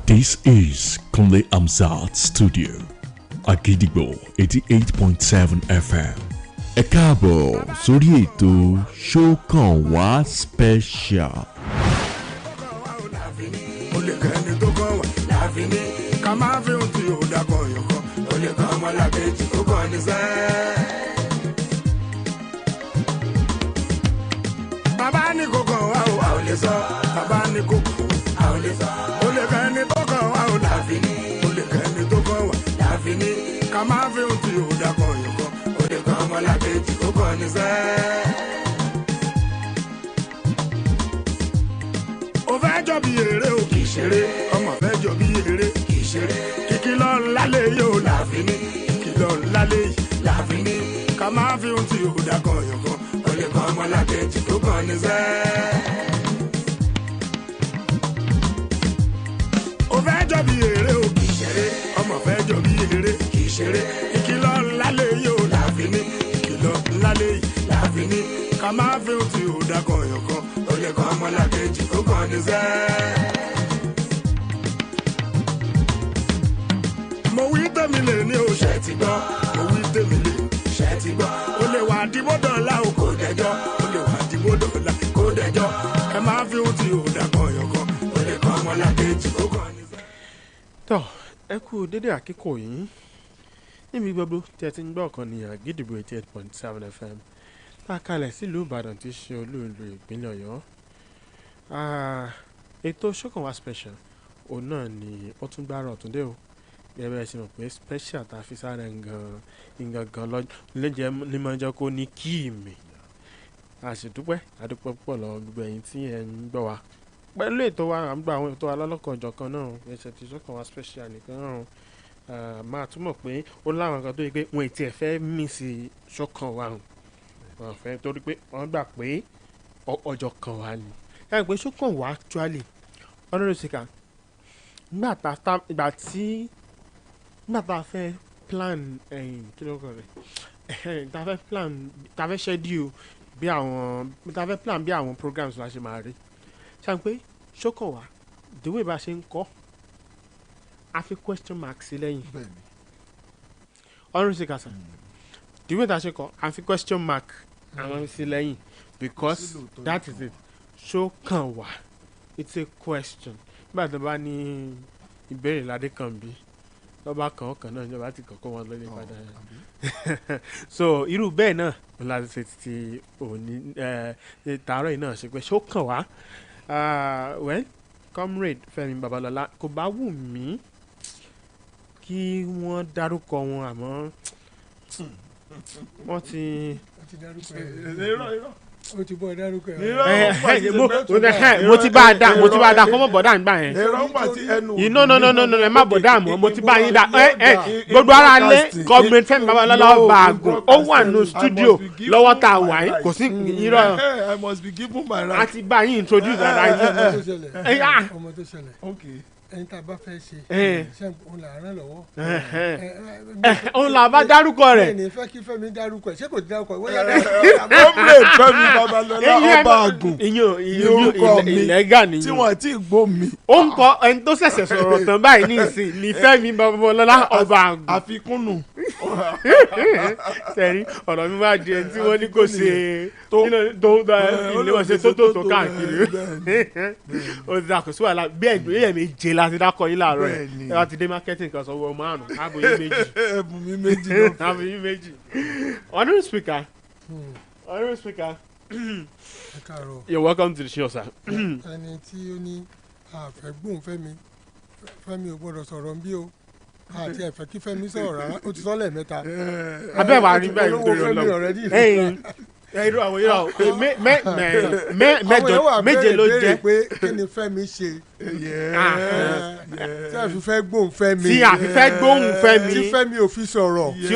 This is Kunle HAMZAT Studio, Agidigbo 88.7 FM. Ẹ káàbọ̀ sórí ètò Ṣókànwá Special. Bàbá ní kókó wa ò lè sọ, bàbá ní kókó a ò lè sọ. Ó lè kẹ́ni tó kàn wá ò láfiní, ó lè kẹ́ni tó kàn wá láfiní. Ká máa fi ohun tí ò dá kan yàn kan, ó lè kàn ọmọ làkejì ó kàn ní sẹ́. Ó fẹ́ jọ bí eré o kì í ṣeré, ọmọ fẹ́ jọ bí eré kì í ṣeré. Ìkìlọ̀ ńlá lè yóò láfiní, ìkìlọ̀ ńlá lè yìí láfiní. Ká máa fi ohun tí ò dá kan yàn kan, ó lè kàn ọmọ làkejì ó kàn ní sẹ́. Fẹ́ bí eré o kì í ṣeré, ọmọ fẹ́ jọ bí eré kì í ṣeré. Ìkìlọ̀ ńlá lè yóò láfiní, ìkìlọ̀ ńlá lè yìí láfiní. Ká máa fi ohun tí ò dá kan yàn kan, ó lè kàn ọmọ làkejì ó kàn ní sẹ́. Mo wí tèmi lè ní o ṣe ti gbọ́, mo wí tèmi lè ṣe ti gbọ́. Ó lè wà dìbò dọ̀la o kò dẹjọ́, ó lè wà dìbò dọ̀la kò dẹjọ́. Ẹ máa fi ohun tí ò dá kan yàn kan, ó lè kàn ọmọ làkejì ó kàn ní sẹ́. Tọ́ ẹ kú dédé àkíkò yìí níbi gbogbo tí ẹ ti ń gbọ́ ọ̀kan ní Àgídìgbò 88.7 FM tá a kalẹ̀ sílùú Ìbàdàn tí í ṣe olú-ìlú ìpínlẹ̀ Ọ̀yọ́. Ètò Ṣókànwá Special òun náà ni ó tún gbára ọ̀tún dé o gẹ́gẹ́ bẹ́ẹ̀ ṣe mọ̀ pé special tá a fi sára nǹkan lọ́jọ́ lẹ́jẹ̀ ní máa ń jẹ́ kó ní kí mi. Àṣìdúpẹ́ àdúpẹ́ púpọ̀ lọ gbogbo ẹ̀yin tí ẹ ń gbọ́ wa pẹ̀lú ètò wa à ń gba àwọn ètò alálọ́kọ̀ ọ̀jọ̀ kan náà ẹ̀ṣẹ̀ tí Ṣókànwá Special nìkan náà máa túmọ̀ pé ó láwọn kan tó yẹ pé wọn ì tiẹ̀ fẹ́ mí sí Ṣókànwá wọn fẹ́ torí pé wọ́n gbà pé ọjọ́ kan wà ní. ẹ pé Ṣókànwá actually ọlọ́run ṣe kà nígbà tá a fẹ́ plan kí ló kọ̀ rẹ̀ tá a fẹ́ schedule bí àwọn programs la ṣe máa rí ṣáà pé Ṣókànwá the way bá ṣe ń kọ́ a fi question mark sí lẹ́yìn ọ̀run ṣe kàṣà the way tá a ṣe kọ́ a fi question mark àwọn sí lẹ́yìn because that is it Ṣókànwá it's a question nígbà tó bá ní ìbéèrè ládé kan bí lọ́ba kan ọkàn náà ìjọba ti kọ̀ọ̀kan wọn lórí padà so irú bẹ́ẹ̀ náà láti ṣe ti òní tààrọ̀ yìí náà ṣe pé Ṣókànwá. Well, comrade Fẹ́mi Babalọ́lá kò bá wù mí kí wọ́n dárúkọ wọn àmọ́ wọ́n ti dárúkọ o ti bọ̀ dárúkọ mo ti bá a dá kọ́ mọ́ bọ̀dá nígbà yẹn ẹ má bọ̀dá mọ́ mo ti bá yín dá gbogbo ara lé comrade Fẹ́mi Babalọ́lá ọba àgùn ó wà ní studio lọ́wọ́ tá a wà yín kò sí irọ́ a ti bá yín introduce ara yín. ọmọ tó ṣẹlẹ̀ ẹni tá a bá fẹ́ ṣe ṣe òun là rán lọ́wọ́. òun là bá dárúkọ rẹ̀. ẹni fẹ́ kí Fẹ́mi dárúkọ ẹ̀ ṣé kò ti dárúkọ ẹ̀ wọ́n yà comrade Fẹ́mi Babalọ́lá ọba àgùn ní orúkọ mi tí wọ́n ti gbó mi. ó ń kọ ẹni tó ṣẹ̀ṣẹ̀ sọ̀rọ̀ tán báyìí ní ìsìn ní Fẹ́mi Babalọ́lá ọba àgùn. àfikúnnù. sẹ́rí ọ̀rọ̀ mi máa di ẹni tí wọ́n ní kò ṣe ilé wọn ṣe tó káàkiri. ó ti dà kó sí wàhálà bí ẹgbẹ́ mi jẹ́ láti dákọ̀ yín láàárọ̀ ẹ̀ láti dé marketing kan sọ̀wọ́ márùn-ún àbòyí méjì. ẹ̀bùn mi méjì náà. àbòyí méjì. honourable speaker. ẹ káàárọ̀. You're welcome to the show, sir. ẹni tí ó ní àfẹ́gbùn Fẹ́mi ò gbọ́dọ̀ sọ̀rọ̀ bí o àti ẹ̀fẹ́ kí Fẹ́mi sọ̀rọ̀ rárá ó ti sọ lẹ́ẹ̀mẹ́ta. abẹ́ wàá rí bẹ́ẹ̀ olówó Fẹ́mi already. irú àwọn irú méje ló jẹ́ pé kí ni Fẹ́mi ṣe tí a fi fẹ́ gbóhùn Fẹ́mi tí Fẹ́mi ò fi sọ̀rọ̀ tí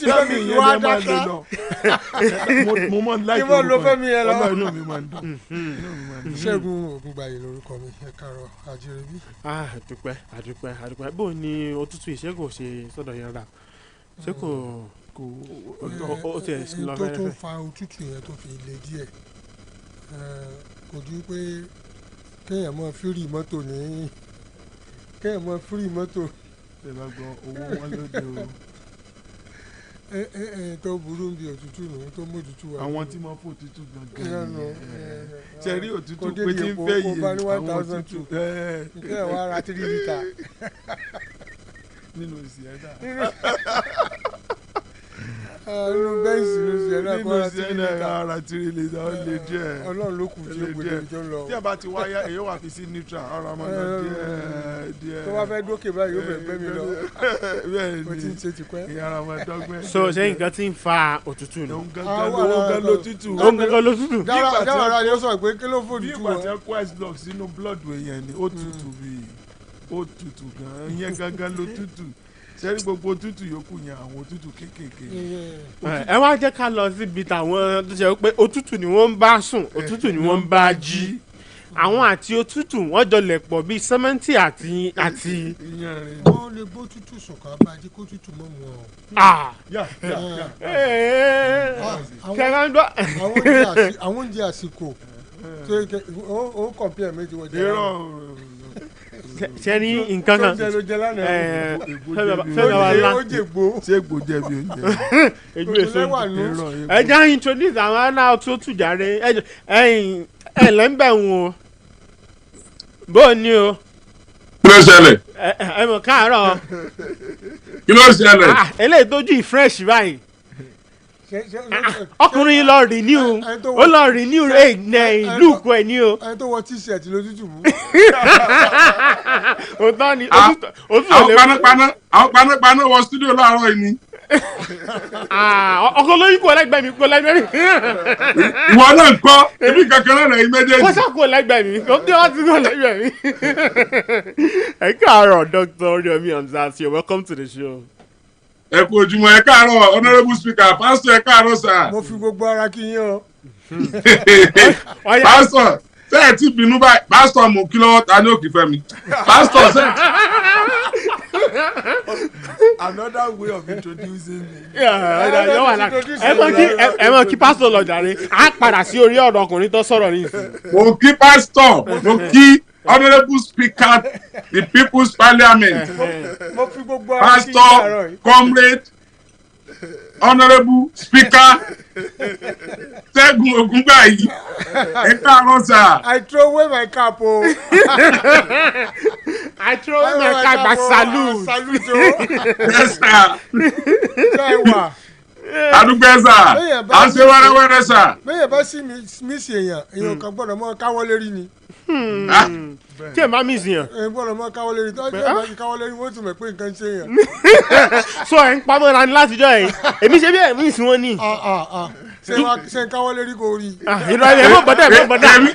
Fẹ́mi fi wá dáká mo mọ láì kí wọ́n lo Fẹ́mi yẹn lọ. inú mi máa ń dùn. Ṣẹ́gun Ògúngbàyè lórúkọ mi ẹ káàárọ̀ àjẹrẹbí. àdúpẹ́ bó ni òtútù ìṣègùn ṣe sọ́dọ̀ yẹn rà ṣé kò ó tiẹ̀ sí lọ fẹ́rẹ́fẹ́. tó tún fa òtútù yẹn tó fi le díẹ̀ kò ju pé kéèyàn mọ fírì mọ́tò ní kéèyàn mọ fírì mọ́tò. ṣe bá gbọ́ owó wọn lóde o. tó burú bí òtútù nù tó mójútù wà. àwọn tí wọ́n fò tútù gangan nù. ṣe rí òtútù pé tí ń fẹ́ yìí àwọn òtútù. kéèyàn wá ra 3 lítà. nínú ìsìẹ́dà. nínú bẹ́ǹsì ló ṣe ẹ̀dá kó ra 3 lítà. ara 3 lítà ó lè díẹ̀. ọlọ́run ló kù tí ó gbé tó lọ. tí a bá ti wáyà èyí wà fi sí neutral ọ̀rọ̀ ọmọ náà díẹ̀. tó bá fẹ́ dókè báyìí yóò fẹ́ gbẹ́ mi lọ. bẹ́ẹ̀ mo ti ń ṣe tipẹ́. ìyá ara ọmọ dọ́gbẹ́. so ṣé nǹkan tí ń fa òtútù ni. òun gangan ló tútù. òun gangan ló tútù. dáwàrà yóò sọ pé kí ló fò bí tútù ìgbà tí wọn. ẹ kó ice block sínú blood èèyàn ni ó tútù bíi ó tútù gan-an ìyẹn gangan ló tútù sẹ́rí gbogbo tútù yòókù yẹn àwọn òtútù kéékèèké. ẹ wá jẹ́ ká lọ síbi tàwọn tó ṣe pé òtútù ni wọ́n ń bá sùn òtútù ni wọ́n ń bá jí àwọn àti òtútù wọ́n jọ lẹ̀ pọ̀ bíi sẹ́mẹ́ǹtì àti. wọ́n lè bó tútù sùn ká bá jí kó tútù mọ́ mu ọ. àwọn oúnjẹ àsìkò ó kọ̀ǹpìẹ̀ méjì wọ́n jẹ́ sẹ́ni nǹkan kan fẹ́mi ṣé egbò jẹ̀bi oúnjẹ. egbò èso ẹ jẹ́ introduce àwọn aláwọ̀ tó tù jáde ẹ lẹ́ńbẹ̀ wọn o bó o ní o. kí ló ṣẹlẹ̀. ẹ mọ̀ káàárọ̀. kí ló ṣẹlẹ̀. eléyìí tó jù fresh báyìí ọkùnrin lọ renew ó lọ renew lùkù ẹ ní o. ẹni tó wọ t-shirt lójútù mú. òótọ́ ni àwọn panápaná wọ studio láàárọ̀ yìí ni. ọkọ lóyún kò lẹ́gbẹ̀ẹ́ mi kò lẹ́gbẹ̀ẹ́ mi. ìwọ náà ń kọ́ ebi kankan náà lẹ́yìn méjèèjì. kó sá kò lẹ́gbẹ̀ẹ́ mi kó tí wọ́n ti kò lẹ́gbẹ̀ẹ́ mi. ẹ káàárọ̀ Dr. Oriyomi Hamzat, you're welcome to the show. ẹ kú ojúmọ́ ẹ káàárọ̀ honourable speaker pastor ẹ káàárọ̀ sir. mo fi gbogbo ara kí yín o. pastor ṣé ẹ ti bínú báyìí pastor mú kí lọ́wọ́ ta ní òkè fẹ́ mi pastor ṣe. another way of introducing me. ẹ mọ kí pastor lọ jàre á padà sí orí ọ̀dọ̀ ọkùnrin tó sọ̀rọ̀ nísìnyí. mo kí pastor mo kí honourable speaker the people's parliament pastor comrade honourable speaker Ṣẹ́gun Ògúngbàyí ẹ káàárọ̀ sà. I throw away my cap o. I throw away my cap but salute. Salute o. Yes sir. ṣé ẹ wà. adúgbò sà à ń ṣe wẹ́rẹ́wẹ́rẹ́ sà. bẹ́ẹ̀ bá sí mi sí èèyàn kan gbọ́dọ̀ mọ́ káwọ́ lérí ni. tí ẹ máa mí sìn yàn. gbọ́dọ̀ mọ́ káwọ́ lérí tó ẹ bá ti káwọ́ lérí wọ́n tún mọ̀ pé nǹkan ṣe yàn. sọ ẹ̀ ń pamọ́ra ni látijọ́ yìí èmi ṣe bí ẹ̀ mí sìn wọ́n ní. ṣe ń káwọ́ lérí kò rí. ìrọ̀ ẹ̀ mọ̀ bọ̀dá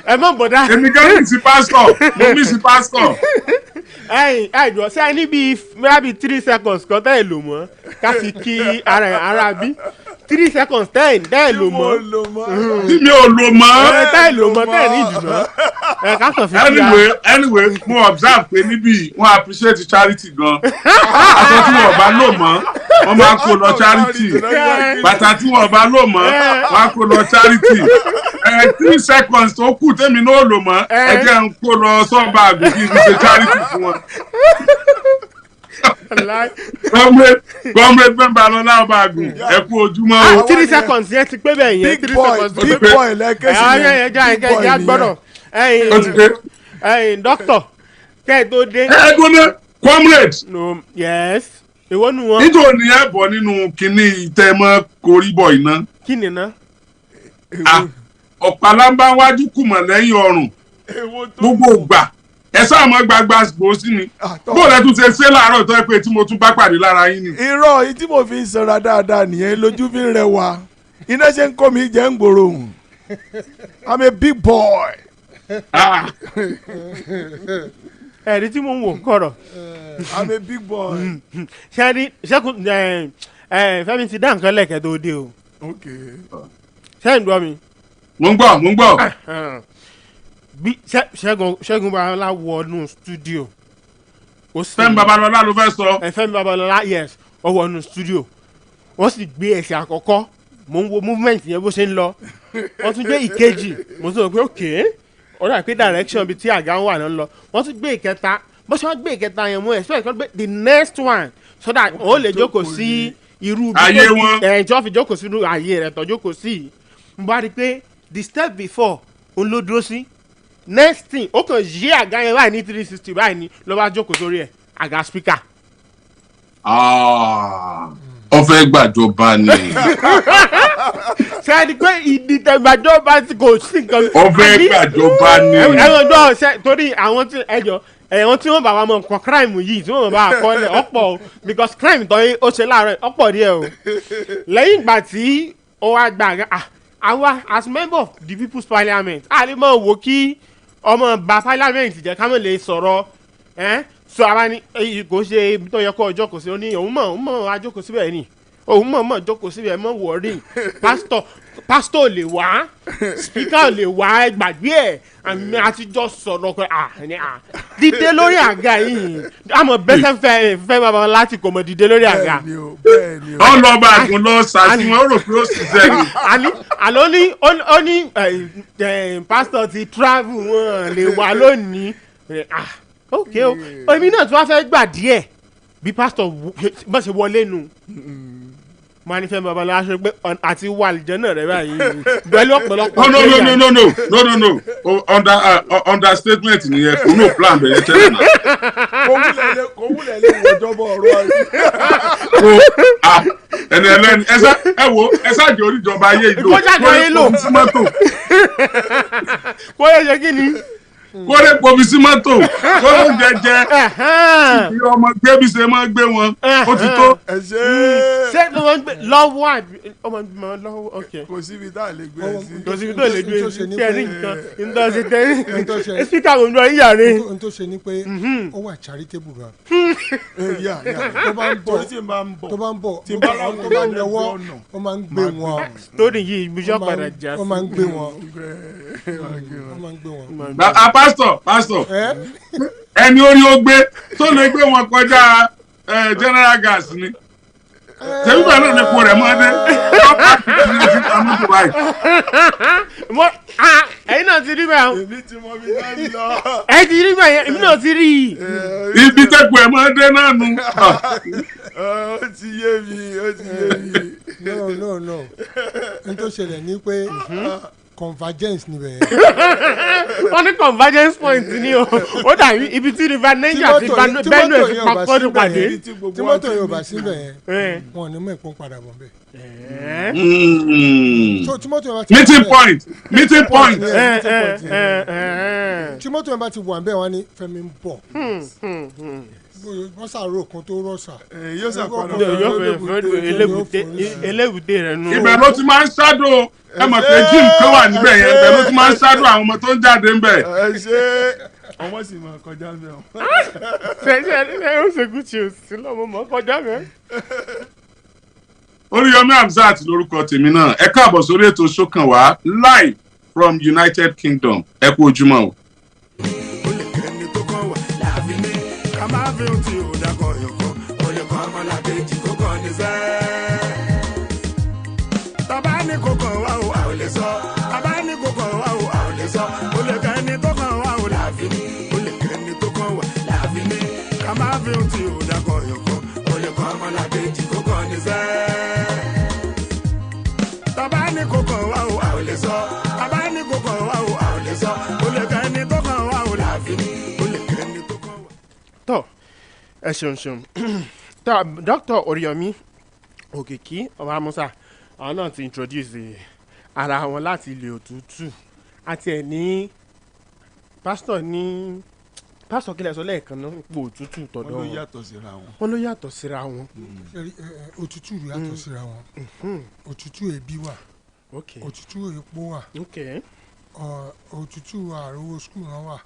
ẹ̀ mọ̀ bọ̀dá. èmi kan mi sí pásítọ̀ mo mi sí pásítọ̀. ẹ̀jọ̀ ṣé ẹ ní bíi 3 seconds kan tẹ́ ẹ lò mọ́ ká fi kí ara bí 3 seconds tẹ́ ẹ lò mọ́. tí mi ò lò mọ́. tẹ́ ẹ lò mọ́ tẹ́ ẹ ní ìdùnnú. ẹ ká kàn fi kí anyway mo observe pé níbí wọ́n appreciate charity gan. aṣọ tí wọ́n bá lò mọ́ wọ́n máa kó lọ charity. bàtà tí wọ́n bá lò mọ́ wọ́n á kó lọ charity. 3 seconds tó kù tèmi náà lò mọ́ ẹ jẹ́ n kó lọ sọ́ọ̀bà àgbẹ̀ kí n fi ṣe charity fún wọn. Comrade Bemba lọ́lá ọba àgùn ẹ kú ojúmọ́ o. 3 seconds yẹn ti pé bẹ́ẹ̀ yẹn 3 seconds ti pé. big boy lẹ́kẹ̀sì yẹn ẹja gbọ́dọ̀ dókítà kẹ́ ẹ tó dé. ẹ gbóná comrade. no yes èwo nu wọn. nítorí ẹ bọ̀ nínú kinní ìtẹ́mọ́ koríbọ̀ iná. kí ni ná. ọ̀pálábá wájú kùmọ̀ lẹ́yìn ọrùn gbogbo ògbà ẹ sáà mọ gbagba gbòó sí ni bó lẹ tún ṣe ṣe láàárọ̀ tó ẹ pé tí mo tún bá pàdé lára yín ni. irọ́ yìí tí mo fi ń sanra dáadáa nìyẹn lójú fi ń rẹwà iná ṣe ń kó mi jẹ́ ń gbòòrò I'm a big boy. ẹ̀rí tí mo ń wò kọ̀rọ̀. I'm a big boy. ṣẹ́kùn Fẹ́mi ti dá nǹkan lẹ̀kẹ́ tó dé o. ṣẹ́yìn gbọ́ mi. mo ń gbọ́. bí Ṣẹ́gun Babalọ́lá wọnú studio. Fẹ́mi Babalọ́lá ló fẹ́ sọ. Fẹ́mi Babalọ́lá yes ó wọnú studio wọ́n sì gbé ẹsẹ̀ àkọ́kọ́ mo ń wo movement yẹn bó ṣe ń lọ wọ́n tún gbé ìkejì mo sọ pé okay ó dà pé direction bíi tí àga ń wà náà lọ wọ́n tún gbé ìkẹta bó ṣe wọ́n gbé ìkẹta yẹn mú expect kọ́ pé the next one so that wọ́n lè jókòó sí irú bí ayé wọn tí wọ́n fi jókòó sí irú ayé rẹ̀ tó jókòó sí n bá rí i pé the step before òun ló dúró sí next thing ó kàn yí àga yẹn báyìí ní 360 báyìí ni ló bá jókòó sórí ẹ̀ àga speaker. ó fẹ́ gbàjọba ni. sẹ́ni pé ìdìtẹ̀gbàjọba tí kò sí nǹkan. ó fẹ́ gbàjọba ni. ẹ̀wọ̀n gbọ́ ṣe torí àwọn tí ẹ̀wọ̀n tí wọ́n bá wa mọ̀ nǹkan crime yìí tí wọ́n bá wa kọ́ lẹ̀ ọ̀pọ̀ o because crime tó ó ṣe láàárọ̀ ọ̀pọ̀ díẹ̀ o. lẹ́yìn ìgbà tí ó wá gbà àwa as member of the people's parliament a lè mọ̀ wò kí ọmọ bá parliament jẹ́ ká mọ̀ lè sọ̀rọ̀ so àwa ni kò ṣe ibi tó yẹ kó ọjọ́ kò sí ó ní òun mọ̀ ajókòó síbẹ̀ ni òun mọ̀ jókòó síbẹ̀ mọ̀ wọ̀ọ́rì pásítọ̀ lè wá spíkà lè wá gbàgbé ẹ̀ àmì àtijọ́ sọ̀rọ̀ pé dídé lórí àga yìí àmọ́ bẹ́sẹ̀ fẹ́ máa bá wọn láti kò mọ̀ dídé lórí àga. ó lọ bá àgùn lọ ṣàfihàn ó rò pé ó sì sẹ́yìn. àlọ́ ó ní pásítọ̀ ti travel wọn lè wá lónìí ok o èmi náà tí wọ́n fẹ́ gbà díẹ̀ bí pásítọ̀ bá ṣe wọlé nu máa ní fẹ́ babalá aṣọ pé àti wà lìjẹ́ náà rẹ̀ báyìí pẹ̀lú ọ̀pọ̀lọpọ̀. no understatement nìyẹn kò ní plan bẹ̀rẹ̀ tẹ́lẹ̀ náà. kò wúlẹ̀ lé wọ́jọ́bọ̀ ọ̀rọ̀ ayé. ẹni ẹlẹ́ni ẹ ṣáàjì oríjọba ayé ìlò kó jáde ayé lò kó yẹ ṣe kí ni. kó lè pomi sí mọ́tò kó lè jẹjẹ ìdí ọmọ gbé bí ṣe máa gbé wọn ó ti tó. ṣé ló ń gbé lọ́wọ́ àbí ọmọ gbé wọn lọ́wọ́ ok. kò síbi tá a lè gbé ẹ sí. kò síbi tó lè gbé ẹ sí tẹ́rí nǹkan ntọ́sí tẹ́rí nǹkan spíkà kò ń lọ yíyà rẹ. n tó ṣe ni pé ó wà charitable gan. tó bá ń bọ̀ tó bá ń lọ́wọ́ ó máa ń gbé wọn. torí yìí ibùsọ̀ padà já sí. ó máa ń gbé wọn. pásítọ̀ ẹni orí ó gbé tó lè gbé wọn kọjá general gas ni tẹ̀wé bá náà lè po rẹ̀ mọ́ dé ẹ̀yin náà ti rí bẹ́ẹ̀ o. èmi ti mọ bí náà lọ. ẹ ti rí bẹ́ẹ̀ èmi náà ti rí i. ibi tẹ́kù ẹ̀ mọ́ dé náà nu. ó ti yé mi. no n tó ṣẹlẹ̀ ni pé convergence níbẹ̀. wọ́n ní convergence point ni o ó dàbí ibi tí river Niger àti Benue fi papọ̀ ní pàdé. tí mọ́tò yóò bá síbẹ̀ yẹn wọn ò ní mọ̀ ìpín padà bọ̀ bẹ́ẹ̀. meeting point. tí mọ́tò yẹn bá ti wà ń bẹ́ẹ̀ wọ́n ní Fẹ́mi ń bọ̀ wọ́n ṣàrò kan tó rọ̀ṣà. yóò ṣàpàdé elébùté rẹ̀ nù. ibẹ̀ ló ti máa ń ṣáàdó ẹ mọ̀ pé gym kan wà níbẹ̀ yẹn ibẹ̀ ló ti máa ń ṣáàdó àwọn ọmọ tó ń jáde ńbẹ̀. ẹ ṣe ọmọ sì máa kọjá mi ọ. ṣe ó ṣe Gucci òsì lọ́mọ mọ́ kọjá mi. Oríyọmí Hamzat lórúkọ tèmi náà ẹ káàbọ̀ sórí ètò Ṣókànwá live from United Kingdom ẹ kú ojúmọ́ o. ẹ ṣeun Dr. Oriyomi Òkìkí ọba Musa àwọn náà ti introduce ara wọn láti ilé òtútù àti ẹ̀ ní pásítọ̀ kílẹ̀ sọ lẹ́ẹ̀kan náà ipò òtútù tọ̀dọ̀ wọn. wọ́n ló yàtọ̀ síra wọn. òtútù yàtọ̀ síra wọn òtútù ebi wà òtútù epo wà òtútù àròwọ skul náà wà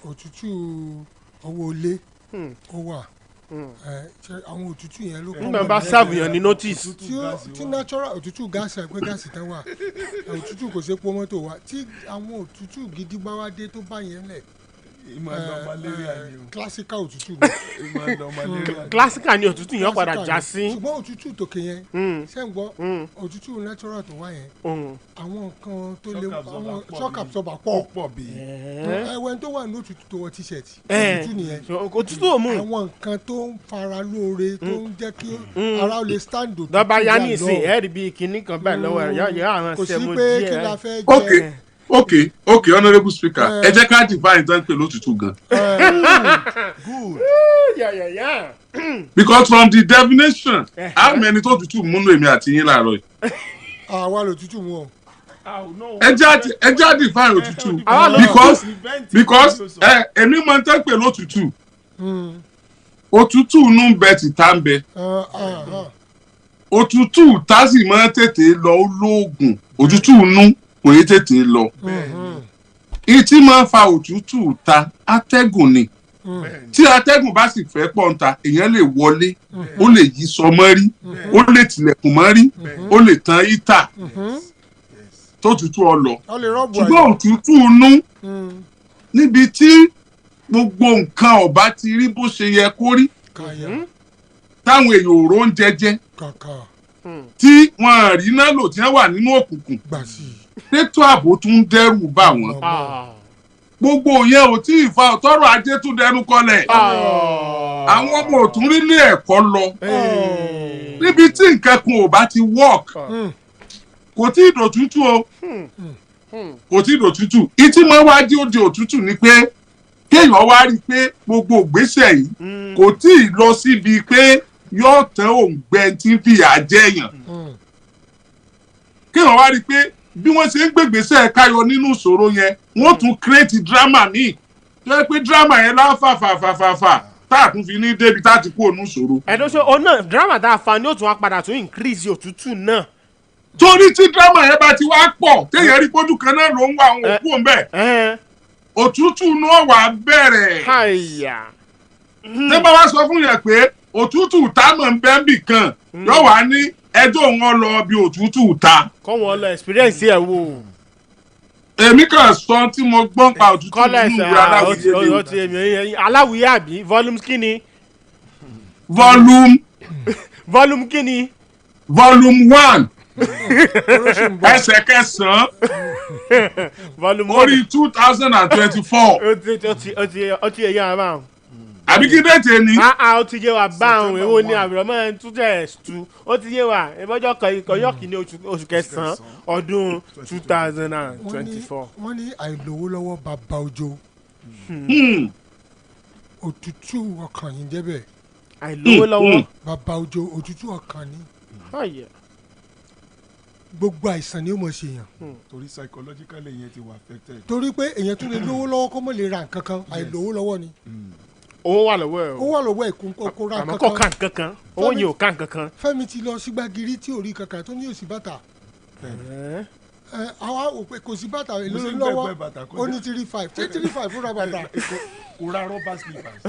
òtútù owó ilé ó wà àwọn òtútù yẹn ló kọ́. nígbà bá sáàbùyàn ní notice. tí natural òtútù gáàsì àgbẹ̀ gáàsì tán wà òtútù kò ṣe pọ́ mọ́tò wa tí àwọn òtútù gidi bá wá dé tó bá yẹn lẹ̀ classical òtútù classical ni òtútù yẹn padà já sí. ṣùgbọ́n òtútù tòkè yẹn ṣé ń gbọ́ òtútù natural tó wá yẹn àwọn nǹkan tó lè àwọn shock absorber pọ̀ bí ẹwẹ́ tó wà ní òtútù tó wọ t-shirt òtútù nìyẹn òtútù òmù àwọn nǹkan tó ń fara lóore tó ń jẹ́ kí ara lè stand òtútù lọ́ba yá ní ìsìn ẹ̀rí bíi kinní kan báyìí lọ́wọ́ ẹ̀ yọ àwọn sẹ́mu díẹ̀. kò sí pé kí la fẹ́ jẹ. Okay, honourable speaker ẹ jẹ́ ká define tán pé lótútù gan. Good. Yeah. Because from the definition how many tó tutù múnú èmi àti yín láàárọ̀ yìí. àwa lòtútù wọn. ẹ já define òtútù because èmi máa ń tẹ́ pé lótútù òtútù nù ń bẹ tìta ń bẹ òtútù tá sì máa ń tètè lọ olóògùn òtútù nù kò yé tètè lọ ìtì máa ń fa òtútù ta atẹ́gùn ni tí atẹ́gùn bá sì fẹ́ pọ̀ ń ta èèyàn lè wọlé ó lè yí sọ mọ́rí ó lè tilẹ̀kùn mọ́rí ó lè tan ìta tó tutù ọlọ ṣùgbọ́n òtútù nú níbi tí gbogbo nǹkan ọ̀bá ti rí bó ṣe yẹ kó rí táwọn èèyàn ò ró ń jẹjẹ tí wọn rí náà lò tí wọn wà nínú òkùnkùn ètò ààbò tún dẹ́rù bà wọ́n gbogbo yẹn ò tí ì fa tọrọ ajé tún dẹnu kọlẹ̀ àwọn ọmọ ò tún rí ilé ẹ̀kọ́ lọ níbi tí nǹkan kan ò bá ti work kò tí ì dòtútù o kò tí ì dòtútù ìtì máa wá dí òde òtútù ni pé kéèyàn wá rí i pé gbogbo ìgbésẹ̀ yìí kò tí ì lọ síbi pé yóò tán òǹgbẹ tí ń fìyà jẹyàn kéèyàn wá rí i pé bí wọ́n ṣe ń gbègbèsè káyọ nínú ìṣòro yẹn wọ́n tún create drama míì tó yẹ pé drama yẹn láfàfàfàfà tá a tún fi ní débi tá a ti kú òun ìṣòro. ẹ̀dọ́ ṣe òun náà drama tá a fa ni ó tún wá padà tún increase òtútù náà. torí tí drama yẹn bá ti wá pọ̀ téèyàn rí pójú kan náà ló ń wá àwọn òkú òun bẹ́ẹ̀ òtútù náà wà bẹ̀rẹ̀. tẹ́ bá wá sọ fún yẹn pé òtútù táwọn ń bẹ́ẹ̀ bì kan yóò wá ní ẹjọ́ wọn lọ bí òtútù ta. kọ́ wọn lọ experience ẹ̀ wò. èmi kàn sọ tí mo gbọ́n pa òtútù nínú ìwé aláwìyé mi. aláwìyé àbí volume kíni. volume kíni. volume 1 ẹsẹ̀ kẹsàn-án orí 2024. ó ti yẹ yára báwọn. àbí kí déètì ni. ó ti yé wa báwọn èwo ni àbúrò mọ́ ẹ̀ tún tẹ̀ tu ó ti yé wa ìbọ́jọ́ kọ̀yọ́ kìíní oṣù kẹsàn-án ọdún 2024. wọ́n ní àìlówó lọ́wọ́ bàbá òjò òtútù ọkàn yìí jẹ́ bẹ́ẹ̀. àìlówó lọ́wọ́ bàbá òjò òtútù ọkàn ni gbogbo àìsàn ni ó mọ̀ ṣe yàn. torí psychologically yẹn ti wà affected. torí pé èèyàn tún lè lówó lọ́wọ́ kó mọ̀ lè ra nǹkan kan àìlówó lọ́wọ́ ni. owó wà lọ́wọ́ ẹ̀ o. owó wà lọ́wọ́ ẹ̀ kó ra àmọ́ kò ká nǹkan kan owó yẹn ò ká nǹkan kan. Fẹ́mi ti lọ sígbàgìrì tí ò rí kankan tó ní òsì bàtà. àwa ò pé kò sí bàtà èlò lọ́wọ́ ó ní 35 ṣé 35 fúnra bàtà. kò ra rubber slippers.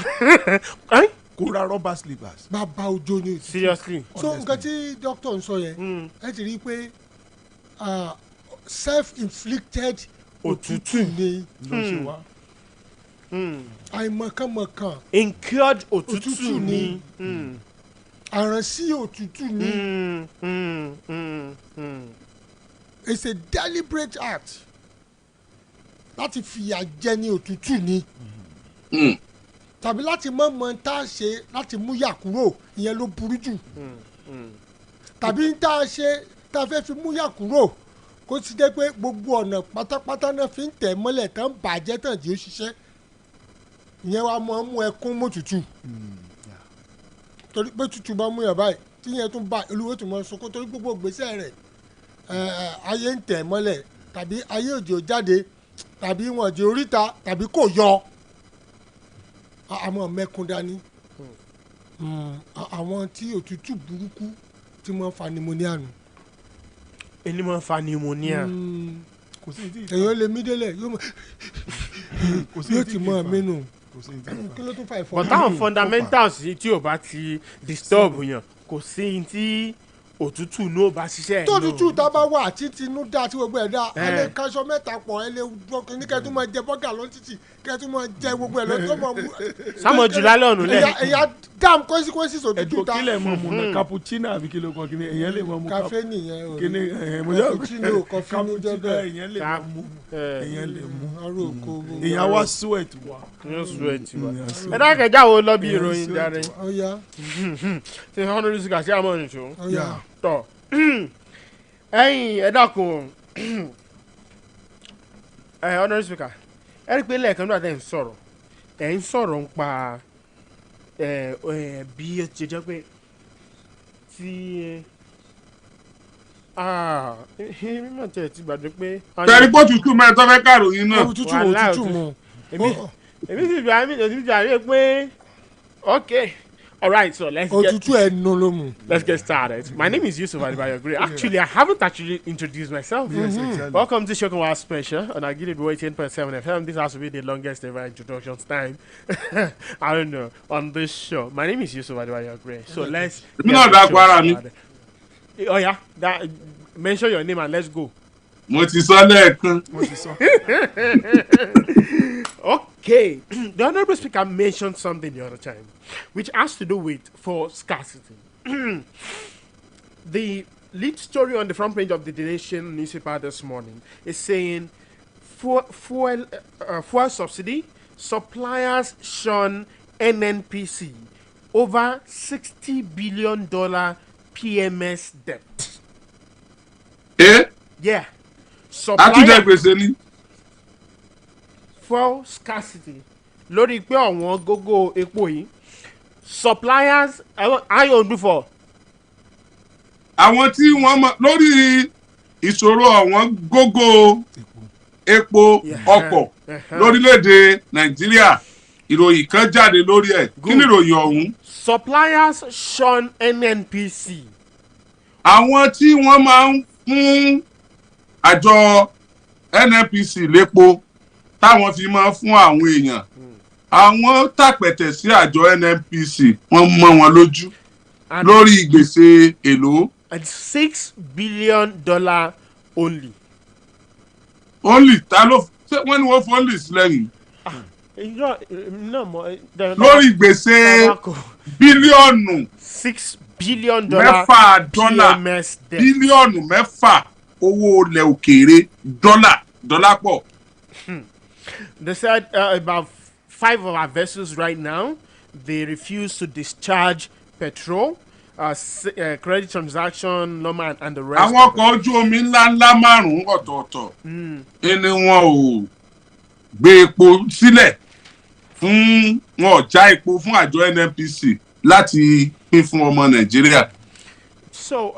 kò ra rubber slippers. bàbá òjò ni. seriously. so nǹkan tí dókítà ń sọ yẹn ẹ ti rí i pé self-inflicted òtútù ni àìmọ̀kànmọ̀kàn incurred òtútù ni àránsí òtútù ni it's a deliberate act láti fìyà jẹ ní òtútù ni tàbí láti mọ̀ tá a ṣe láti mú yà kúrò ìyẹn ló burú jù tàbí tá a ṣe tá a fẹ́ fi mú yà kúrò kó ti jẹ́ pé gbogbo ọ̀nà pátápátá náà fi ń tẹ̀ mọ́lẹ̀ tán bàjẹ́ tán jí ó ṣiṣẹ́ ìyẹn wa mọ̀ mú ẹkún mọ́ tutù torí pé tutù bá mú yàn báyìí tí yẹn tún bá olúwo tó mọ sunkún torí gbogbo gbèsè rẹ̀ ayé ń tẹ̀ mọ́lẹ̀ tàbí ayé òjò jáde tàbí wọn jẹ́ oríta tàbí kò yọ àmọ́ mẹ́kún dání àwọn tí òtútù burúkú tí wọ́n fa pneumonia nù. ẹni máa fa pneumonia. èèyàn lè mí délẹ̀ yóò ti mọ àmì nù. kí ló tún fa ìfọ̀mọ́. but táwọn fundamentals tí o bá ti disturb yàn kò sí tí òtútù ní ò bá ṣiṣẹ́ ẹ̀ tó tútù tá a bá wà tí tinú dá tí gbogbo ẹ̀ dá ẹ lè kaṣọ mẹ́ta pọ̀ ẹ lè gbọ́ ní kẹ́tù máa jẹ bọ́gà lọ títì kẹ́tù máa jẹ gbogbo ẹ̀ lọ tó mọ̀ mú. sámọ̀ jù lálẹ́ ọ̀nù lẹ̀. ẹ̀yà dam consequences òtútù ta. ẹ̀dùn kílẹ̀ mọ̀ mú na cappuccino àbí kí ló kọ́ kí ni èyàn lè mọ̀ mú káfé nìyẹn o kíni cappuccino kọfí ní jẹ́bẹ̀ èyàn lè mọ̀ mú èyàn lè mú aró oko. èyàn wá sweat wa. ẹ dákẹ́jà wo lọ bí ìròyìn darí. ọ̀ya ṣe honorary speaker ṣé àmọ́ nìṣó. ọ̀ya tọ̀ ẹ̀yin ẹ dákun honorary speaker ẹ rí i pé lẹ́ẹ̀kan nígbà tẹ́ ń sọ̀rọ̀ ń pa bí ó ti jẹ́ pé tí mímọ̀ tẹ̀ ti gbàgbé pé. tẹ̀rí pé òtútù mẹ́tọ́ fẹ́ kàròyìn náà. òtútù mu. èmi sì gbà rí i pé okay. All right, so let's get started. My name is Yusuf Adebayo. Actually, I haven't introduced myself. Yes, exactly. Welcome to Shokanwa Special on Agidebo 10.7 FM. This has to be the longest ever introduction time. I don't know, on this show. My name is Yusuf Adebayo. So let's oh yeah, mention your name and let's go. Okay, the Honorable Speaker mentioned something the other time, which has to do with for scarcity. The lead story on the front page of the Nation newspaper this morning is saying fuel subsidy, suppliers shun NNPC, over $60 billion PMS debt. Yeah. Fuel scarcity lórí pé àwọn gógó epo yìí suppliers iron before. àwọn tí wọ́n mọ̀ lórí ìṣòro àwọn gógó epo ọkọ̀ lórílẹ̀‐èdè Nàìjíríà ìròyìn kan jáde lórí ẹ̀ kí ni ìròyìn ọ̀hún. suppliers shun NNPC. àwọn tí wọ́n máa ń fún àjọ NNPC lépo táwọn fi máa fún àwọn èèyàn àwọn tàpẹ̀tẹ̀ sí àjọ NNPC wọ́n mọ́ wọn lójú lórí gbèsè èlò. $6 billion only. ta ló wọ́n ní wọ́n fún only sílẹ̀ yìí. lórí gbèsè bílíọ̀nù $6 billion mẹ́fà dọ́là bílíọ̀nù mẹ́fà owó ilẹ̀ òkèèrè dọ́là pọ̀. They said about 5 of our vessels right now, they refuse to discharge petrol, credit transaction, normal, and the rest. Àwọn ọkọ̀ ojú omi ńláńlá márùn-ún ọ̀tọ̀ọ̀tọ̀ ẹni wọn ò gbé epo sílẹ̀ fún wọn ò já epo fún àjọ NNPC láti pín fún ọmọ Nàìjíríà. So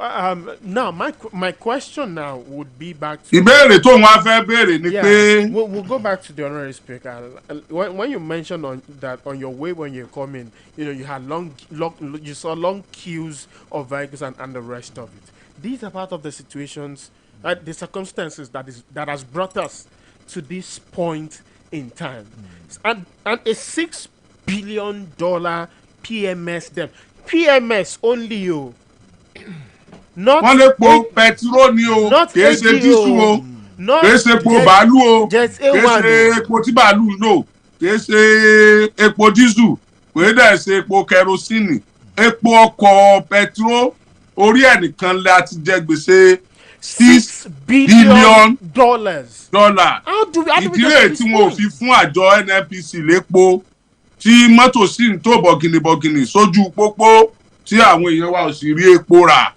now my question now would be back to. Ìbéèrè tó wọn fẹ́ béèrè ni pé. We'll go back to the honorary speaker. When you mentioned on your way when you come in, you had you saw long queues of vehicles and the rest of it. These are part of the situations, the circumstances that has brought us to this point in time, and a $6 billion PMS debt. PMS only you. wọ́n lè po pẹtiró ni o kìí ṣe dísù o kìí ṣe epo bàálù o kìí ṣe epo tí bàálù lò kìí ṣe epo dísù kìí dẹ̀ ṣe epo kẹrosínì epo ọkọ̀ pẹtiró orí ẹnìkan la ti jẹ gbèsè $6 billion. ìdílé tí wọn ò fi fún àjọ NNPC lépo tí mọ́tò sì ń tó bọ̀gìnìbọ̀gìnì sójú pópó tí àwọn èèyàn wa ò sì rí epo rà.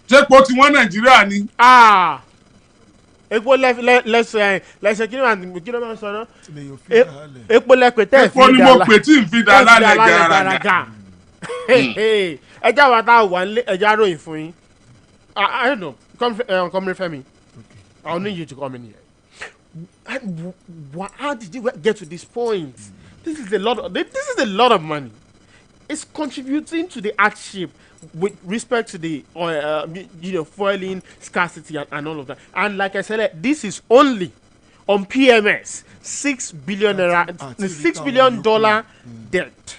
Jẹ́pọ̀ tí wọ́n Nàìjíríà ni. Epo lẹ́sẹ̀ kí ló máa ń sọ náà? Epo lẹ́pẹ̀ tẹ́ ẹ̀ fi dà epo ni mo pè tí n fi dà lálẹ́ gàràgà. Ẹja wa tá a wà nílé ẹja ròyìn fún yín. I don't know. Come Femi. I'll need you to come in here. How did you get to this point? This is a lot of money. It's contributing to the hardship with respect to the fueling scarcity and all of that. And like I said, this is only on PMS, $6 billion debt.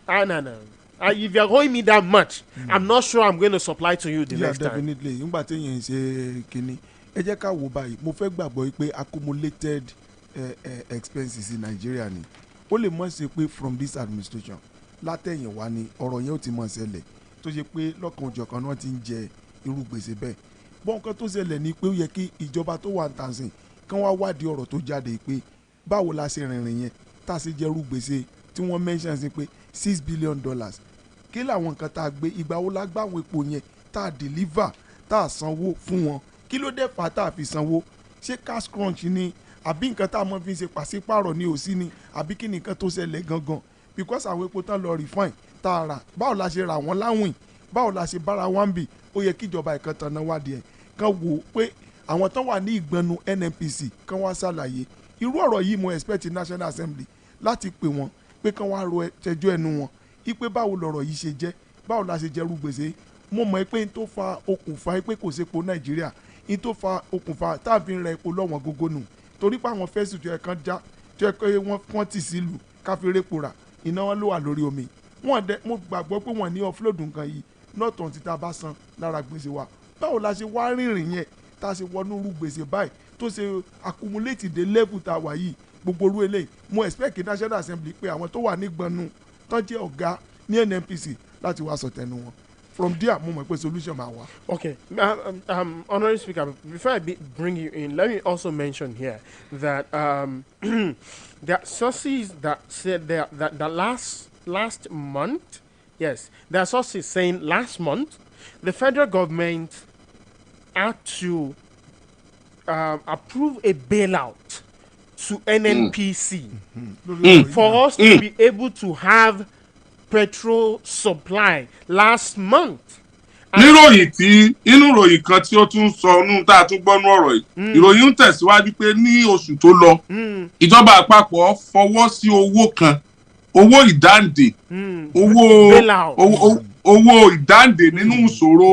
No. if you're owing me that much, I'm not sure I'm going to supply to you the next time. Definitely. Nígbà tí èèyàn ṣe kínní ẹ jẹ́ ká wò báyìí mo fẹ́ gbàgbọ́ pé accumulated expenses in Nigeria ni ó lè mọ̀ ṣe pé from this administration látẹ̀yìn wá ni ọ̀rọ̀ yẹn ó ti mọ̀ ṣẹlẹ̀ tó ṣe pé lọ́kàn òjọ̀kan náà ti ń jẹ irú gbèsè bẹ́ẹ̀ bọ́n nǹkan tó ṣẹlẹ̀ ni pé ó yẹ kí ìjọba tó wà ń tàn sìn kán wá wádìí ọ̀rọ̀ tó jáde pé báwo la ṣe rìnrìn yẹn tá a ṣe jẹ́ irú gbèsè tí wọ́n mention sí pé $6 billion kí làwọn nǹkan tá a gbé ìgbà wo la gbá àwọn epo yẹn tá a deliver tá a sanwó fún wọn kí ló dé fà tá a fi sanwó ṣé cash crunch ni àbí nǹkan tá a mọ̀ fi ṣe pàṣípàrọ̀ ni ò sí ni àbí kí nìkan tó ṣẹlẹ̀ gangan because àwọn epo tán lọ refine tá a rà báwo la ṣe rà wọ́n láwìn báwo la ṣe bára wọn bì ó yẹ kíjọba ìkan tán náà wádìí ẹ̀ kan wò ó pé àwọn tán wà ní ìgbọnnu NNPC kan wá ṣàlàyé irú ọ̀rọ̀ yìí mo expect National Assembly láti pè wọ́n pé kán wá ro ẹjọ́ ẹnu wọn ipe báwo lọ̀rọ̀ yìí ṣe jẹ́ báwo la ṣe jẹ́rú gbèsè mo mọ̀ pé n tó fa okùnfà pé kò sépo Nàìjíríà n tó fa okùnfà tá a fi ń ra epo lọ́wọ́n gógó nù torí pé àwọn fẹ́sì tó yẹ kán já tó yẹ pé wọ́n tì sílùú káfíńrẹ́pò rà iná wọn ló wà lórí omi wọn dẹ mo gbàgbọ́ pé wọ́n ní offload nǹkan yìí nọ́ọ̀tàn tí ta bá san lára gbèsè wa báwo la ṣe wá rìnrìn yẹn tá a ṣe wọnú irú gbèsè báyìí tó ṣe accumulate dé level tá a wà yìí gbogbo orú eléyìí mo expect kí National Assembly pé àwọn tó wà nígbọnú tán jẹ́ ọ̀gá ní NNPC láti wá sọ tẹnu wọn from there mo mọ̀ pé solution máa wá. Okay, honorary speaker, before I bring you in, let me also mention here that there are sources that said that the last month, yes, there are sources saying last month the federal government had to approve a bailout to NNPC for us to be able to have petrol supply last month. níròyìn tí inú ìròyìn kan tí ó tún sọ nínú tá a tún gbọ́ nú ọ̀rọ̀ yìí ìròyìn ń tẹ̀síwájú pé ní oṣù tó lọ ìjọba àpapọ̀ fọwọ́ sí owó kan owó ìdáǹdè owó ìdáǹdè nínú ìṣòro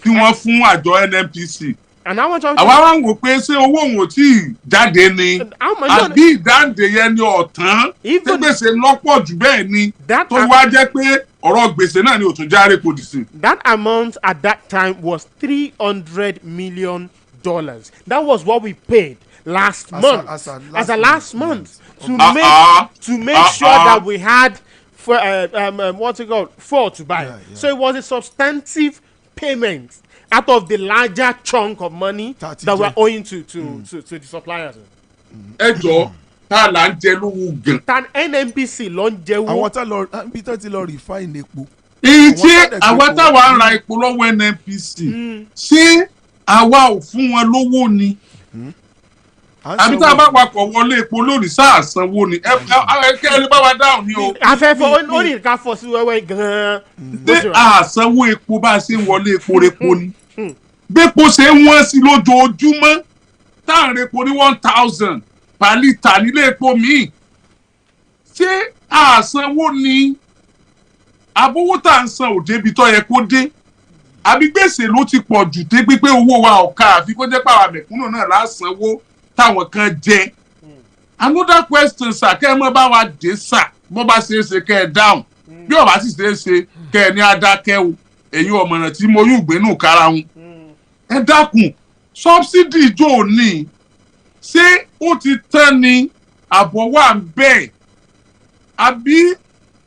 tí wọ́n fún àjọ NNPC. àwa wá ń wò pé ṣé owó òun ò tí ì jáde ni àbí ìdáǹdè yẹn ni ọ̀tán tí gbèsè lọ́pọ̀ jù bẹ́ẹ̀ ni tó wá jẹ́ pé ọ̀rọ̀ gbèsè náà ni ò tún járe kò dì sí. That amount at that time was $300 million. That was what we paid last month as a last month to make sure that we had what's it called, fuel to buy. So it was a substantive payment out of the larger chunk of money that we're owing to the suppliers. ẹ jọ tá a là ń jẹ lówó gan. tan NNPC ló ń jẹ́wọ́. àwọn tá lọ bí tó ti lọ refine epo. ìṣe àwa táwa ń ra epo lọ́wọ́ NNPC ṣé àwa ò fún wọn lówó ni àbí tá a bá papọ̀ wọlé epo lónìí sáà sanwó ni ẹ bá wa dáhùn ni o. afẹ́fẹ́ ó ní ká fọ́ sí wẹ́wẹ́ gan-an. ṣé àsanwó epo bá a ṣe ń wọlé epo repo ni bẹ́ẹ̀po ṣe ń wọ́n sí lójoojúmọ́ tá à ń repo ní 1,000 per litre nílé epo míì ṣé àsanwó ni abówó tá à ń san òde ibi tó yẹ kó dé àbí gbèsè ló ti pọ̀ jù dé pé owó wa ọ̀ka àfi kó jẹ́ pàwọn àmẹ̀kúnnù náà lásanwó táwọn kan jẹ. Another question sir kẹ́ ẹ mọ́ bá wa dé sà bó bá ṣe é ṣe kẹ́ ẹ dáhùn bí ó bá sì ṣe é ṣe kẹ́ ẹ ní adákẹ́ o èyí ọ̀mọ̀ràn tí mo yún gbénú kára wọn. ẹ dákun subsidy jò ní ṣé ó ti tán ni àbọ̀ wà ń bẹ́ẹ̀ àbí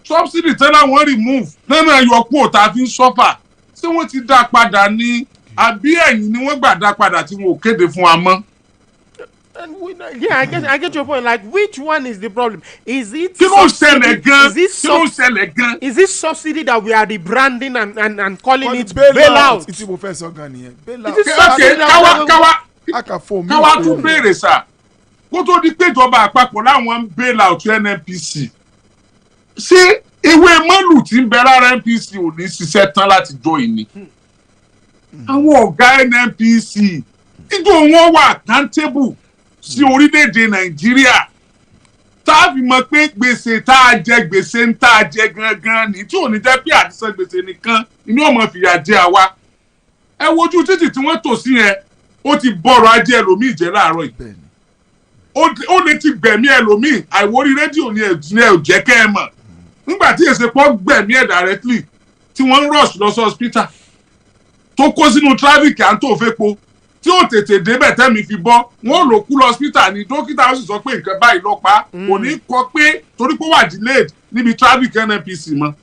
subsidy tẹ́lẹ̀ wọ́n remove lẹ́nu ẹ̀yọ̀kú tá a fi ń sọ́fà ṣé wọ́n ti dá padà ni àbí ẹ̀yìn ni wọ́n gbà dá padà tí wọn ò kéde fún wa mọ́. Yeah, I get your point. Like, which one is the problem? Is it Is this subsidy that we are rebranding and calling it bailout? It's Professor Ghani. Bailout. Okay, káwa tún béèrè sá kó tó di pé ìjọba àpapọ̀ láwọn ń bailout NNPC ṣé ewé mọ́lù tí ń bẹ lára NNPC ò ní ṣiṣẹ́ tán láti jọ ìní. àwọn ọ̀gá NNPC ìjọ wọn wà accountable sí orílẹ̀-èdè Nàìjíríà tá a fi mọ̀ pé gbèsè tá a jẹ gbèsè ń tá a jẹ gangan ní tí ò ní jẹ́ pé àdìsán gbèsè nìkan ni ọmọ fìyà jẹ àwa. ẹ wojú títì tí wọ́n tò sí yẹn ó ti bọ̀rọ̀ ajé ẹlòmíì jẹ́ láàárọ̀ yìí ó lè ti gbẹ̀mí ẹlòmíì àìwórí rédíò ni ẹ̀ jẹ́ kẹ́ ẹ mọ̀ nígbà tí èsè pọ́ gbẹ̀mí ẹ̀ directly tí wọ́n ń rush lọ sí hospital tó kó sínú traffic à ń tó fepo tí ó tètè débẹ̀ tẹ́mi fi bọ́ wọ́n lò kú lọ hospital ni dókítà ó sì sọ pé nǹkan báyìí ló pa kò ní kọ pé torí pé ó wà delayed níbi traffic NNPC mọ́.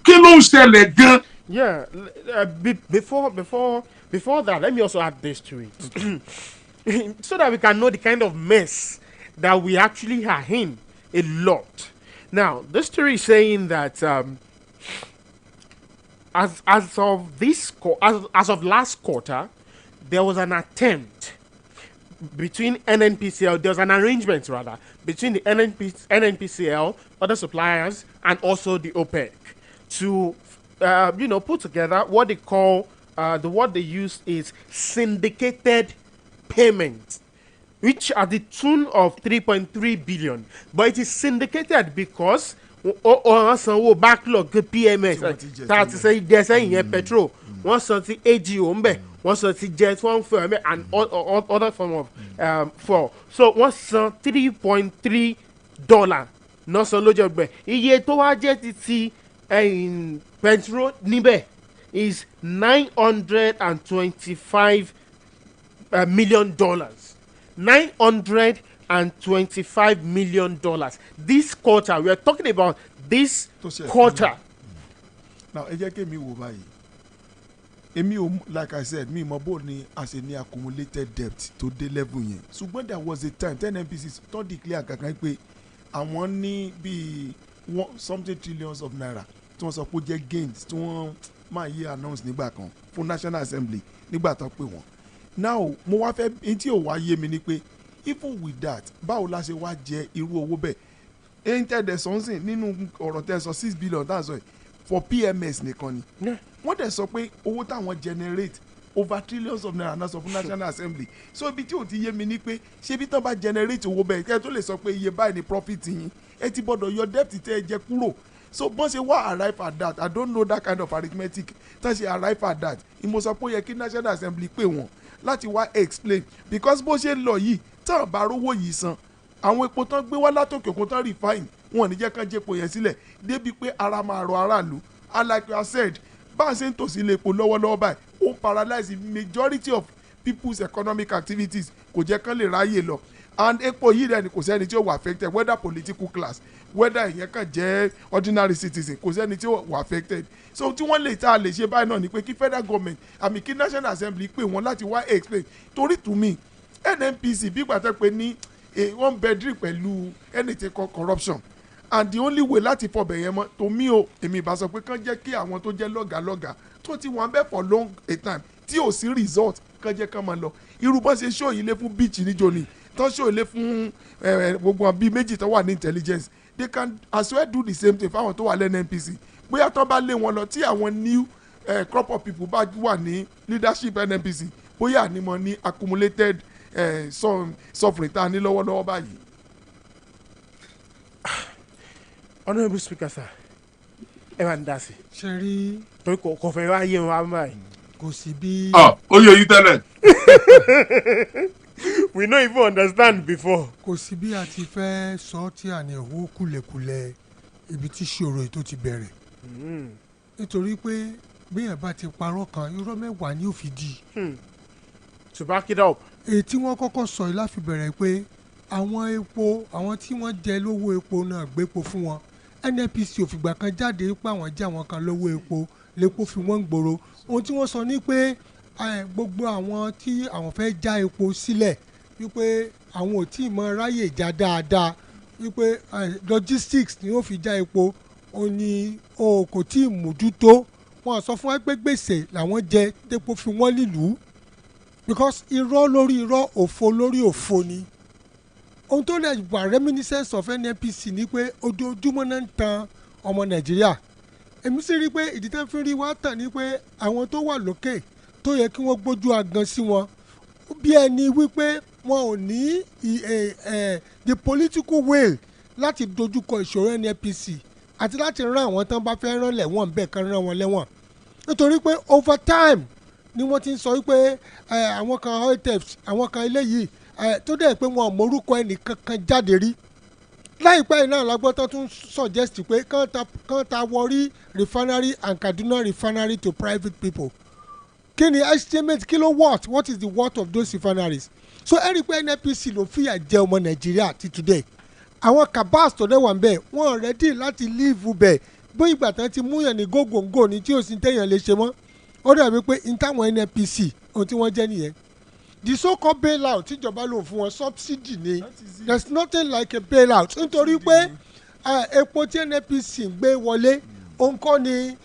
kí ló ń ṣẹlẹ̀ gan. Yeah, before that, let me also add this to it, so that we can know the kind of mess that we actually are in a lot. Now, this story is saying that as of last quarter, there was an attempt between NNPCL. There was an arrangement rather between the NNPCL, other suppliers, and also the OPEC to put together what they call the word they use is syndicated payment, which are the tune of 3.3 billion. But it is syndicated because sanwó backlog PMS that is say they're saying petrol, one something AGO one something jet, one for and other form of for. So one $3.3 no so lojo be iye tó wá jẹ́ ti petrol níbẹ̀ is $925 million. $925 million. This quarter, we are talking about this quarter. Now, like I said, me my board ni as a near accumulated debt to the level yẹn. So when there was a time, 10 NPCs don't declare kankan pé àwọn ní bí something trillions of naira tí wọ́n sọ pé jẹ́ gains tí wọ́n máa yí announce nígbà kan fún National Assembly nígbà tó pé wọ́n. Now mo wá fẹ́ etí ò wá yé mi ni pé even with that báwo la ṣe wá jẹ irú owó bẹ́ẹ̀ ẹ̀yin tẹ́ dẹ̀ sọ́nsìn nínú ọ̀rọ̀ tẹ́ sọ 6 billion that's why for PMS nìkan ni wọ́n dẹ̀ sọ pé owó táwọn generate over trillions of naira náà sọ fún National Assembly so ibi tí ò ti yé mi ni pé ṣé bí tán bá generate owó bẹ́ẹ̀ kẹ́ ẹ tó lè sọ pé iye báyìí ni profit yín ẹ ti gbọ́dọ̀ yọ debt tẹ́ ẹ jẹ kúrò so bọ́n ṣe wá arrive at that I don't know that kind of arithmetic tán ṣe arrive at that ìmọ̀sọ́ pé ó yẹ kí National Assembly pè wọ́n láti wá explain because bó ṣe lọ yìí tán bá rówó yìí san àwọn epo tán gbé wá látòkè òkun tán refine wọn ò ní jẹ́ kán jẹ́ epo yẹn sílẹ̀ débi pé ara máa rọ aráàlú and like I said bá a ṣe ń tòsí ilé epo lọ́wọ́lọ́wọ́ báyìí ó paralyze the majority of people's economic activities kò jẹ́ kán lè ráyè lọ and epo yìí rẹ̀ ni kò sẹ́ni tí ó wà affected whether political class whether ìyẹn kàn jẹ́ ordinary citizen kò sẹ́ni tí ó wà affected so tí wọ́n lè tá a lè ṣe báyìí náà ni pé kí federal government àmì kí National Assembly pè wọ́n láti wá explain torí to me NNPC bí gbàtẹ́ pé ní wọ́n bẹ̀dírì pẹ̀lú anything called corruption and the only way láti fọbẹ̀ yẹn mọ́ to me o èmi ìbá sọ pé kán jẹ́ kí àwọn tó jẹ́ lọ́gàlọ́gà tó ti wọ́n bẹ́ẹ̀ for long a time tí ò sí result kán jẹ́ kán máa lọ irú bọ́n ṣe ṣó yìí lé fún beach níjó ni tán ṣó yìí lé fún gbogbo bíi méjì tó wà ní intelligence they can as well do the same thing fáwọn tó wà lẹ́nu NNPC bóyá tó bá lé wọn lọ tí àwọn new crop of people bá wà ní leadership NNPC bóyá ni mo ní accumulated suffering tá a ní lọ́wọ́lọ́wọ́ báyìí. Honourable Speaker sir ẹ máa ń dá sí. ṣe rí. torí kò fẹ́ wá yé wọn báyìí. kò sí bí. ó yẹ yí tẹ́lẹ̀. we no even understand before. kò sí bí a ti fẹ́ sọ tí a ní owó kúlẹ̀kúlẹ̀ ibi tí ṣòro ètò ti bẹ̀rẹ̀. nítorí pé bíyàn bá ti parọ́ kan irọ́ mẹ́wàá ni ó fi di. to back it up. èyí tí wọ́n kọ́kọ́ sọ yìí láfi bẹ̀rẹ̀ pé àwọn epo àwọn tí wọ́n jẹ lówó epo náà gbépo fún wọn NNPC ò fìgbà kan jáde pé àwọn jẹ́ àwọn kan lówó epo lépo fi wọ́n gbòòrò ohun tí wọ́n sọ ní pé gbogbo àwọn tí àwọn fẹ́ já epo sílẹ̀ wípé àwọn ò tí ì mọ ráyè já dáadáa wípé logistics ni ó fi já epo ó ní o kò tí ì mójútó wọn sọ fún wa pé gbèsè làwọn jẹ tépo fi wọ́n nílùú because irọ́ lórí irọ́ òfo lórí òfo ni ohun tó lè wà reminiscence of NNPC ni pé ojoojúmọ́ náà ń tan ọmọ Nàìjíríà èmi sì rí i pé ìdí tẹ́ fi rí wá tàn ní pé àwọn tó wà lókè tó yẹ kí wọ́n gbójú agan sí wọn bí ẹni wípé wọn ò ní the political will láti dojúkọ ìṣòro NNPC àti láti rán àwọn tán bá fẹ́ rán lẹ́wọ̀n bẹ́ẹ̀ kan rán wọn lẹ́wọ̀n nítorí pé over time ni wọ́n ti ń sọ wípé àwọn kan oil theft àwọn kan eléyìí tó dẹ̀ pé wọn ò mórúkọ ẹnì kankan jáde rí láìpẹ́ iná lọ́gbọ́tọ́ tún suggest pé kán ta Warri refinery and Kaduna refinery to private people. Kí ni estimate kí ló worth? What is the worth of those refineries? So ẹ rí i pé NNPC ló fìyà jẹ ọmọ Nàìjíríà ti today. Àwọn cabals tó dẹ̀ wà ń bẹ̀ wọ́n ready láti leave bẹ̀ bó ìgbà tán ti múyàn ní gógóńgó ni tí ò sí téèyàn lè ṣe mọ́. Ó dàbí pé n táwọn NNPC ohun tí wọ́n jẹ́ nìyẹn. The so-called bailout tíjọba lò fún wọn subsidy ni there is nothing like a bailout nítorí pé epo tí NNPC gbé wọlé òun kọ́ ni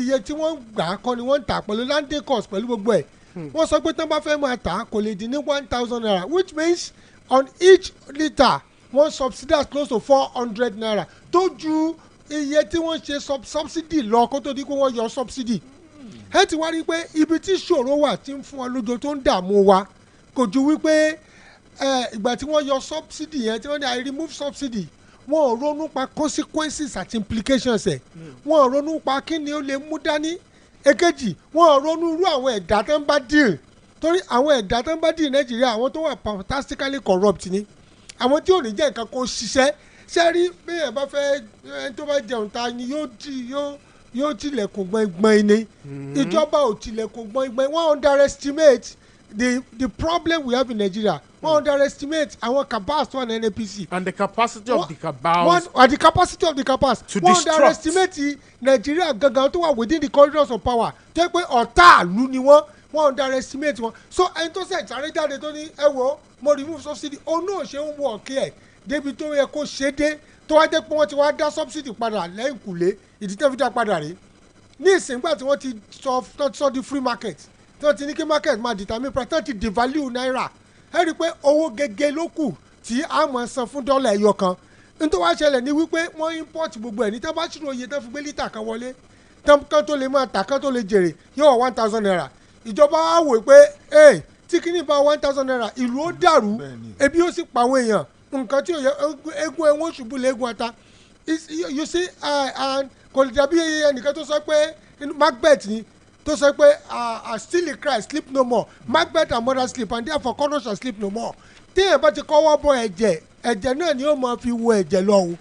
iye tí wọ́n gbà kọ́ ni wọ́n ń tà pẹ̀lú landing cost pẹ̀lú gbogbo ẹ̀ wọ́n sọ pé tí wọ́n bá fẹ́ máa tà kò lè dín ní 1,000 naira which means on each litre wọ́n subsidize close to 400 naira tó ju iye tí wọ́n ṣe subsidy lọ kó tó di pé wọ́n yọ subsidy. Ẹ ti wá rí i pé ibi tí ìṣòro wà tí ń fún wa lójó tó ń dààmú wa kò ju wípé ìgbà tí wọ́n yọ subsidy yẹn tí wọ́n ní I remove subsidy wọ́n ò ronú pa consequences àti implications ẹ̀ wọ́n ò ronú pa kí ni ó lè mú dání. Èkejì wọ́n ò ronú irú àwọn ẹ̀dá tó ń bá deal torí àwọn ẹ̀dá tó ń bá deal Nàìjíríà àwọn tó wà fantastically corrupt ni àwọn tí ò ní jẹ́ nǹkan kó ṣiṣẹ́ ṣe rí bí ẹ̀ bá fẹ́ ẹni tó bá jẹun ta ni yóò tilẹ̀kùn gbọ̀ngbọ̀n ni ìjọba ò tilẹ̀kùn gbọ̀ngbọ̀n wọ́n underestimate the problem we have in Nigeria wọ́n underestimate our cabals one NNPC and the capacity of the cabals and the capacity of the cabals to wọ́n destruct underestimate Nigeria gangan tó wà within the corridors of power tó yẹ pé ọ̀tá àlú ni wọ́n underestimate wọn so ẹni tó ṣe ìtàrí jáde tó ní ẹ wo mo remove subsidy òun náà ṣe ń wọ̀ kí ẹ̀ débi tó yẹ kó ṣe dé tó wá jẹ́ pé wọ́n ti wá dá subsidy padà lẹ́yìn kùlé ìdí tó fi dá padà rèé ní ìsìngbà tí wọ́n ti sọ di free market tí wọ́n ti ní kí market máa determine price tí wọ́n ti devalue naira ẹ rí i pé owó gẹ́gẹ́ ló kù tí a máa san fún dọ́là ẹyọ kan nítorí wá ṣẹlẹ̀ ní wípé wọ́n import gbogbo ẹ̀ ní tí wọ́n bá ṣírò iye tó fi gbé lítà kan wọlé kan tó lè máa tà kan tó lè jèrè yóò wá 1,000 naira ìjọba wa wò pé tí kìíní bá 1,000 naira ìlú ó dàrú ebi ó sì pa àwọn èèyàn nǹkan tí eégún ẹ̀wọ̀n ṣubú lé eégún ata you see kò lè dàbí ẹnìkan tó sọ pé Macbeth ni tó sọ pé still cry sleep no more Macbeth and mother sleep and therefore corner shall sleep no more téèyàn bá ti kọ́wọ́ bọ ẹ̀jẹ̀ náà ni ó máa fi wo ẹ̀jẹ̀ lọ o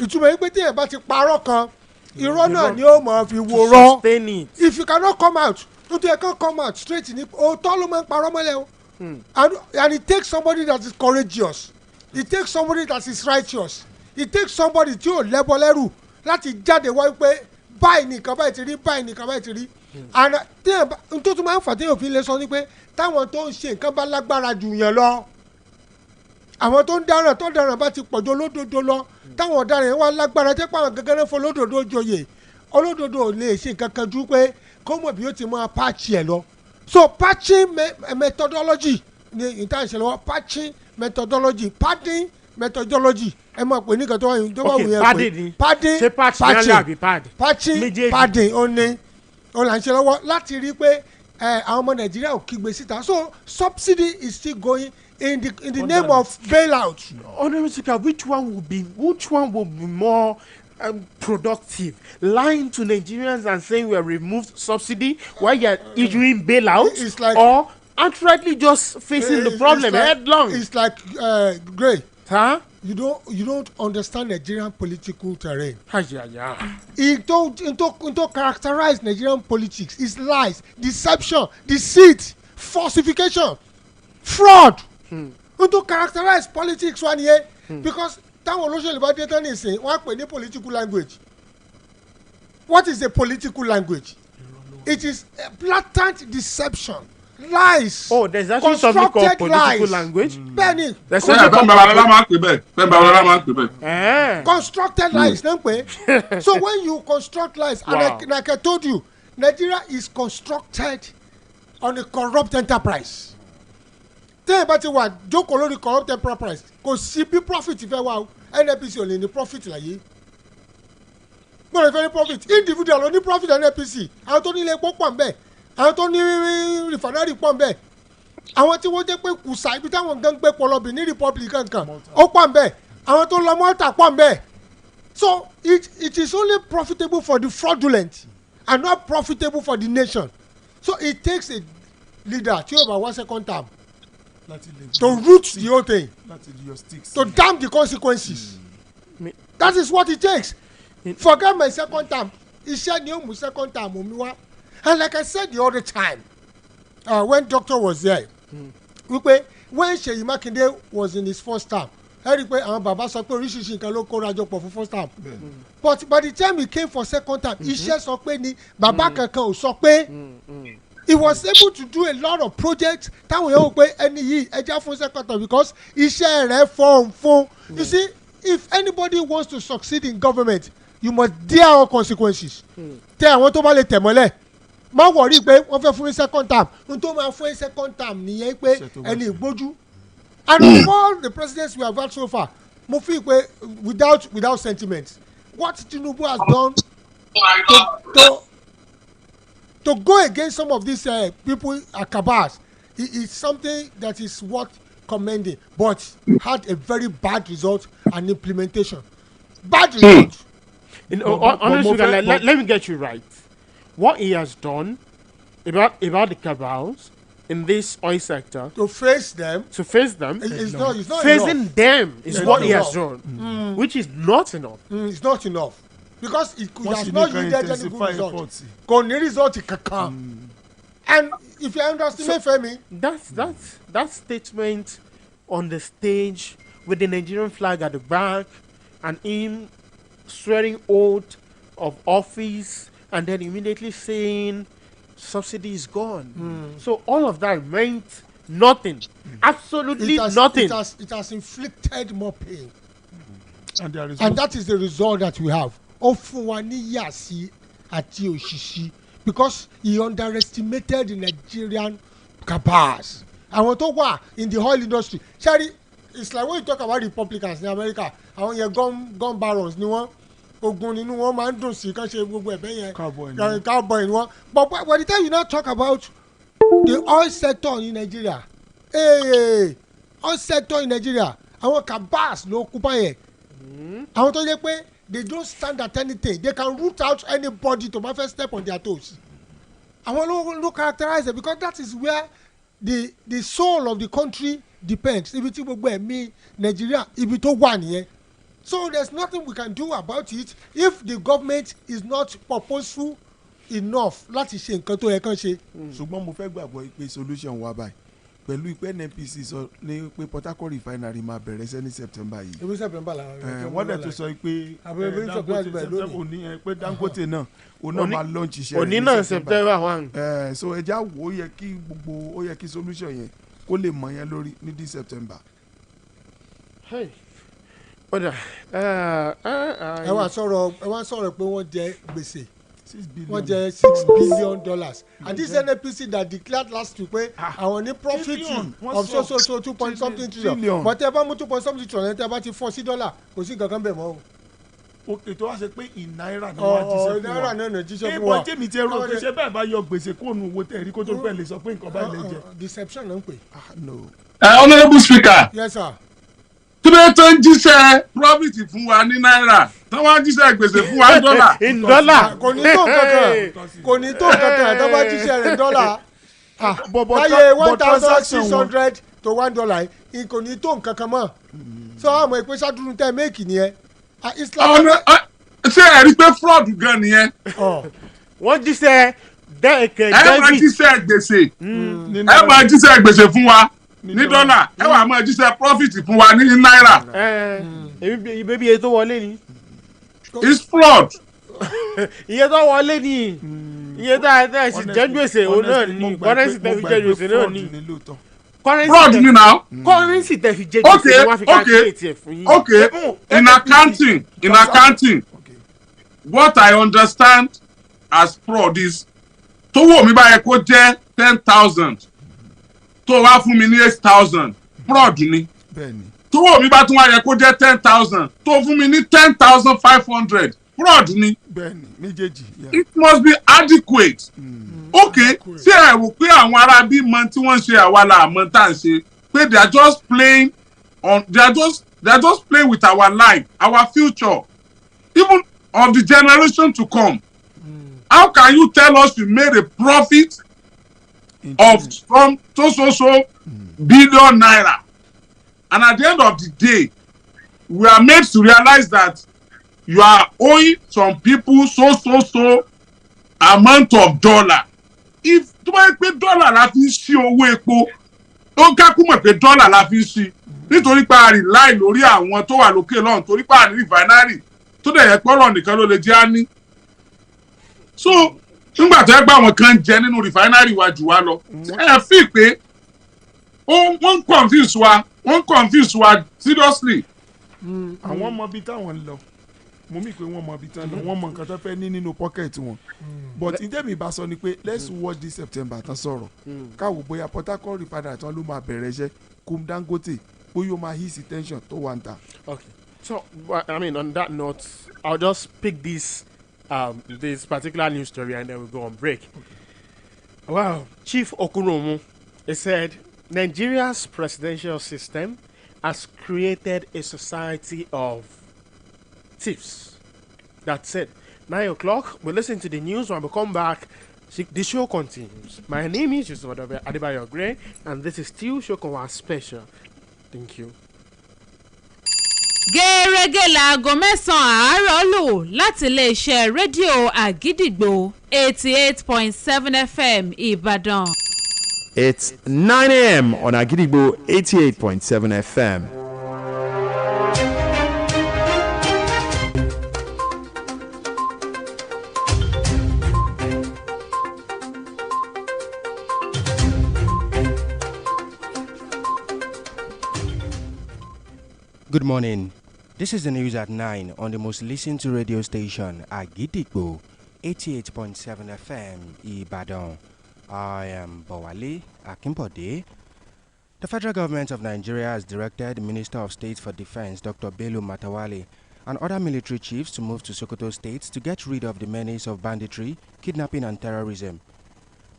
ìtumọ̀ yìí pé téèyàn bá ti parọ́ kan irọ́ náà ni ó máa fi wo rọ́ if you cannot come out nítorí ẹ̀ kàn come out straight ní òótọ́ ló máa ń parọ́ mọ́lẹ̀ o and it takes somebody that is courageous it takes somebody that is righteous it takes somebody tí ò lẹ́bọ lẹ́rù láti jáde wá pé báyìí nìkan báyìí ti rí báyìí nìkan báyìí ti rí and tó tún máa ń fà téèyàn fi lè sọ ni pé táwọn tó ń ṣe nǹkan bá lágbára jù yàn lọ àwọn tó ń dáràn tó dáràn bá ti pọ̀jù olódodo lọ táwọn ọ̀daràn yẹn wá lágbára jẹ́ pé àwọn gẹ́gẹ́ fún olódodo joyè olódodo ò lè ṣe nǹkan kan ju pé kó mọ̀ bí ó ti máa pààchì ẹ̀ lọ so patching methodology ni ìtànṣẹ́ lọ́wọ́ patching methodology padding methodology ẹ máa pè ní kẹtọ́ ẹ̀yìn tó bá wù yẹn pé patching padding ó ní ó là ń ṣe lọ́wọ́ láti rí i pé àwọn ọmọ Nàìjíríà ò kígbe síta so subsidy is still going in the name of bailout. Honorable, which one will be more productive, lying to Nigerians and saying we have removed subsidy while you are issuing bailout, like, or outrightly just facing the problem headlong? It's like Gray. Huh? You don't understand Nigerian political terrain. Yeah. It don't characterize Nigerian politics. It's lies, deception, deceit, falsification, fraud. It don't characterize politics one year because táwọn olóṣèlú bá dé tán nìsín wọ́n á pè ní political language. What is a political language? It is a blatant deception. Lies. Oh, there's actually something called political language. Bẹ́ẹ̀ni. Constructed lies. So when you construct lies, and like I told you, Nigeria is constructed on a corrupt enterprise. Tẹ́yìn bá ti wà jókòó lórí corrupt enterprise kò sí bí profit fẹ́ wá o NNPC ò lè ní profit láyé. Mo lè fẹ́ ní profit individual ló ní profit NNPC àwọn tó ní ilé epo pọ̀ ń bẹ̀ àwọn tó ní refinery pọ̀ ń bẹ̀ àwọn tí wọ́n jẹ́ pé kùsà ibi táwọn gan gbé pọlọbì ní republic kankan ó pọ̀ ń bẹ̀ àwọn tó lọ Malta pọ̀ ń bẹ̀. So it is only profitable for the fraudulent and not profitable for the nation. So it takes a leader tí yóò bá wá second term to root the whole thing, your sticks. to damn the consequences. That is what it takes. Forget my second term. Iṣẹ́ ni ó mú second term omi wá. And like I said the other time, when doctor was there, wípé when Ṣèyí Mákindé was in his first term, ẹ rí i pé àwọn bàbá sọ pé oríṣiríṣi nǹkan ló kóra jọ pọ̀ fún first term. But by the time he came for second term, iṣẹ́ sọ pé ni bàbá kankan ò sọ pé. He was able to do a lot of projects táwọn yóò pé ẹni yìí ẹja fún second term because iṣẹ́ rẹ̀ fún. You see, if anybody wants to succeed in government, you must bear all consequences. Tẹ àwọn tó bá lè tẹ̀ mọ́lẹ̀ má wọrí pé wọ́n fẹ́ fún second term n tó máa fún second term nìyẹn pé ẹni ìgbójú. And of all the presidents we have had so far, mo fi pé without sentiment, what Tinubu has done to go against some of these people cabals is something that is worth commending, but had a very bad result and implementation. Bad result. Honestly, let me get you right. What he has done about the cabals in this oil sector, to face them, it's not facing enough. them is what he has done, which is not enough. It's not enough because it has not yielded any good result. Kò ní result kankan. And if you underestimate Femi, that statement on the stage with the Nigerian flag at the back and him swearing oath of office and then immediately saying subsidy is gone. So all of that meant nothing. Absolutely nothing. It has inflicted more pain. And that is the result that we have. Ofunwaniyasi ati Oshishi, because he underestimated the Nigerian cabals. Àwọn tó wà in the oil industry. Sherry, it's like when you talk about Republicans in America, àwọn yẹn gun barons ni wọ́n. Ogun nínú wọn máa ń dùn sí kán ṣe gbogbo ẹ̀bẹ̀ yẹn. Cowboy ni wọ́n. But by the time you now talk about the oil sector in Nigeria, oil sector in Nigeria, àwọn cabals ló kú báyẹn. Àwọn tó yẹ pé they don't stand at anything. They can root out anybody to first step on their toes. Àwọn ló characterize it because that is where the soul of the country depends. Ibi tí gbogbo ẹ̀mí Nigeria ibi tó wà nìyẹn. So there's nothing we can do about it if the government is not purposeful enough láti ṣe nǹkan tó yẹ kán ṣe. Ṣùgbọ́n mo fẹ́ gbàgbọ́ pé solution wà báyìí pẹ̀lú ìpè NNPC sọ ní pé Port Harcourt refinery máa bẹ̀rẹ̀ sẹ́ ní September yìí. Ebi September la. Wọ́n dẹ̀ tó sọ pé Dangote náà òun náà máa launch iṣẹ́ rẹ̀ ní September 1. So ẹja wo ó yẹ kí solution yẹn kó lè mọ̀ yẹn lórí ní this September. ẹ wá sọ̀rọ̀ pé wọ́n jẹ gbèsè. wọ́n jẹ $6 billion and this NNPC that declared last week pé àwọn ní profit of so 2 point something trillion but ẹ bá mú 2 point something trillion ẹ bá ti fọ́ sí dọ́là kò sí nǹkan kan bẹ̀ mọ́ o. òkè tó wá ṣe pé náírà ni wọ́n jíṣẹ́ fún wa náírà náà ní jíṣẹ́ fún wa. ìbọn jẹ́mi ti rò pé ṣé bẹ́ẹ̀ bá yọ gbèsè kóònù owó tẹ̀ rí kó tó pẹ́ lè sọ pé nǹkan bá lè jẹ. deception ló ń pè. Honourable Speaker. Yes sir. Tí bẹ́ẹ̀ tó ń jíṣẹ́ profit fún wa ní náírà tí wọ́n jíṣẹ́ gbèsè fún wa ní dọ́là. in dọ́là. kò ní tó kankan tó bá jíṣẹ́ rẹ̀ dọ́là. báyé 1,600 to $1 kò ní tó nǹkankan mọ́. sọ àmọ́ ìpè ṣáàdúró tẹ́ méèkì nìyẹn. ṣé ẹ rí pé fraud gan nìyẹn. wọ́n jíṣẹ́ dẹ́ẹ̀kẹ́ dẹ́bìtì. ẹ máa jíṣẹ́ gbèsè. ẹ máa jíṣẹ́ gbèsè fún wa ní dọ́là ẹ wà máa jíṣẹ́ profit fún wa ní náírà. ìbébí iye tó wọlé ni. it's fraud. iye tó wọlé ni iye tó àìsàn sì jẹ́ gbèsè òun náà ni kọ́rẹ́nsì tẹ̀ fi jẹ́ gbèsè náà ni. fraud ni now. kọ́rẹ́nsì tẹ̀ fi jẹ́ gbèsè wọ́n fi calculate ẹ̀ fún yín. okay in accounting what I understand as fraud is tówó mi báyẹn kó jẹ́ 10,000 tó wá fún mi ní 8,000 fraud ni. tówó mi bá tún wá yẹ kó jẹ́ 10,000 tó fún mi ní 10,500 fraud ni. it must be adequate. okay ṣé ẹ rò pé àwọn ará bí mọ tí wọ́n ṣe àwa la àmọ́ tá à ń ṣe pé they are just playing with our life, our future, even of the generation to come. How can you tell us you made a profit of some so billion naira. And at the end of the day, we are made to realize that you are owing some people so amount of dollar. If tó bá yẹ pé dollar la fi ń ṣí owó epo, ó kákú mọ̀ pé dollar la fi ń ṣí nítorí pé a rely lórí àwọn tó wà lókè lọ́hùn torí pé a ní refinery tó dẹ̀ yẹ pọ́lọ̀ nìkan ló lè jẹ́ á ní. So nígbà tó yẹ pé àwọn kan jẹ nínú refinery wa jù wá lọ ẹ fi pé wọ́n confuse wa seriously. àwọn ọmọ bíi táwọn ń lọ mo mí pé wọ́n mọ bíi táwọn lọ wọ́n mọ nǹkan tó fẹ́ ní nínú pocket wọn but ǹjẹ́ mi bá sọ ni pé let's watch this September tán sọ̀rọ̀ káwọ́ bóyá Port Harcourt refinery tán ló máa bẹ̀rẹ̀ iṣẹ́ kum Dangote bóyá ó máa ease tension tó wà ń ta. Okay, so I mean on that note, I'll just pick this particular news story and then we'll go on break. Okay. Wow, Chief Okunomu, he said Nigeria's presidential system has created a society of thieves. That's it. 9 o'clock, we'll listen to the news. When we come back, the show continues. My name is YOUSUPH Adebayo Gray, and this is still Shokanwa Special. Thank you. gẹ́rẹ́gẹ́ láago mẹ́sàn-án àárọ̀ lù láti iléeṣẹ́ rédíò àgídìgbò 88.7 FM Ìbàdàn. It's 9 a.m. on Agidigbo 88.7 FM. Good morning. This is the news at 9 on the most listened to radio station, Agidigbo 88.7 FM, Ibadan. I am Bawale Akimbode. The federal government of Nigeria has directed the Minister of State for Defense, Dr. Bello Matawale, and other military chiefs to move to Sokoto State to get rid of the menace of banditry, kidnapping and terrorism.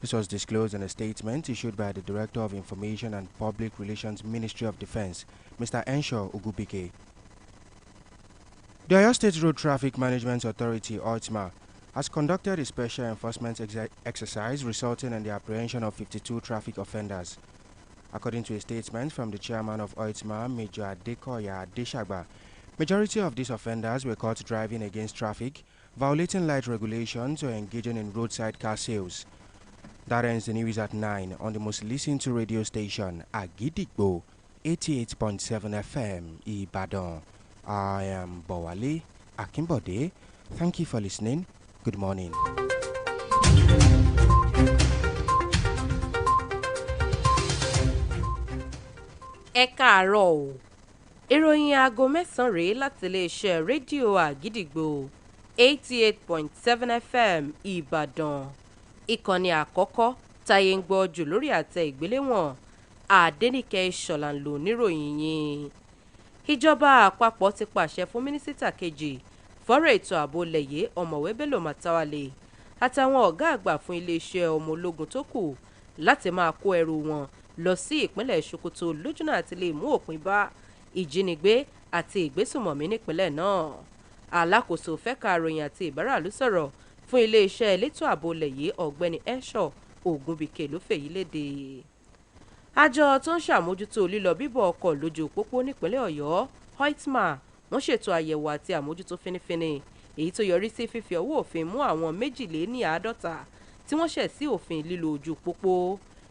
This was disclosed in a statement issued by the Director of Information and Public Relations Ministry of Defense, Mr. Enshaw Ugubike. The Oyo State Road Traffic Management Authority, ORTMA, has conducted a special enforcement exercise resulting in the apprehension of 52 traffic offenders. According to a statement from the chairman of ORTMA, Major Adekoya Adeshagba, majority of these offenders were caught driving against traffic, violating light regulations or engaging in roadside car sales. That ends the news at 9 on the most listened to radio station, Agidigbo 88.7 FM, Ibadan. I am Bawale Akimbode. Thank you for listening. Good morning. Ẹ káàárọ̀ o. Ìròyìn aago mẹ́sàn-án rèé láti iléeṣẹ́ rédíò Àgídìgbò 88.7 FM Ìbàdàn. Ìkànnì àkọ́kọ́ táyé ń gbọ́ jù lórí àtẹ ìgbéléwọ̀n Adéníkẹ́ Ìṣọ̀lá ń lò níròyìn yìí. Ìjọba àpapọ̀ ti pàṣẹ fún mínísítà kejì fọ́rọ̀ ètò ààbò lẹ̀yẹ ọ̀mọ̀wé Bello Matawale àtàwọn ọ̀gá àgbà fún iléeṣẹ́ ọmọ ológun tó kù láti máa kó ẹrù wọn lọ sí ìpínlẹ̀ Sokoto lójúnà àti lè mú òpin bá ìjínigbé àti ìgbésùnmọ̀mí nípínlẹ̀ náà. Alákòóso fẹ́ka àròyìn àti ìbáràlú sọ̀rọ̀ fún iléeṣẹ́ elétò ààbò lẹ̀yẹ ọ̀gbẹ́ni Enshaw Ògúnbíkè ló fèyí léde. Àjọ tó ń ṣàmójútó lílọ bíbọ̀ ọkọ̀ lójú pópó nípínlẹ̀ Ọ̀yọ́ ORTMA wọ́n ṣètò àyẹ̀wò àti àmójútó fínífíní èyí tó yọrí sí fífi ọwọ́ òfin mú àwọn 52 tí wọ́n ṣẹ̀ sí òfin lílo ojú pópó.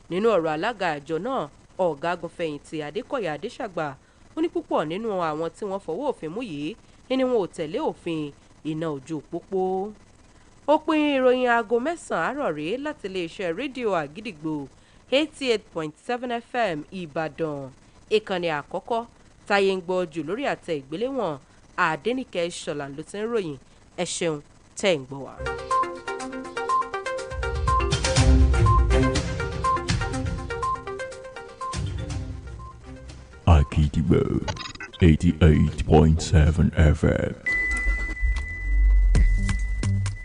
Nínú ọ̀rọ̀ alága àjọ náà ọ̀gágun fẹ̀yìntì Adékọ̀yà Adéṣàgbà ó ní púpọ̀ nínú àwọn tí wọ́n fọwọ́ òfin mú yìí ni wọn ò tẹ̀lé òfin iná ojú pópó. Òpin ìròyìn aago mẹ́sàn-án àárọ̀ rèé láti iléeṣẹ́ rédíò Àgídìgbò 88.7 FM Ìbàdàn. Ìkànnì àkọ́kọ́ táyé ń gbọ́ jù lórí àtẹ ìgbéléwọ̀n Adéníkẹ́ Ìṣọ̀lá ló ti ń ròyìn. Ẹ ṣeun tẹ́ ń gbọ́ wá. Agidigbo 88.7 FM.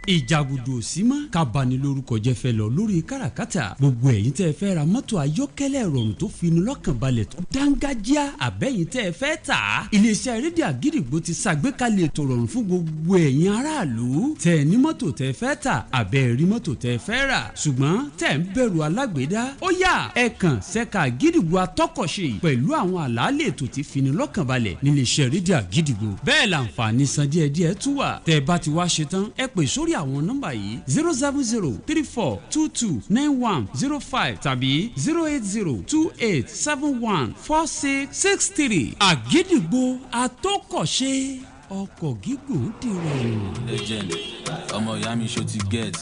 ìjàgùdù òsì mọ́ kábàánilórúkọ jẹ́ fẹ́ lọ lórí káràkátà gbogbo ẹ̀yin tẹ́ ẹ fẹ́ ra mọ́tò ayọ́kẹ́lẹ́ ìrọ̀rùn tó fini lọ́kàn balẹ̀ tó dángájíá àbẹ́yìn tẹ́ ẹ fẹ́ tà á iléeṣẹ́ rédíò àgídìgbò ti ṣàgbékalẹ̀ ètò ìrọ̀rùn fún gbogbo ẹ̀yin aráàlú tẹ́ ẹ ní mọ́tò tẹ́ ẹ fẹ́ tà àbẹ́ rí mọ́tò tẹ́ ẹ fẹ́ rà ṣùgbọ́n tẹ́ ẹ ń bẹ̀rù alágbèédá ó yá ẹ kàn ṣẹ́ka àgídìgbò atọ́kọ̀ṣe pẹ̀lú àwọn àlàálẹ̀ ètò tí fini lọ́kàn balẹ̀ níléeṣẹ́ rédíò àgídìgbò bẹ́ẹ̀ làǹfààní san díẹ̀díẹ̀ tún wà tẹ́ ẹ bá ti wá ṣe tán ẹ pè sórí àwọn nọ́mbà yìí 07034229105 tàbí 08028714663 àgídìgbò atọ́kọ̀ṣe ọkọ̀ gígùn dìrọ̀. legend ọmọ ìyá mi ṣó ti get.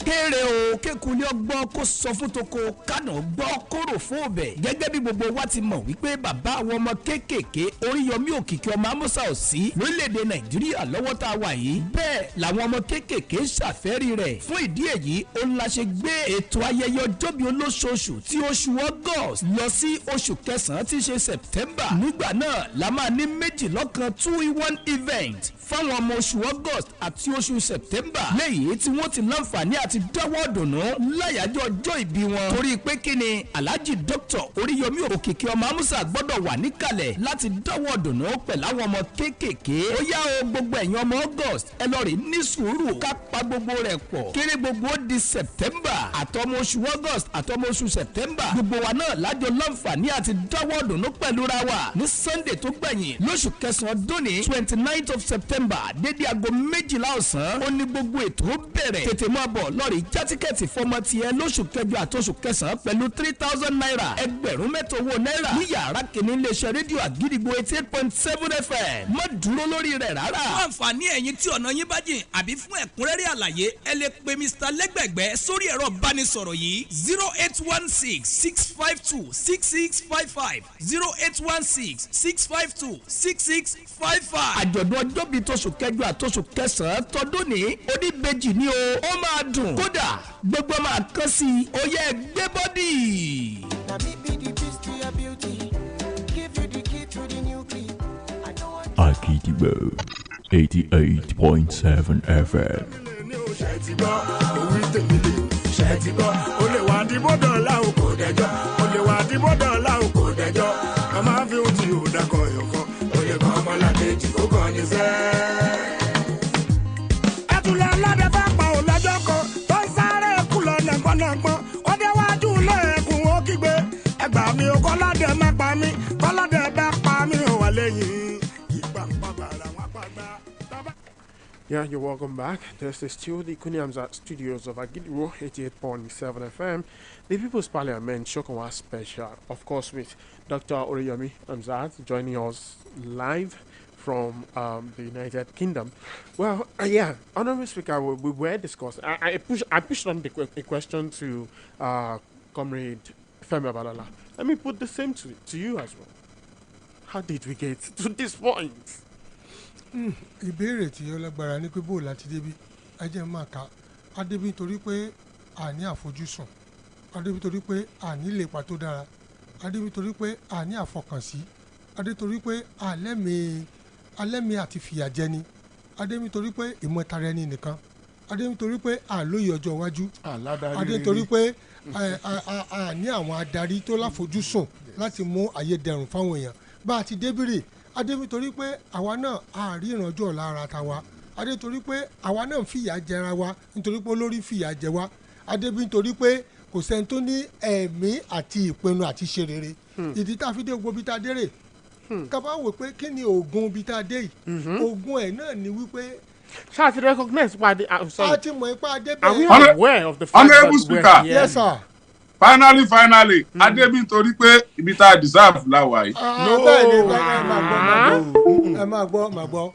kéré o kékulé ọgbọ́n kó sọ fún toko kánà gbọ́ kóró fún ọbẹ̀ gẹ́gẹ́ bí gbogbo wa ti mọ̀ wípé bàbá àwọn ọmọ kéékèèké Oríyọmí òkìkí ọmọ amúsà ò sí lórílẹ̀‐èdè Nàìjíríà lọ́wọ́ tá a wà yìí bẹ́ẹ̀ làwọn ọmọ kéékèèké ṣàfẹ́rí rẹ̀ fún ìdí èyí ó ń la ṣe gbé ètò ayẹyẹ ọjọ́bí olóṣooṣù tí oṣù August lọ sí oṣù kẹsàn-án tí í ṣe September nígbà náà la máa ní méjì lọ́kan 2-in-1 event fáwọn ọmọ oṣù August àti oṣù September lẹ́yìn tí wọ́n ti láǹfààní àti dáwọ́ dùnú láyàjọ́ ọjọ́ ìbí wọn torí pé kí ni Alhaji Dr. Oríyọmí òkìkí ọmọ amúsà gbọ́dọ̀ wà níkàlẹ̀ láti dáwọ́ dùnú pẹ̀lú àwọn ọmọ kéékèèké ó yá o gbogbo ẹ̀yin ọmọ August ẹ lọ rí ní sùúrù ká pa gbogbo rẹ̀ pọ̀ kéré gbogbo di September àtọmọ oṣù August àtọmọ oṣù September gbogbo wa náà lájọ láǹfààní àti dáwọ́ dùnú pẹ̀lú ra wa ní Sunday tó gbẹ̀yìn lóṣù kẹsàn-án dóní 29th of September dédé aago 12 ọ̀sán ó ní gbogbo ètò bẹ̀rẹ̀ tètè máa bọ̀ lọ́ọ̀rì já tíkẹ́ẹ̀tì fọmọ tiẹ̀ lóṣù kẹjọ àtòṣù kẹsàn-án pẹ̀lú 3,000 naira ẹgbẹ̀rún mẹ́ta owó náírà ní yàrá kìíní iléeṣẹ́ rédíò àgídìgbò 88.7 FM má dúró lórí rẹ̀ rárá. fún àǹfààní ẹ̀yin tí ọ̀nà yín bá jìn àbí fún ẹ̀kúnrẹ́rẹ́ àlàyé ẹ lè pe Mr. lẹ́gbẹ̀gbẹ́ sórí ẹ̀rọ ìbánisọ̀rọ̀ yìí 08166526655 08166526655. àjọ̀dún ọjọ́ bíi tóṣù kẹjọ àtòṣù kẹsàn-án tọdún ní oníbejì ni o ó máa dùn kódà gbogbo máa kán sí i ó yẹ gbé bọ́dì. Àgídìgbò 88.7 FM. ṣe ti gbọ́ òwì tèmi lè ṣe ti gbọ́ ó lè wá dìbò dọ̀la o kò dẹjọ́ ó lè wá dìbò dọ̀la o kò dẹjọ́ ká máa fi ohun tí ò dákọ̀ ẹ̀yọ̀kan ó lè kọ́ ọmọlàkejì kó kàn ní sẹ́ẹ̀. ẹtùlẹ̀ aládé bá pa ò lọ́jọ́ kan tó ń sáré kú lọ nàgbọ́nàgbọ́n ó déwájú lẹ́ẹ̀kùn ó kígbe ẹgbà mi ò kọ́ládé má pa mí kọ́ládé bá pa mí ò wà lẹ́yìn ìgbà pàgbàrà wọn pàgbà. Yeah, you're welcome back. This is still the HAMZAT studios of Agidiro 88.7 FM, the People's Parliament Shokanwa special, of course, with Dr. Oriyomi HAMZAT joining us live from the United Kingdom. Well, yeah, Honorable Speaker, we were discussing. I pushed on a question to Comrade Femi Balala. Let me put the same to you as well. How did we get to this point? Ìbéèrè tí ó lágbára ní pé bó láti débi ajẹ́ máa ka adébí torí pé àní àfojúsùn adébí torí pé àní ìlépa tó dára adébí torí pé àní àfọkànsí adébí torí pé alẹ́mi àti fìyàjẹni adébí torí pé ìmọ̀tara ẹni nìkan adébí torí pé àlóye ọjọ́ iwájú adébí torí pé àní àwọn adarí tó láfojúsùn láti mú ayédẹrùn fáwọn èèyàn bá a ti débìrì adé nítorí pé àwa náà àárí ìrànjọ́ ọ̀la ara ta wa adé nítorí pé àwa náà ń fìyà jẹra wa nítorí pé olórí fìyà jẹ wa adé nítorí pé kò sẹ́ni tó ní ẹ̀mí àti ìpinnu àti ṣe rere ìdí tá a fi dé gbogbo bí tá a dé rè kábà wò pé kí ni oògùn bí tá a dé yìí oògùn ẹ̀ náà ni wípé. ṣáà ti recognize pa adé. a ti mọ̀ ipa adé bẹ́ẹ̀. are we aware of the fact that we are here? Yes, sir. finally adébí nítorí pé ibi tá a deserve la wà yìí. ẹ máa gbọ́.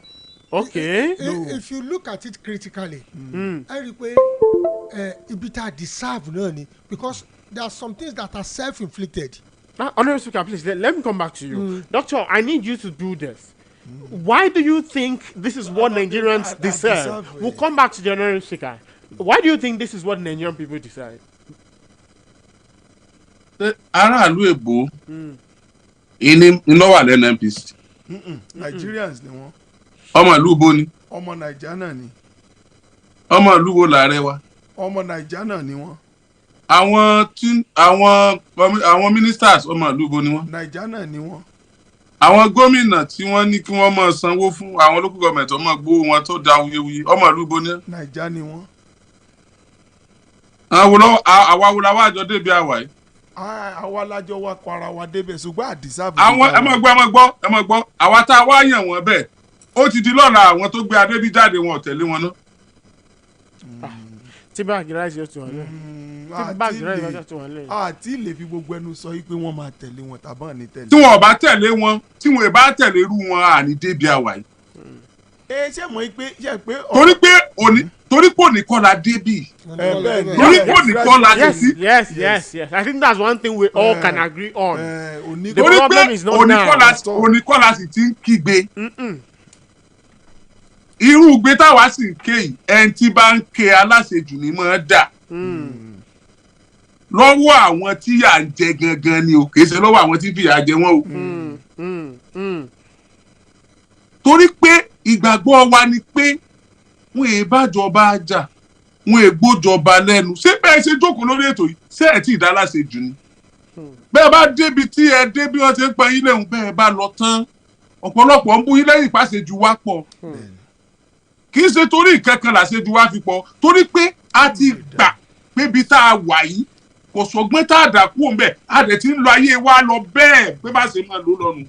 Okay. If you look at it critically ẹ rí i pé ibi tá a deserve náà ni because there are some things that are self-inflicted. Honorable Speaker, please let me come back to you. Doctor, I need you to do this. Why do you think this is what Nigerians deserve? We'll come back to the Honorable Speaker. Why do you think this is what Nigerian people decide? Aráàlú èbó iná wà lẹ́nu NPC. Nigerians ni wọ́n. ọmọ ìlú bo ni. ọmọ Nàìjíríà náà ni. ọmọ ìlú wo làárẹ̀ wa. ọmọ Nàìjíríà náà ni wọ́n. àwọn ministers ọmọ ìlú bo ni wọ́n. Nàìjíríà náà ni wọ́n. àwọn gómìnà tí wọ́n ní kí wọ́n máa sanwó fún àwọn local government ọmọ gbowó wọn tó da wuyewuye ọmọ ìlú bo ni. Nàìjíríà ni wọ́n. àwa wo la wá àjọ débi àwà yìí. àwa lájọ wa kọ ara wa débẹ̀ ṣùgbọ́n àdìsáàbù. àwọn ẹ mọ̀ gbọ́ àwa tá a wá yàn wọ́n bẹ́ẹ̀ ó ti di lọ́la àwọn tó gbé adébí jáde wọn ò tẹ̀lé wọn náà. tí báàgì ráìsì yóò ti wọ́n lẹ̀. àti lè fi gbogbo ẹnu sọ pé wọ́n máa tẹ̀lé wọn tàbá ní tẹ̀lé. tí wọn ò bá tẹ̀lé wọn tí wọn ò bá tẹ̀lé irú wọn àní débi àwà yìí. ṣé mọ̀ pé torí pé òní kọ́ la débì. torí pé òní kọ́ la débì. Yes. I think that's one thing we all can agree on. The problem is not now. Òní kọ́ la sì ti ń kígbe. Irú gbé táwa sì ń ké yìí ẹni tí bá ń ké aláṣejù ni mọ̀ ọ́ dà. Lọ́wọ́ àwọn tí yà ń jẹ gangan ni o kìí ṣe lọ́wọ́ àwọn tí fìyà jẹ wọ́n o. Torí pé ìgbàgbọ́ wa ni pé wọn è bájọba jà wọn è gbójọba lẹ́nu ṣé bẹ́ẹ̀ ṣe jókòó lórí ètò yìí ṣé ẹ̀ tí ì dá láṣejù ni. Bẹ́ẹ̀ bá débi tí ẹ dé bí wọ́n ṣe ń pa yín lẹ́hùn bẹ́ẹ̀ bá lọ tán ọ̀pọ̀lọpọ̀ ń bú yín lẹ́yìn ìpàṣẹjù wa pọ̀. Kì í ṣe torí ìkankan làṣejù wa fi pọ̀ torí pé a ti gbà pé ibi tá a wà yìí kò sọgbọ́n tá a dà kú òun bẹ́ẹ̀ a dẹ̀ ti ń lo ayé wa lọ bẹ́ẹ̀ pé bá ṣe máa lò lọ́nu.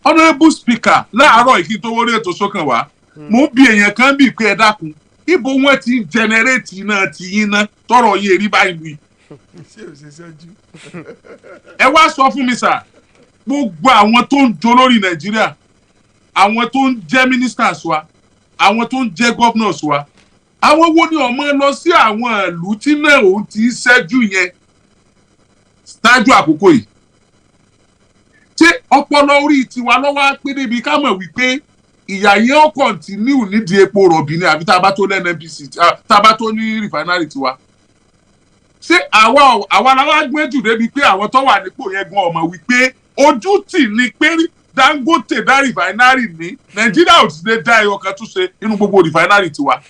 Honourable Speaker láàárọ̀ ìkí tó wọlé ètò sókàn wá mo ń bi èèyàn kan bíi pé ẹ dákun ibo wọn ti ń jẹnẹrétì iná ti yín ná tọrọ yín èrí báyìí wí. Ẹ wá sọ fún mi sà gbogbo àwọn tó ń jó lórí Nàìjíríà àwọn tó ń jẹ́ ministers wa àwọn tó ń jẹ́ governors wa àwọn wo ni ọmọ lọ sí àwọn ìlú tí náà òun ti ṣẹ́jú yẹn ṣáájú àkókò yìí. Ṣé ọpọlọ orí tiwa lọ́wọ́ pé débi ká mọ̀ wípé ìyà yẹn ó kọ̀ǹtínú nídìí epo rọ̀bì ni àbí tá a bá tó lẹ́nu NNPC tá a bá tó ní rìfánárì tiwa. Ṣé àwa làwọn gbé jù débi pé àwọn tó wà nípò yẹn gan ọmọ wípé ojú tì ní pé Dangote dá rìfánárì ní Nàìjíríà ò ti lè dá ẹyọ kan tún ṣe nínú gbogbo rìfánárì tiwa.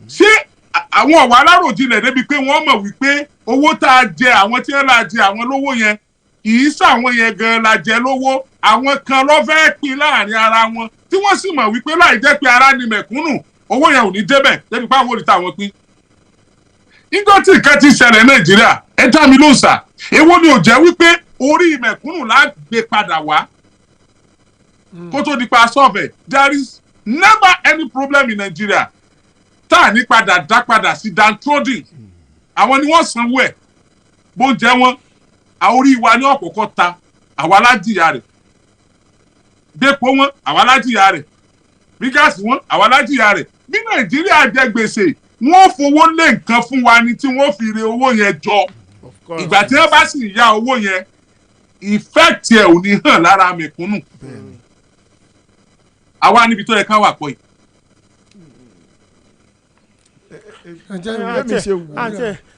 Ṣé àwọn ọ̀wọ́ aláròjinlẹ̀ débi pé wọ́n mọ̀ wípé owó tá a jẹ àwọn tí wọ́n la jẹ àwọn lówó yẹn kìí sàwọn yẹn gan la jẹ lówó àwọn kan ló fẹ́ pín láàrin ara wọn tí wọ́n sì mọ̀ wípé láì jẹ́ pé ara ni mẹ̀kúnnù owó yẹn ò ní débẹ̀ débi pé àwọn olùta àwọn pín. Nígbà tí nǹkan ti ṣẹlẹ̀ Nàìjíríà ẹ dá mi lóhùn sà èwo ni ò jẹ́ wípé orí mẹ̀kúnnù la gbé padà wá kó tó di pa sọ́ọ̀fẹ̀ there is never any problem in Nigeria tá à ní padà dá padà sí downtrodden àwọn ni wọ́n sanwó ẹ̀ bó ń jẹ́ wọ́n àórí wa ní ọ̀kọ̀ọ̀kan ta àwa lájìyà rẹ̀ gbépo wọn àwa lájìyà rẹ̀ bí gáàsì wọn àwa lájìyà rẹ̀ bí Nàìjíríà jẹ gbèsè wọ́n fowó lé nǹkan fún wa ni tí wọ́n fi re owó yẹn jọ ìgbà tí wọ́n bá sì ya owó yẹn effect ẹ̀ ò ní hàn lára mẹ̀kúnnù àwa níbi tó yẹ ká wà pọ̀ yìí.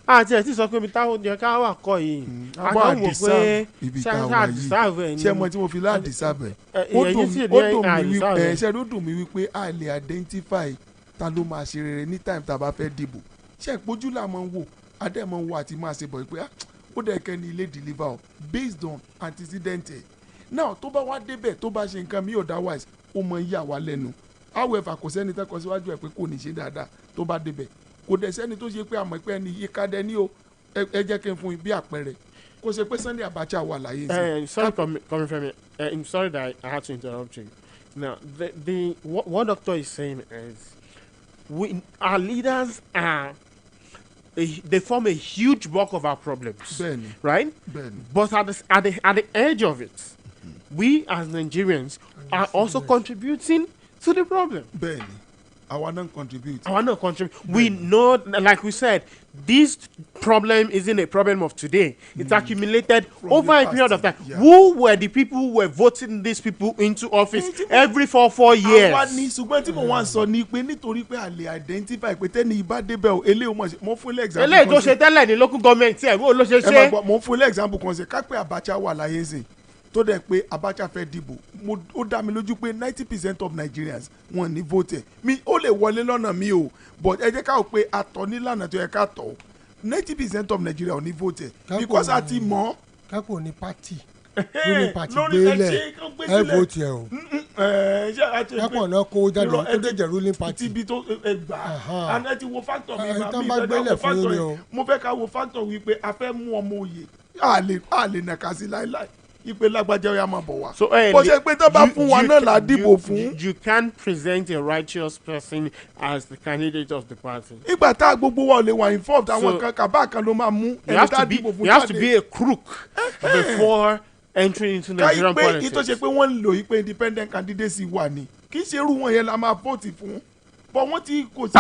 àti ẹ̀ tí sọ pé ibi táwọn yẹ ká wà kọ́ yìí àwọn wò pé ṣáà dìsáàbù ẹ̀ ní. ṣé mo tí mo fi láàdìsáàbù ẹ̀ ó dùn mí wípé a lè identify ta ló máa ṣe rere ní time tá a bá fẹ́ dìbò ṣé ìpójú là máa ń wò adẹ́mọ̀ ń wò àti máa ṣe bọ̀ pé ó dẹ̀ kẹ́ ni ilé deliver o based on antecedent now tó bá wá débẹ̀ tó bá ṣe nǹkan mi otherwise ó mọ yà wá lẹ́nu however kò sẹ́ni tẹ́kọ̀ síwájú ẹ̀ pé kò ní ṣe dáadáa tó bá débẹ̀ kò dẹ̀ sẹ́ni tó ṣe pé àmọ́ pé ẹni yí kádẹ́ ní o ẹ jẹ́ kí n fún yín bí àpẹẹrẹ kò ṣe pé Sunday Abacha wà láyé sí. Sorry coming from me I'm sorry that I had to interrupt you. Now what doctor is saying is our leaders are they form a huge bulk of our problems, right? But at the edge of it, we as Nigerians are also contributing to the problem. Our non-contribute. We know, like we said, this problem isn't a problem of today. It's accumulated over a period of time. Who were the people who were voting these people into office every 4 years? Àwa ní ṣùgbọ́n tí mo wá ń sọ ni pé nítorí pé a lè identify pé tẹ́ni ìbá débẹ̀ o eléyìí mo fún ilé example. eléyìí tó ṣe tẹ́lẹ̀ ní local government ẹ̀ wọ́n ló ṣe ṣe. mo fún ilé example kan ṣe ká pé Abacha wà láyé sìn tó dẹ̀ pé Abacha fẹ́ dìbò ó dá mi lójú pé 90% of Nigerians wọn ní vote mi ó lè wọlé lọ́nà mi o but ẹ jẹ́ ká o pé àtọ̀ nílànà tó yẹ ká tọ̀ 90% of Nigeria ò ní vote because a ti mọ̀. kápò ní party ruling party gbélé ẹ vote ẹ o kápò náà kó jáde tó dé jẹ ruling party. ibi tó gbà á ti wo factor mi mo fẹ́ ká wo factor wípé a fẹ́ mú ọmọ òye a lè nàka sí láíláí ipe lágbájá ọ̀yà máa bọ̀ wá. bó ṣe pé tó bá fún wa náà là á dìbò fún. You can't present a righteous person as the candidate of the party. ìgbà tá gbogbo wa ò lè wà involved àwọn kan kàbá kan ló máa mú ẹni tá a dìbò fún jáde. You have to be a crook before entering into Nigerian politics. káyí pé ìtọ́sẹ̀ pé wọ́n ń lò yí pé independent candidacy wà ní kì í ṣe irú wọn yẹn la máa vote fún. but wọ́n ti kò sí.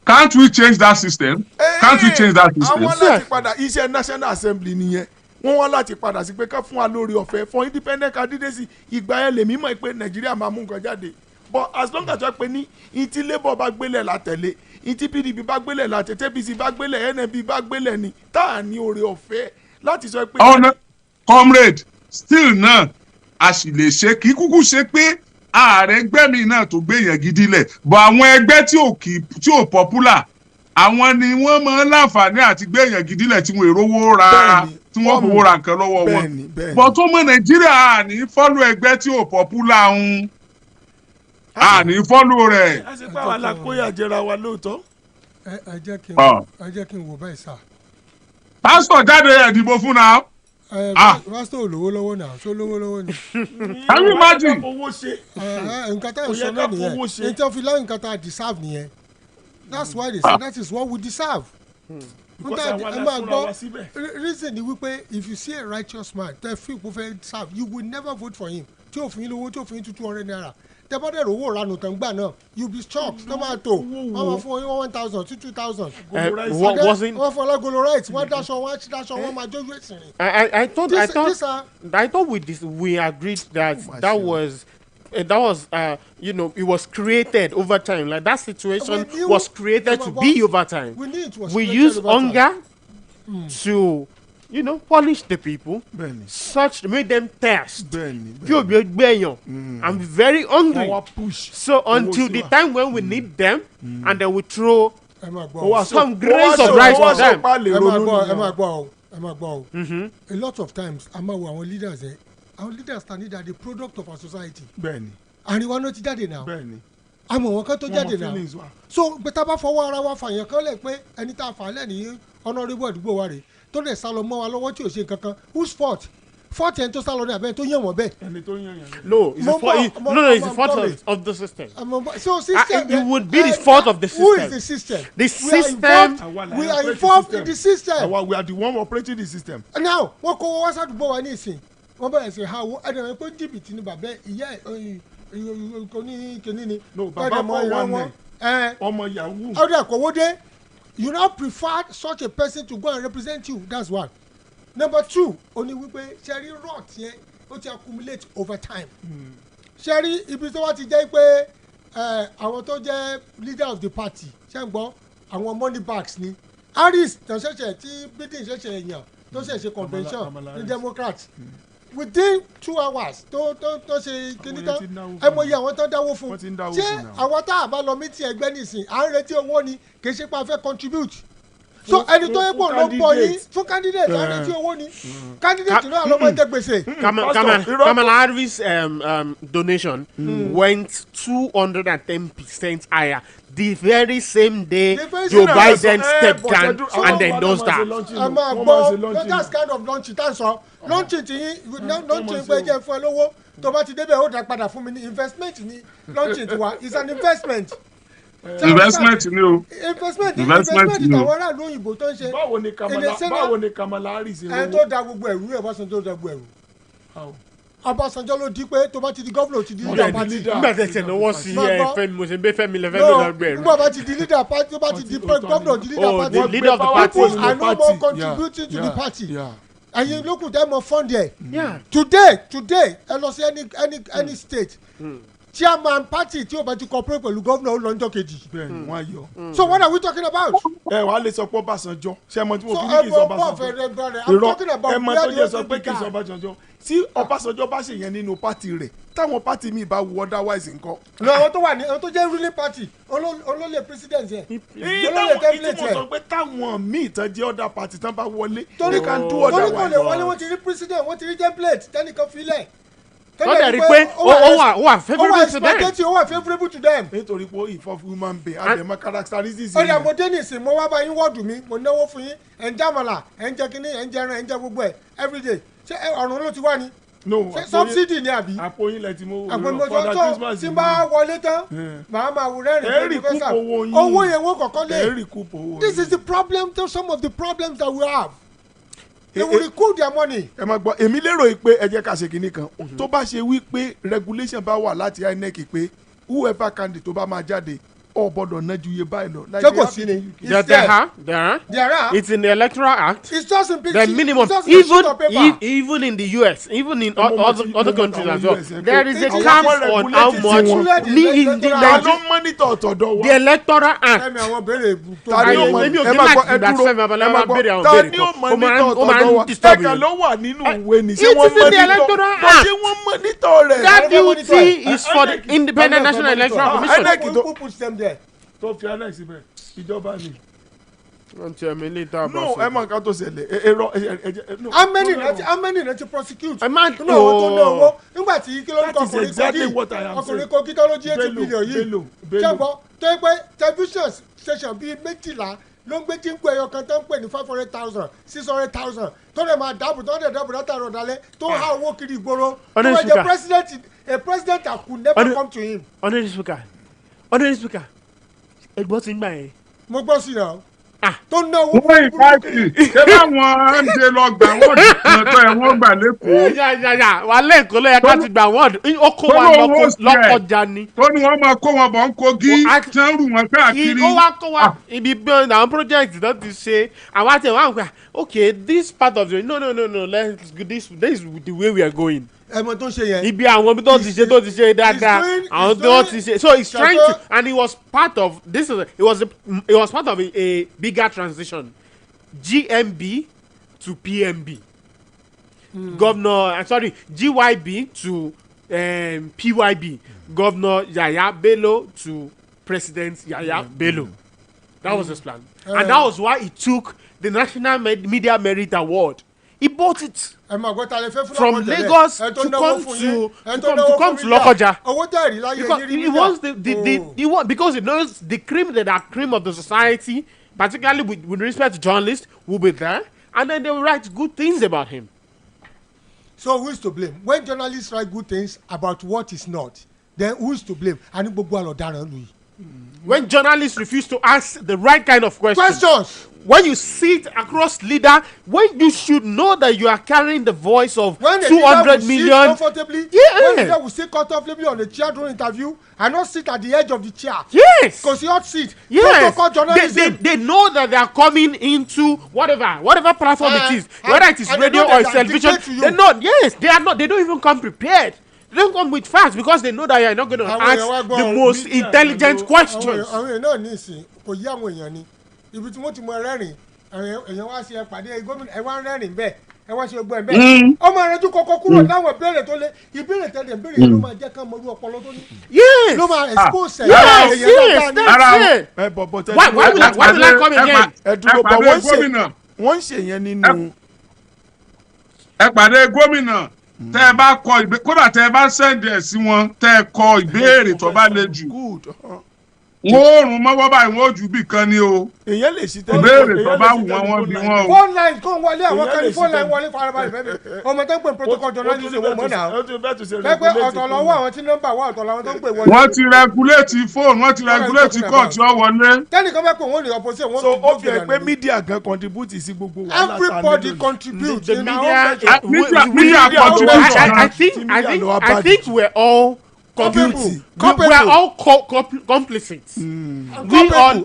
Can't we change that system? Can't we change that system? àwọn láti padà iṣẹ́ National Assembly nìyẹn wọ́n wá láti padà sí pé ká fún wa lórí ọ̀fẹ́ for independent candidacy ìgbà yẹn lèmi mọ̀ pé Nàìjíríà máa mú nǹkan jáde but as long as wọ́n pe ní ìtí Labour bá gbélé la tẹ̀lé ìtí PDP bá gbélé la tẹ̀tẹ̀ APC bá gbélé NNP bá gbélé ni tá à ní oore ọ̀fẹ́ láti sọ pé. ọ̀nà comrade still náà a sì lè ṣe kí kúkú ṣe pé ààrẹ ẹgbẹ́ mi náà tó gbé yẹn gidi lẹ̀ but àwọn ẹgbẹ́ tí ò popular àwọn ni wọ́n máa ń láǹfààní àti gbé èèyàn gidi lẹ̀ tí wọ́n èrówó ra tí wọ́n fowó ra nǹkan lọ́wọ́ wọn. bọ̀ tó mọ Nàìjíríà àní fọ́lù ẹgbẹ́ tí ò pọ́pùlà ń àní fọ́lù rẹ̀. a ṣe pé àwọn alákóyà jẹra wa lóòótọ́. ẹ jẹ́ kí n wò báyìí sá. pásítọ̀ jáde ẹ̀dìbò fún náà. pásítọ̀ olówó lọ́wọ́ náà tó lówó lọ́wọ́ ni. can you imagine. nǹkan tá à ń sọ náà nìyẹn ní tí wọ́n fi láwọn nǹkan tá a deserve nìyẹn. That's why they say that is what we deserve. Reason ni wípé if you see a righteous man tẹ fi kó fẹ́ serve you will never vote for him tí òfin yín lówó tí òfin yín $200 tẹ bá dẹ̀rọ owó ìranù tán gbà náà you be shocked tomato wọ́n máa fún wọn 1,000 to 2,000. wọ́n fún ọlọ́golo rice wọ́n daṣọ wọ́n máa jójú ẹ̀sìn rìn. I thought we agreed that that was it was created over time. Like that situation was created to be over time. We use hunger to punish the people, such to make them thirst. I'm very hungry. So until the time when we need them, and then we throw some grains of rice for them. A lot of times our leaders our leaders are the product of our society. bẹ́ẹ̀ni. àríwá náà ti jáde náà. bẹ́ẹ̀ni. àmọ́ wọn kan tó jáde náà. so gbẹ̀tà bá fọwọ́ ara wa fàyàn kan lẹ̀ pé ẹni tá a fà á lẹ́ni honourable àdúgbò wa rè tó dẹ̀ sálọ mọ́ wa lọ́wọ́ tí ò ṣe kankan whose fault ẹni tó sálọ ní abẹ́rẹ́ tó yàn wọ́n bẹ́ẹ̀. ẹni tó yàn yàn. No, it's the fault of the system. So system. It would be the fault of the system. Who is the system? The system. We are involved in the system. We are the one operating the system. Now wọ́n kó wá sádùúgbò wa ní ìsìn wọ́n bẹ̀rẹ̀ sí ha wo ẹ̀dẹ̀ wọn pé jìbìtì ni bàbá ìyá oní kìíní ni. No bàbá kọ́ wọn ọmọ yahoo. ọdún àkọ́wọ́dé you now prefer such a person to go and represent you, that's one. Number two ó ní wípé ṣẹ́rí rot yẹn ó ti accumulate over time. ṣẹ́rí ibi tó wá ti jẹ́ pé àwọn tó jẹ́ leader of the party ṣe ń gbọ́ àwọn money bags ni Harris tó ṣẹ̀ṣẹ̀ tí Biden ṣẹ̀ṣẹ̀ èèyàn tó ṣẹ̀ṣẹ̀ convention ní Democrat within 2 hours tó ṣe kíní tán ẹ mọ iye àwọn tó dáwó fún ṣé àwọn tá a bá lọ mí tí ẹgbẹ́ nìsín à ń retí owó ni kì í ṣe pé a fẹ́ contribute so ẹni tó yẹ pé ló ń bọ yín fún candidate à ń retí owó ni candidate náà ló máa ń jẹ gbèsè. Kamala Harris donation went 210% higher the very same day Joe Biden stepped down and endorsed that. ẹ máa gbọ́ that's kind of launching tá a sọ launching ti yín launching pé jẹ́ fún ẹ lówó tó bá ti débẹ̀ ó dá padà fún mi ní investment ní launching tiwa is an investment. investment ni o investment àwọn aráàlú òyìnbó tó ń ṣe. báwo ni Kamala Harris ń ẹ tó da gbogbo ẹrú ẹ Ọbásanjọ́ tó da gbogbo ẹrú. Ọbásanjọ́ ló di pé tó bá ti di gómìnà ti di leader party. nígbà tẹ̀sẹ̀ náwó sí Fẹ́mi mo ṣe ń bẹ Fẹ́mi lẹ́fẹ́ mi lọ́gbẹ̀rù. nígbà bá ti di leader party tó bá ti di gómìnà di leader party. the leader of the party. people are no more contributing to the party. ẹ̀yin lókùn tẹ́ mọ fund ẹ̀. today ẹ lọ sí any state chairman party tí o bá ti cooperate pẹ̀lú gómìnà ó lọ́njọ́ kejì. bẹ́ẹ̀ni wọ́n á yọ. So what are we talking about? ẹ wàá lè sọ pé Ọbásanjọ́ ṣé ẹ mọ tí mo fi ní kí n sọ Ọbásanjọ́ irọ́ ẹ mọ tó jẹ́ sọ pé kí n sọ Ọbásanjọ́ tí Ọbásanjọ́ bá ṣe yẹn nínú pátì rẹ̀ táwọn pátì mi bá wù otherwise nǹkan. no àwọn tó wà ní àwọn tó jẹ́ ruling party olólè president yẹn. olólè template yẹn. ìtumọ̀ sọ pé táwọn míì tán jẹ́ other party tán bá wọlé they can do otherwise. torí kò lè wọlé wọ́n ti rí president wọ́n ti rí template tẹ́nìkan filẹ̀. tọ́jà rí pé ó wà favourable to them. ó wà favourable to them. nítorí pé ìfọ́ fún human being àdèmọ́ characteristics. ọ̀rẹ́ àmọ́dé nìsín mo wá bá yín wọ́ọ̀dù mi mo náwó fún yín ẹ̀ ń jàmàlà ẹ̀ ń jẹ kínní ẹ̀ ń jẹ ẹran ẹ̀ ń jẹ gbogbo ẹ̀ everyday ṣé ọ̀run ló ti wá ni. no ṣé subsidy ni àbí. àpòyìn lẹ ti mú fọdà Christmas tí n bá wọlé tán màá máa wù rẹ́rìn fún fẹ́sà owó yẹn wọ́n kọ̀ọ̀kan lé. this is the problem to some of the problems that we have. they will recoup their money. ẹ máa gbọ́ èmi lérò pé ẹ jẹ́ ká ṣe kinní kan tó bá ṣe wí pé regulation bá wà láti INEC pé whoever candidate tó bá máa jáde ó gbọ́dọ̀ ná ju iye báyìí lọ. ṣé kò sí ni. there are. It's in the Electoral Act. It's just in the minimum. Even in the US, even in other countries as well, there is a cap on how much. The Electoral Act. That duty is for the Independent National Electoral Commission. tó fi alex bẹ ìjọba ni. wọ́n ti ẹ̀mí ilé ìta àbá no ẹ mọ nǹkan tó ṣẹlẹ̀ èrò. how many na ti prosecute. ẹ má tó owó nígbà tí kí ló ń kọ ọkùnrin kogi tó ló jí 80 billion yìí ṣẹ́gbọ́n tó yẹ pé television station bíi 12 ló ń gbé jíǹkù ẹyọ kan tó ń pè ní 500,000 600,000 tó lè máa dáàbò látàrọ̀ dalẹ̀ tó ń há owó kiri ìgboro tó wọ́n jẹ́ a president that could never come to him. Honorable Speaker ẹgbọ́n ti ń gbà yẹn. mo gbọ́ sí náà. tó ń náwó. wọ́n ìfáìtì ṣé báwọn md lọ gbà wọ́n tó ẹ̀ wọ́n gbà lẹ́kọ̀ọ́. wà lẹ́kọ̀ọ́ lẹ́yìn ká ti gbà wọ́n ó kó wa lọ́kọjá ni. tó ní wọ́n máa kó wọn bọ̀ ń Kogi tí wọ́n rù wọn káàkiri. ó wá kó wa ibi bẹ́ẹ̀ àwọn project náà ti ṣe àwọn àti ẹ̀wọ̀n àgbà okay this part of the no let's go this is the way we are going. ẹmọ tó ń ṣe yẹn. ibi àwọn ibi tó ti ṣe dáadáa àwọn tó ti ṣe so he's trying to and he was part of this is it was part of a bigger transition GMB to PMB governor sorry GYB to PYB governor Yaya Bello to President Yaya Bello that was his plan and that was why he took the National Media Merit Award. He bought it from Lagos to come to Lokoja. He wants because he knows the cream that are cream of the society, particularly with respect to journalists, will be there, and then they will write good things about him. So who is to blame? When journalists write good things about what is not, then who is to blame? When journalists refuse to ask the right kind of questions. When you sit across leader, when you should know that you are carrying the voice of 200 million. Comfortably, when leader will sit comfortably on the chair during interview and not sit at the edge of the chair. Yes. Because he hot seat. Yes. They know that they are coming into whatever platform it is, whether it is radio or television. They know. Yes, they are not. They don't even come prepared. They don't come with facts because they know that you are not going to ask the most intelligent questions. Ibi tí wọ́n ti mọ rẹ́rìn èèyàn wá sí ẹ pàdé gómìnà ẹ wá ń rẹ́rìn bẹ́ẹ̀ ẹ wá sí ọgbọ́n ẹ bẹ́ẹ̀ ọmọ ẹranjú kọ́kọ́ kúrò láwọn ìbéèrè tó lé ìbéèrè tẹ́lẹ̀ ìbéèrè ló máa jẹ́ ká mọ irú ọpọlọ tó ní. Yes ló máa expose ẹ̀ yes that's it. Why would I come again? ẹ dúró bọ̀ wọ́n ń ṣe yẹn nínú. ẹ pàdé gómìnà tẹ ẹ bá kọ kódà tẹ ẹ bá sẹ́ndì ẹ̀ sí wọn tẹ ẹ kọ ìbéèrè tó bá le jù wọ́n rún mọ́wọ́ báyìí wọ́n jù bí kan ní o. èyàn lè ṣí tẹ́lẹ̀ ìbéèrè tó bá wù wọ́n bí wọ́n o. phone line kò wọlé àwọn kan ní phone line wọlé farabalẹ̀ fẹ́ẹ́ ọmọ tó ń pè protocol journalism wọ́n mọ̀ náà. pẹ́pẹ́ ọ̀tọ̀ lọ́wọ́ àwọn tí nọ́mbà wà ọ̀tọ̀ làwọn tó ń pè wọlé. wọ́n ti regulate phone wọ́n ti regulate call tí wọ́n wọlé. tẹ́nìkan bẹ́ẹ̀ pé wọ́n lè opposite wọ́n. so ó fi ẹ̀ pé media gan contribute sí gbogbo wàhálà. everybody contribute. I think we're all complicit. We are all complicit. We all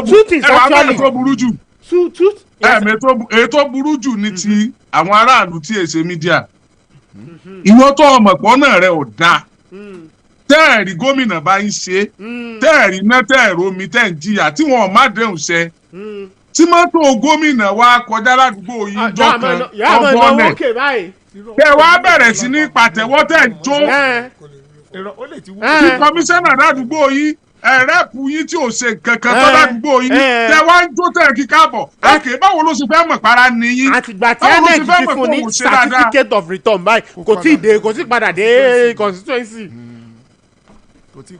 two things actually. ètò burú jù ní ti àwọn aráàlú tí èsè mídíà ìwọ tó ọmọ ẹ̀pọ̀ náà rẹ ò dáa tẹ́ tẹ́ẹ̀rí gómìnà bá ń ṣe tẹ́ẹ̀rí náà tẹ́ẹ̀rí omi tẹ́ẹ̀ ń jìyà tí wọn ò má dẹ̀hùn ṣẹ tí mọ́tò gómìnà wa kọjá ládùúgbò yìí jọ kan ọgbọ́nẹ̀ tẹ wá bẹ̀rẹ̀ sí ní pàtẹ́wọ́ tẹ̀ ń jó tí kọmíṣánná ládùúgbò yìí ẹ̀rẹ́pù yín tí ò ṣe kankan tó ládùúgbò yín tẹ wá ń jó tẹ̀ kí káàbọ̀ ẹ̀kẹ́ báwo ló ṣe fẹ́ mọ̀ para nìyí àtìgbà tí ẹnẹ́ẹ̀kì ti fún ní certificate of return báyìí kò tí padà dé constituency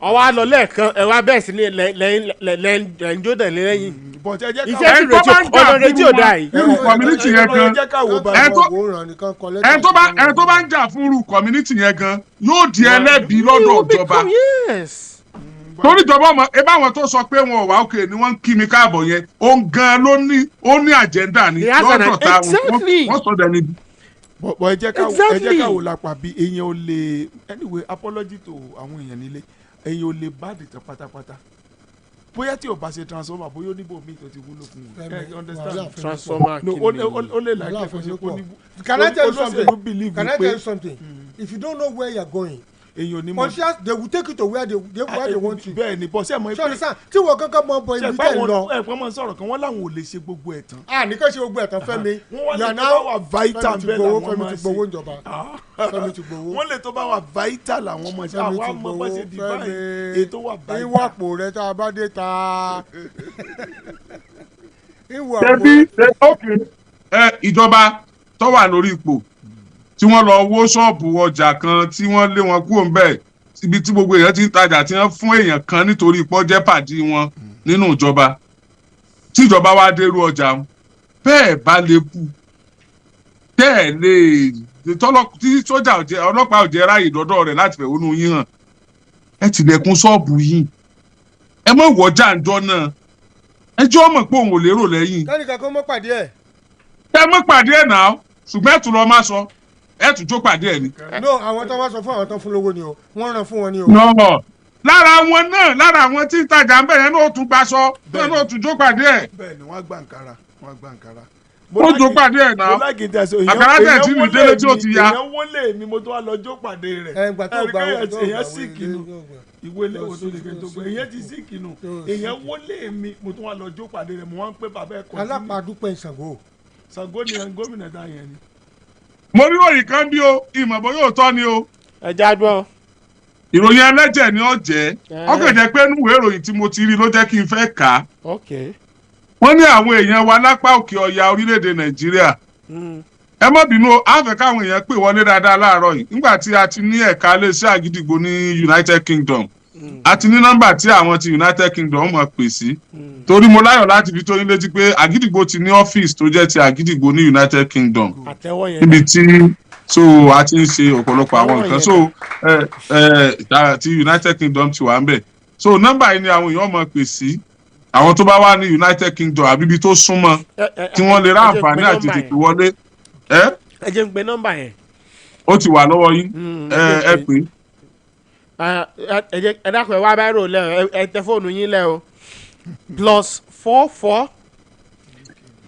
ọwọ́ àlọ́ lẹ́ẹ̀kan ẹ̀wá bẹ́ẹ̀ sí ní lẹ́yìn jó dẹ̀ lẹ́yìn iṣẹ́ tí ọmọ rédíò dá yìí. irú community yẹn gan ẹni tó bá ń jà fún irú community yẹn gan yóò di ẹlẹ́bi lọ́dọ̀ ìjọba torí ìjọba ọmọ ẹ báwọn tó sọ pé wọn ò wá òkè ni wọ́n ń kí mi káàbọ̀ yẹn òun gan ló ní agenda ni lọ́dọ̀ ta wọ́n sọ dẹ̀ níbi. bọ̀ ẹ jẹ́ ká wò lápá bí èèyàn ò lè anyway apology to àwọn èèyàn nílé èèyàn ò lè bá dìtàn pátápátá bóyá tí o bá ṣe transformer bóyá oníbò míì tó ti wúlò fún un understand transformer no ó lè láìpẹ́ fún ṣe kó ní can I tell you something if you don't know where you're going èyàn ní mọ they will take you to where they want you. bẹ́ẹ̀ ni bọ́ sẹ́mo ẹ pé tí wọ́n kankan mọ bọ ibi tẹ̀ lọ. ẹ pọ́n mọ sọ̀rọ̀ kan wọ́n làwọn ò lè ṣe gbogbo ẹ̀ tán. ní kò ṣe gbogbo ẹ̀ tán Fẹ́mi. wọ́n lè tó bá wà vital bẹ́ẹ̀ làwọn máa ṣe Fẹ́mi ti gbowó ìjọba. Fẹ́mi ti gbowó. wọ́n lè tó bá wà vital làwọn máa ṣe àwọn àmọ́ bá ṣe di báyìí ètò wà vital. ìwàpò rẹ tá a bá dé ta. ṣebí ìjọba tó wà lórí ipò tí wọ́n lọ wó ṣọ́ọ̀bù ọjà kan tí wọ́n lé wọn kúrò ńbẹ̀ ibi tí gbogbo èèyàn ti ń tajà tí wọ́n fún èèyàn kan nítorí pọ́jẹ́ pàdé wọn nínú ìjọba tí ìjọba wá dérú ọjà wọn bẹ́ẹ̀ bá lè kú bẹ́ẹ̀ lè tí sójà ọlọ́pàá ò jẹ́ ráàyè dọ́dọ̀ rẹ̀ láti fẹ̀hónú yín hàn ẹ tilẹ̀kùn ṣọ́ọ̀bù yìí ẹ mọ̀ wọ́jà ńjọ́ náà ẹ jọ́ mọ̀ pé òun ò lérò lẹ́yìn. kẹ́nìkan kó mọ́ pàdé ẹ̀. ẹ mọ̀ pàdé ẹ̀ náà ṣùgbọ́n ẹ̀ tún lọ má sọ ẹ tún jó pàdé ẹ ni. no àwọn tó wá sọ fún àwọn tó fún lówó ni o wọ́n ràn fún wọn ni o. no lára wọn tí ń tajà ń bẹ̀ yẹn náà ó tún gbaṣọ bẹ́ẹ̀ náà ó tún jó pàdé ẹ. bẹ́ẹ̀ ni wọ́n gbà Ankara wọ́n gbà Ankara. ó jó pàdé ẹ náà àkàrà tẹ̀ tí mi délé tí ó ti ya. èèyàn wọlé mi mo tó wá lọ jó pàdé rẹ̀ èèyàn sì kinu ìwé ilé wo tó lè kẹ́ tó gbẹ èèyàn ti sì kinu èèyàn wọlé mi mo tó wá lọ jó pàdé rẹ̀ mo wá ń pẹ́ bàbá ẹ̀ kọ́ sí. alápàdúpẹ́ Ṣàngó ni gómìnà dá yẹn ni. mo rí òyìn kan bí o ìmọ̀bọ yóò tọ́ ni o. ẹ já gbọ́. ìròyìn ẹlẹ́jẹ̀ ni ó jẹ́ ọkọ̀ jẹ́ pé núwèé ìròyìn tí mo ti rí ló jẹ́ kí n fẹ́ kà á. wọ́n ní àwọn èèyàn wa lápá òkè ọya orílẹ̀-èdè Nàìjíríà ẹ má bínú o á fẹ́ káwọn èèyàn pè wọlé dáadáa láàárọ̀ yìí nígbà tí a ti ní ẹ̀ka iléeṣẹ́ àgídìgbò ní United Kingdom a ti ní nọ́mbà tí àwọn ti United Kingdom mọ̀ pè sí torí mo láyọ̀ láti fi tó yín létí pé àgídìgbò ti ní ọ́fíìsì tó jẹ́ ti àgídìgbò ní United Kingdom níbi tí a ti ń ṣe ọ̀pọ̀lọpọ̀ àwọn nǹkan ti United Kingdom ti wà ń bẹ̀ nọ́mbà yìí ni àwọn èèyàn mọ̀ pè sí àwọn tó bá wà ní United Kingdom àbíbi tó súnmọ́ kí wọ́n lè rá àǹfààní àti tètè wọlé. ẹ jẹ́ ń gbé nọ́mbà yẹn. ó ti wà lọ́wọ́ yín ẹ pè é. ẹ dákun ẹ wá bá rò lẹ ẹ tẹ fóònù yín lẹ o +44.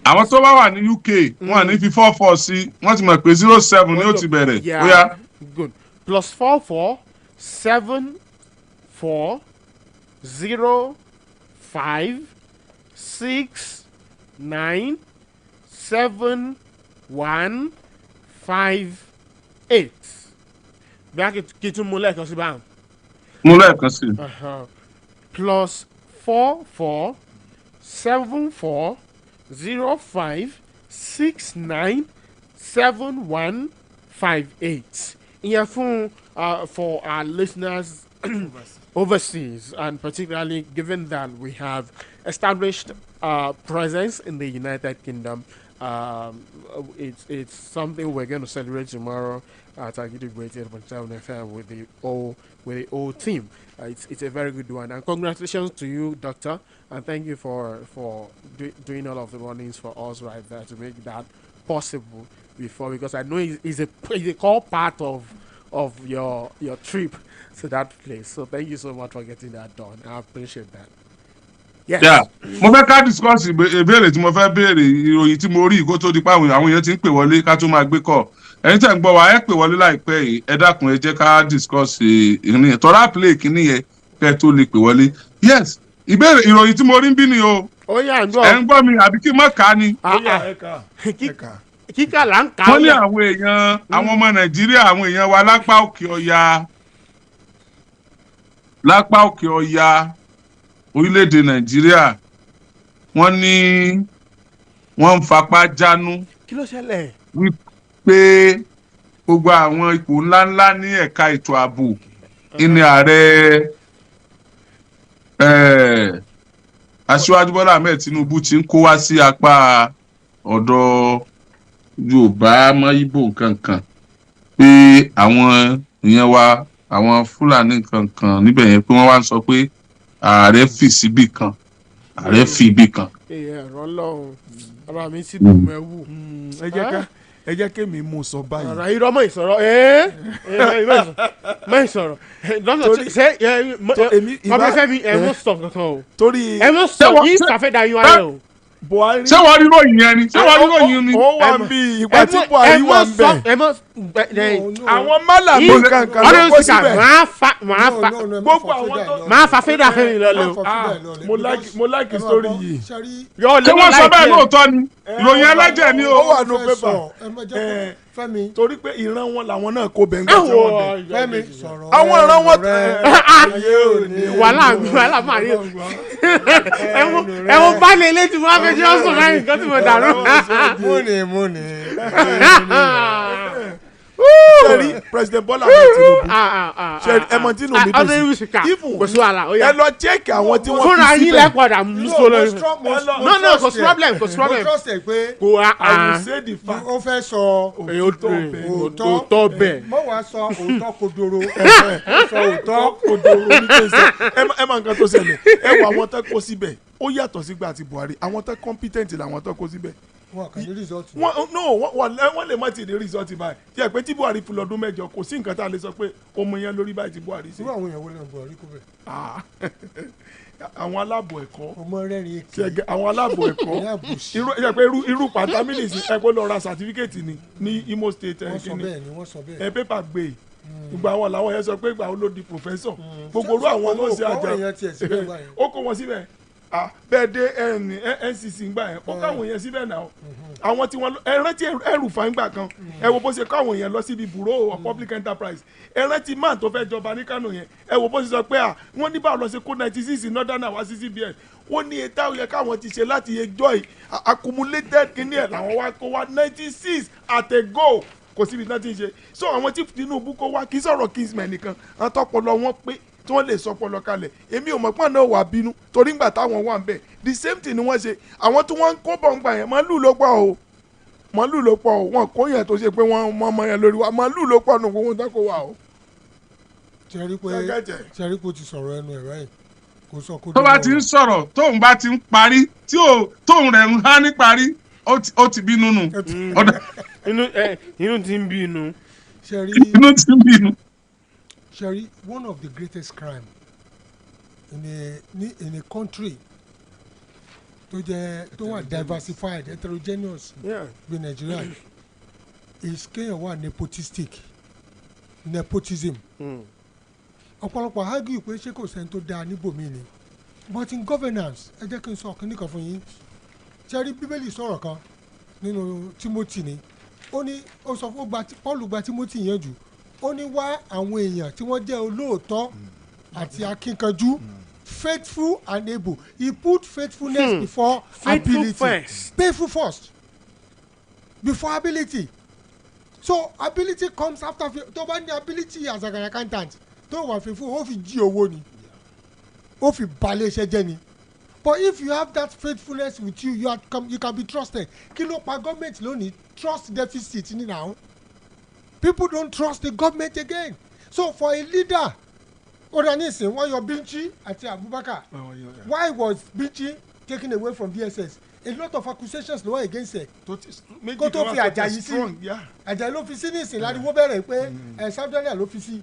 àwọn tó bá wà ní UK wọn ní fi 44 sí wọn ti mọ̀ pé 07 ni ó ti bẹ̀rẹ̀ bóyá. good +44 74 05 6 9 7 1 5 8 bí a kì í tún mú lẹ́ẹ̀kan sí báwọn. mú lẹ́ẹ̀kan sí. +44 74 05 69 71 58. ìyẹn fún for our listeners overseas, and particularly given that we have established presence in the United Kingdom. It's something we're going to celebrate tomorrow at Agidigbo 88.7 FM with the whole team. It's a very good one, and congratulations to you, Doctor, and thank you for doing all of the warnings for us right there to make that possible before, because I know it's a core part of your trip to that place. So thank you so much for getting that done. I appreciate that. mo fẹ́ ká discuss ìbéèrè tí mo fẹ́ béèrè ìròyìn tí mo rí kó tó di pa àwọn èèyàn ti ń pè wọlé ká tó máa gbé kọ́ ẹ̀yin tẹ̀ ń gbọ́ wa ẹ pè wọlé láìpẹ́ yìí ẹ dákun ẹ jẹ́ ká discuss ìrìn yẹn tọ́lá play kìíní yẹn kẹ́ tó lè pè wọlé yes ìbéèrè ìròyìn tí mo rí ń bí ni o ẹ ń gbọ́ mi àbí kí n má kà á ni. kíkà là ń kà á. wọ́n ní àwọn èèyàn àwọn ọmọ nàìjíríà àwọn èèyàn wa lápá òkè ọya orílẹ̀-èdè nàìjíríà wọ́n ní wọ́n ń fapá jánú. kí ló ṣẹlẹ̀. wípé gbogbo àwọn ipò ńláńlá ní ẹ̀ka ètò ààbò ìní ààrẹ aṣíwájú bọ́lá ahmed tinubu ti ń kó wá sí apá ọ̀dọ̀ yorùbá mọ́ ibo nǹkankan pé àwọn ìyẹn wa àwọn fúlàní nǹkankan níbẹ̀ yẹn pé wọ́n wá ń sọ pé ààrẹ fi síbì kan ààrẹ fi ibì kan. ẹ̀rọ lọ́hùn ara mi sì dùn mẹ́wù. ẹ jẹ́ kí mi mú sọ báyìí. ọ̀rọ̀ irọ́ mọ̀ ìsọ̀rọ̀ mọ̀ ìsọ̀rọ̀ lọ́sọ̀ ṣe ọbẹ̀ fẹ́mi ẹ̀ mọ̀ sọ̀ kankan o. torí ẹ̀ mọ̀ sọ̀ yìí kàfẹ́ da yín ayé o. buhari ṣé wọ́n rí ròyìn yẹn ni ṣé wọ́n rí ròyìn ni. ó wà bí ìgbà tí buhari wà ń bẹ̀. àwọn málàmú kankan ló kó síbẹ̀. máa fa gbogbo àwọn tó. máa fa fẹ́dà fẹ́mi lọ́lẹ̀ o. mo like story yìí. ṣé wọ́n sọ bẹ́ẹ̀ lóòótọ́ ni ìròyìn ẹlẹ́jẹ̀ ni o. ó wà ní pépà torí pé ìran wọn làwọn náà kó bẹ̀ ń gbà tí wọ́n bẹ̀. Fẹ́mi sọ̀rọ̀ àwọn ìran wọn wàhálà máa rí ẹ̀wọ̀n bá lè létí wọn fẹ́ jẹ́ ọ̀sùn láyìn nǹkan tí mo dàrú. múni. sẹ́rí president Bọ́lá Ahmed Tinubu sẹ́rí ẹ̀mọ tí nù mí dùn sí ẹ lọ check àwọn tí wọ́n fi síbẹ̀. fúnra yín lẹ́kọ̀ọ́dà lùsọ̀lọ́ no kò sí problem. kò I will say the fact. ó fẹ́ sọ òótọ́ bẹ́ẹ̀. mo wá sọ òótọ́ kodoro. sọ òótọ́ kodoro ní kẹsàn. ẹ máa nǹkan tó ṣẹlẹ̀ ẹ wọ àwọn tó kó síbẹ̀ ó yàtọ̀ sígbà àti Buhari àwọn tó competent làwọn tó kó síbẹ̀. wọn kàn ní result. wọ́n lè má ti ní result báyìí tí ẹ pé tí Buhari fi lọ́dún mẹ́jọ kò sí nǹkan tá a lè sọ pé ọmọ yẹn lórí báyìí tí Buhari sí. irú àwọn èèyàn wo lè Buhari kó bẹ̀. àwọn aláàbò ẹ̀kọ́ ọmọ rẹ́rìn èké àwọn aláàbò ẹ̀kọ́ irú pàtà mínísì ẹ̀kọ́ lọ ra certificate ní Imo State wọ́n sọ bẹ́ẹ̀ pépà gbé gbogbo àwọn làwọn yẹn sọ pé gbà ó ló di professor gbogbo orú àwọn ló ṣe àjà ó kó wọn síbẹ̀ bẹ́ẹ̀ dé NCC ń gbà yẹn ó káwọn yẹn síbẹ̀ náà àwọn tí wọ́n ẹrántí ẹrù fáńgbà kan ẹ wo bó ṣe káwọn yẹn lọ síbi bureau of public enterprise ẹrántí man tó fẹ́ jọba ní Kano yẹn ẹ wo bó ṣe sọ pé wọ́n ní báwo lọ ṣe kó 96 northern wá sí CBN wọ́n ní ètò àwọn yẹn káwọn ti ṣe láti ẹjọ́ accumulated kínní ẹ̀ làwọn wá kó wá 96 at a go kò síbi náà ti ń ṣe so àwọn tí Tinubu kó wá kí sọ̀rọ̀ kingsman nìkan àtọ́pọ̀lọ wọn pé tí wọ́n lè sọpọlọ kalẹ̀ èmi ò mọ̀ pọ́n náà wà bínú torí ńgbà táwọn wà ń bẹ̀ the same thing ni wọ́n ṣe àwọn tí wọ́n ń kó bọ̀ ń gbà yẹn màálù ló pọ̀ o wọn kó yẹn tó ṣe pé wọ́n mọ yẹn lórí wa màálù ló pọ̀ nù gbogbo tó kó wa o. sẹ́rí pé o ti sọ̀rọ̀ ẹnu ẹ̀ báyìí kò sọ kó. tó bá ti ń sọ̀rọ̀ tóun bá ti ń parí tóun rẹ̀ ń há ní parí ó ti bínú nù. inú ti ń bínú. inú ti ń bínú. Sherry, one of the greatest crime in a country tó wà diversified heterogeneous bí Nigeria is kéèyàn wà nepotism. ọ̀pọ̀lọpọ̀ argue pé ṣé kò sẹ́ni tó dáa níbòmíì ni but in governance ẹ jẹ́ kí n sọ ọ̀kan nìkan fún yín Sherry bíbélì sọ̀rọ̀ kan nínú Timothy ni ó sọ fún Paul gba Timothy yẹn jù ó ní wá àwọn èèyàn tí wọ́n jẹ́ olóòótọ́ àti akínkanjú faithful and able he put faithfulness before ability faithful first before ability so ability comes after tó bá ní ability as an accountant tó wà faithful ó fi jí owó ni ó fi balẹ̀ iṣẹ́ jẹ́ ni but if you have that faithfulness with you you can be trusted kí ló pa gọ́ọ̀mẹ̀ntì lónìí trust deficit ní now. People don't trust the government again. So for a leader, Odanisin, why you're Binchi àti Abubakar? Why was Binchi taken away from DSS? A lot of accusations ló wà against ẹ̀. Kó tó fi Àjàyí sí. Àjàyí ló fi sí nísìn láriwo bẹ̀rẹ̀ pé Sáúdánì ló fi sí.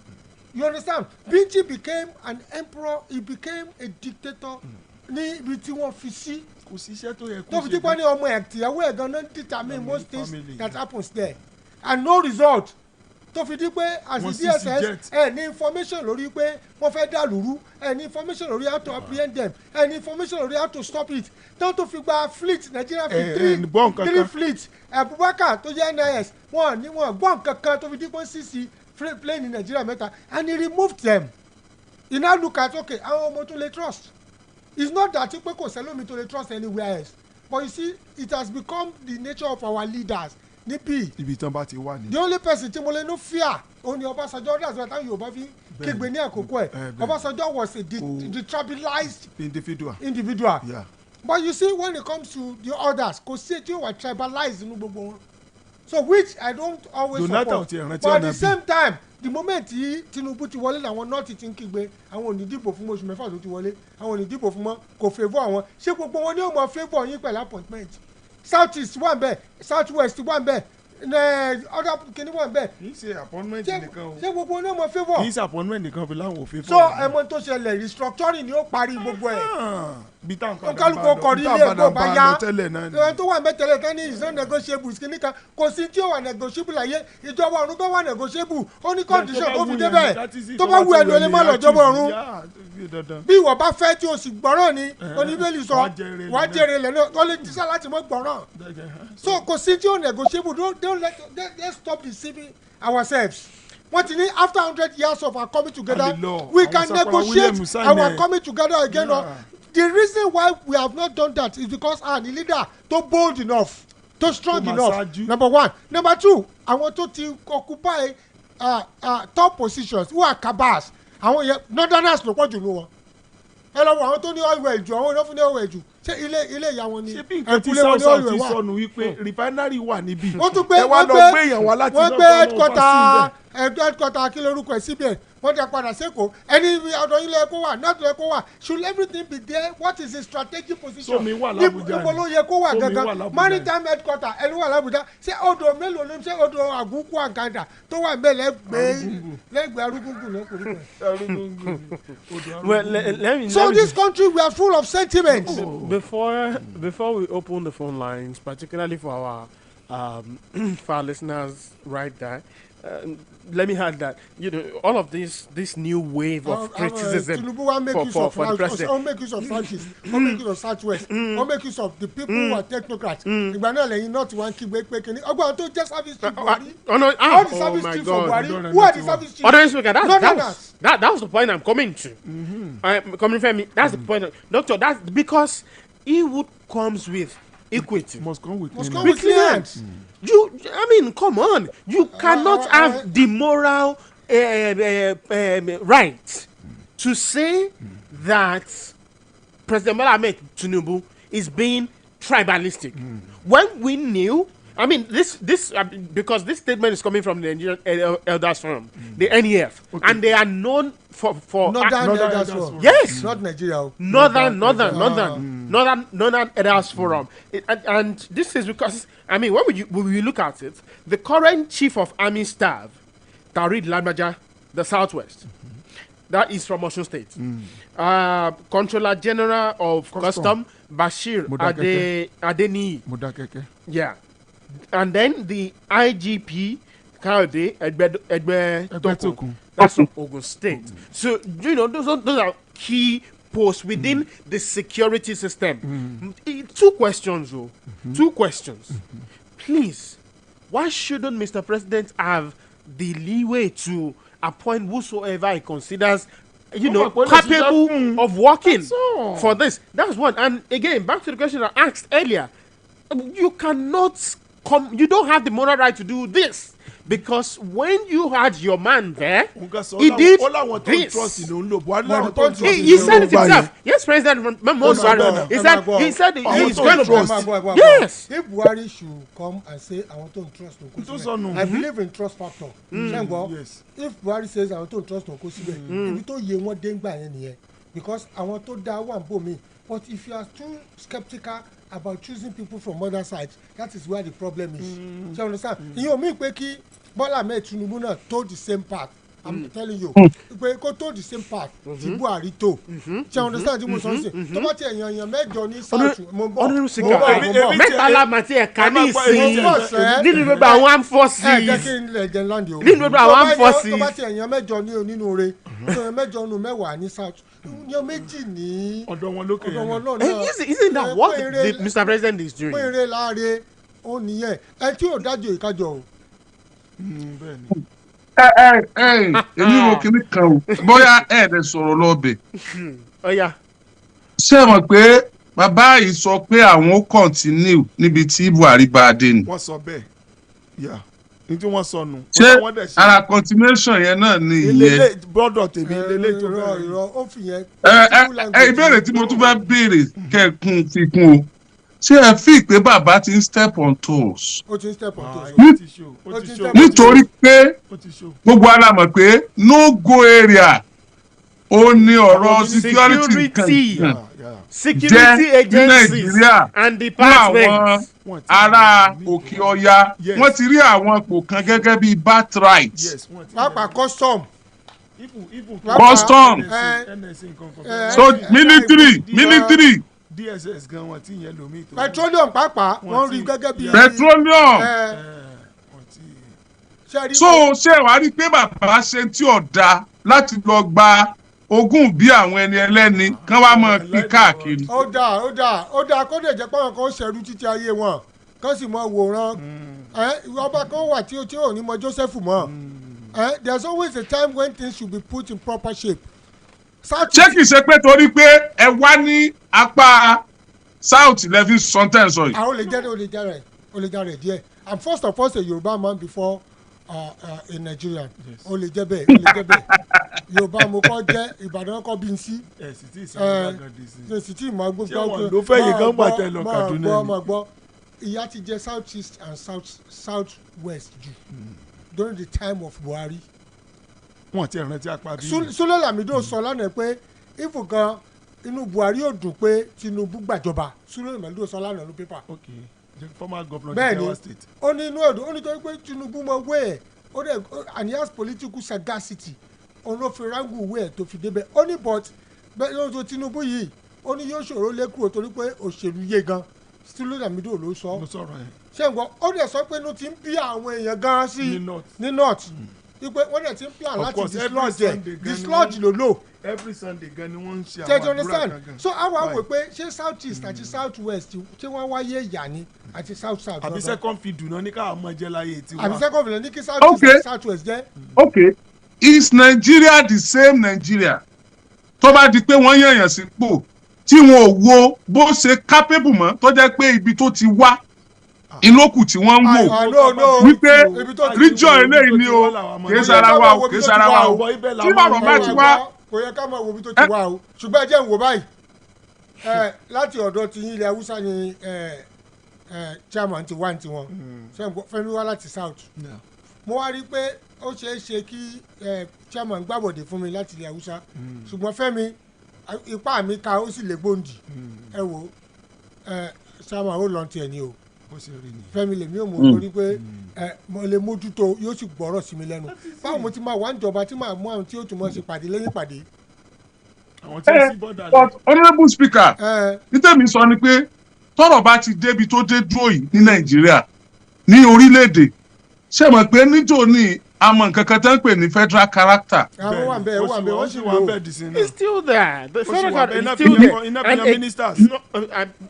You understand? Binchi became an emperor, he became a dictator ní ibi tí wọ́n fi sí. kò sí iṣẹ́ tó yẹ kó ṣe. tó fi dípọ́ ní ọmọ ẹ̀ tìyàwó ẹ̀ gan-an determine most things that happens there and no result. tó fi di pé as the DSS ẹ ní information lórí pé wọ́n fẹ́ dà lúrú ẹ ní information lórí how to apprehend them ẹ ní information lórí how to stop it tó fi gba fleet Nigeria fleet three fleet Abubakar tó jẹ́ NIS wọ́n gbọ́n kankan tó fi di pé CC plane Nigeria mẹ́ta and he removed them. He now look at okay àwọn ọmọ tó lè trust. It's not that pé kò sẹ́lómi tó lè trust anywhere else but you see it has become the nature of our leaders níbí. ibi tán bá ti wà ní. the only person tí mo lè no fear òun ni Ọbásanjọ́ that's why táwọn Yorùbá fi kígbe ní àkókò ẹ̀ Ọbásanjọ́ was a detribalized individual. Yeah. But you see when it comes to the others kò sí tí ó wà tribalized nínú gbogbo wọn so which I don't always support but at the same time the moment tí Tinubu ti wọlé làwọn nọ́ọ̀tì ti ń kígbe àwọn ò ní dìbò fún oṣù mẹ́fà tó ti wọlé àwọn ò ní dìbò fún mọ́ kò favour àwọn ṣé gbogbo wọn ni ó mọ favour yín pẹ̀lú appointment south east wà nbẹ south west wà nbẹ other kìíní wà nbẹ. kì í ṣe appointment nìkan o. ṣé gbogbo ní ọmọ favour. kì í ṣe appointment nìkan fi láwọn ò favour. so ẹmọ tó ṣẹlẹ̀ restructuring ni ó parí gbogbo ẹ̀. bí táwọn padà kálukú kọrí ilé ẹ̀kọ́ bá yá ẹ̀hún tó wà mẹ́tẹ̀lẹ̀ kan ní is not negotiable kìíní kan kò sí tí ó wà negotiable láyé ìjọba ọ̀run tó wà negotiable ó ní condition tó fi débẹ̀ tó bá wù ẹ́ lórí má lọ jọba ọ̀run bí ìwọ bá fẹ́ tí o sì gbọ́ràn ni oníbẹ̀lì sọ wàá jèrè lẹ́nu tó lè dísà láti mọ́ gbọ́ràn so kò sí tí ó negotiable don't let's stop deceiving ourselves. Wọ́n ti ní after 100 years of our coming together we can negotiate our coming together again. The reason why we have not done that is because our leader too bold enough too strong enough number one. Number two àwọn tó ti occupy top positions who are cabals àwọn yẹn northerners ló pọ̀ jù lọ wọn ẹ lọ wọ àwọn tó ní oil well jù àwọn ìnáwó ní oil well jù ṣé ilé ìyá wọn ni ẹkúlé wọn ní oil well wà. ṣé bí nǹkan tí sọnù wípé refinery wà níbí ẹ wá lọ gbé èèyàn wá láti lọ́dọ̀ headquarter kí lorúkọ ẹ̀ síbẹ̀ wọ́n dẹ̀ padà sẹ́kọ̀ọ́ ẹni ọ̀dọ̀ ilé ẹ̀kọ́ wà náà tó ẹ̀kọ́ wà should everything be there what is the strategic position sómi wà l'Abuja níbo ló yẹ kó wà gangan maritime headquarter ẹni wà l'Abuja ṣé odò mélòó ló ń ṣe odò àgùnkù àgàdà tó wà ńbẹ̀ lẹ́gbẹ̀ẹ́ arúgbùngùn lẹ́kùnrin. So this country we are full of sentiments. Before we open the phone lines, particularly for our listeners right there. Let me add that all of this new wave of criticism for the president. I'll make use of Southeast, I'll make use of Southwest, I'll make use of the people who are technocrats. Ìgbà náà lẹ́yìn náà tí wọ́n ń kígbe pé kíní ọgbọ́n tó jẹ́ service chief Buhari. All the service chiefs of Buhari. Who are the service chiefs? Honestly, that was the point I'm coming to. Coming from me, that's the point. Doctor, that's because Ewood comes with equity. Must come with clients. Come on. You cannot have the moral right to say that President Bola Ahmed Tinubu is being tribalistic. When we knew, this because this statement is coming from the Nigerian Elders Forum, the NEF, and they are known for Northern Elders Forum. Yes, not Nigeria. Northern Elders Forum, and this is because when we look at it, the current Chief of Army Staff, Tarid Lamaja, the Southwest, that is from Osun State. Controller General of Custom, Bashir Adeniyi. Yeah. And then the IGP, Kayode Egbetokun, that's from Ogun State. So, those are key posts within the security system. 2 questions, though. 2 questions. Please, why shouldn't Mr. President have the leeway to appoint whosoever he considers capable of working for this? That's one. And again, back to the question I asked earlier, you cannot you don't have the moral right to do this, because when you had your man there, he did this. He said it himself. Yes, President Buhari. He said he's going to. Yes. If Buhari should come and say, I want to trust Nkosi, I believe in trust factor. Yes. If Buhari says, I want to trust Nkosi, because I want to die one boom. But if you are too skeptical about choosing people from other sides, that is where the problem is. Do you understand? You mean Bola Ahmed Tinubu told the same path I'm telling you pé kó tó the same path tí Buhari tó ṣe understand tí mo sọ sí tó bá ti èèyàn mẹ́jọ ní south mo bọ̀ mẹ́ta la mà ti ẹ̀ka ní ìsìn nínú gbogbo àwọn armed forces jẹ́ kí n lè jẹ́ láǹdì o nínú gbogbo àwọn armed forces tó bá ti èèyàn mẹ́jọ ní onínú re mẹ́jọ nù mẹ́wàá ní south yan méjì ní ọ̀dọ̀ wọn lókè isn't that what Mr. President is doing. péré láre ó nìyẹn ẹ tí ò dájú ìkájọ o. èmi ò kíní kan o bóyá ẹ̀ẹ́dẹ̀ sọ̀rọ̀ lọ́bẹ̀. ṣé ẹ mọ̀ pé bàbá yìí sọ pé àwọn ó continue níbi tí Buhari bá a dé ni. wọ́n sọ bẹ́ẹ̀ yà ní tí wọ́n sọ nù. ṣé ara continuation yẹn náà ni ìyẹn. ilé gbọ́dọ̀ tèmi ilé tó bẹ̀rẹ̀. ó fi yẹn. ìbéèrè tí mo tún fẹ́ béèrè kẹ́ẹ̀kún fi kún o ṣé ẹ fi pé bàbá ti ń step on toes. ó ti ń step on toes. nítorí pé gbogbo ara mọ̀ pé no go area ó ní ọ̀rọ̀ security kankan jẹ́ ní Nàìjíríà fún àwọn ará Òkè Ọya wọ́n ti rí àwọn ipò kan gẹ́gẹ́ bí birthright. pápá custom. So military. DSS gan wọn tí yẹn lomi tó. petroleum pàápàá wọn rí gẹ́gẹ́ bí. petroleum. So ṣé wàá rí pé bàbá ṣe tí ò da láti lọ gba ogún bí àwọn ẹni ẹlẹ́ni kán wá mọ̀ pí káàkiri. ó dáa kó lè jẹ́ pé àwọn kan ṣẹ̀rú títí ayé wọn kán sì mọ wòran ọba kan wà tí ò ní mọ Joseph mọ́ there's always a time when things should be put in proper shape. ṣé kìí ṣe pé torí pé ẹ wá ní apá south levin sometimes sọ yìí. ó lè jẹ́ rẹ̀ díẹ̀ I'm first of all a Yoruba man before a Nigerian ó lè jẹ́ bẹ́ẹ̀ Yorùbá mo kọ́ jẹ́ Ìbàdàn kọ́ bí n sí. Èsì ìmọ̀ gbogbo ọkọ ló fẹ́ yìí gan gbàtẹ́ lọ Kaduna ni. máa gbọ́ ìyá ti jẹ south east and south west jù during the time of Buhari. Wọ́n ti rántí apá bí. Sule Lamido sọ lánàá pé ifo gan inú Buhari ò dùn pé Tinubu gbàjọba Sule Lamido sọ lánàá ló pépà. The former governor of Jigawa state. Ó ní inú ẹ̀dùn ó ní torí pé Tinubu mọ wé ẹ̀ and he has political sagacity òun ló fi rangu wé ẹ̀ tó fi débẹ̀ ó ní but bẹ́ẹ̀ ló ń sọ Tinubu yìí ó ní yóò ṣòro lẹ́kùrò torí pé òṣèlú yé gan Sule Lamido ló sọ. ṣé nǹkan ó dẹ̀ sọ pé inú ti ń bí àwọn èèyàn gan sí ní north wípé wọ́n dẹ̀ ti ń plan láti dislodge ló lò. every Sunday gan ni wọ́n ń ṣe àwọn àdúrà kankan. So àwọn àwò pé ṣé south east àti south west ṣé wọ́n wáyé ìyá ni àti south south. àbí second field náà ní káwọn ọmọ jẹ láyé tiwa. àbí second field ní kí south east àti south west jẹ́. Okay, is Nigeria the same Nigeria tó bá di pé wọ́n yànyàn sípò tí wọn ò wo bó ṣe capable mọ́ tó jẹ́ pé ibi tó ti wá ìlókù tí wọ́n ń wò wípé region eléyìí ni o kì í sara wa o kì í sara wa o tí bàbá bá ti wá. kò yẹ ká máa wo ibi tó ti wá o ṣùgbọ́n ẹ jẹ́ ń wò báyìí láti ọ̀dọ̀ ti yín ilẹ̀ haúsá ni chairman ti wá ní tiwọn Fẹ́mi wá láti south mo wá rí i pé ó ṣeé ṣe kí chairman gbàbọ̀dé fún mi láti ilẹ̀ haúsá ṣùgbọ́n Fẹ́mi ipá mi ka ó sì lè gbòǹdì ẹ wò chairman ó lọ́n tiẹ̀ ni o Fẹ́mi lèmi ò mọ̀ torí pé mo lè mójútó yóò sì gbọ́rọ̀ sí mi lẹ́nu báwo mo ti máa wá ń jọba tí màá mú àwọn tí ó tún mọ̀ ṣe pàdé lẹ́yìn pàdé. But honourable speaker nítèmi sọ ni pé tọ́rọ̀ bá ti débi tó dé dúró yìí ní Nàìjíríà ní orílẹ̀-èdè ṣé mọ̀ pé níjó ní àmọ́ nǹkan kan tó ń pè ní federal character. àwọn wà bẹ́ẹ̀ wà bẹ́ẹ̀ wọ́n sì wà bẹ́ẹ̀ dìsín náà. It's still there. The federal character is still there.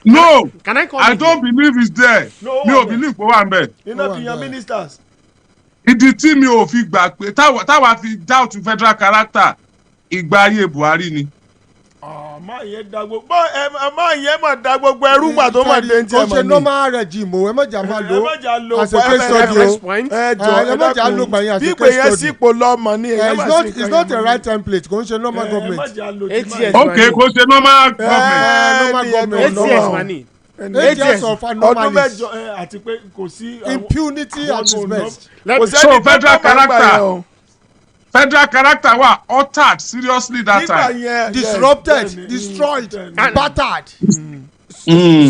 No, I don't believe it's there. Mi ò believe pé wà ń bẹ̀. iná fi yan ministers. ìdí tí mi ò fi gbà pé táwa fi doubt federal character ìgbà ayé Buhari ni. máa yẹn da gbogbo ẹrú gbà tó máa dé ntí ẹ mọ ni. ó ṣe normal regime o ẹ mọ̀jà máa lo as a case study o ẹ mọ̀jà lo gbàyìn as a case study. bí pé yẹn sípò lọ́mọ ní ẹ̀yẹ́ it's not a right template kò ń ṣe normal government. okay kò ṣe normal government. 8 years mani. 8 years of anomalies. ọdún mẹ́jọ àti pé kò sí. impunity at its best. So federal character wa altered seriously that time. Disrupted, destroyed, battered.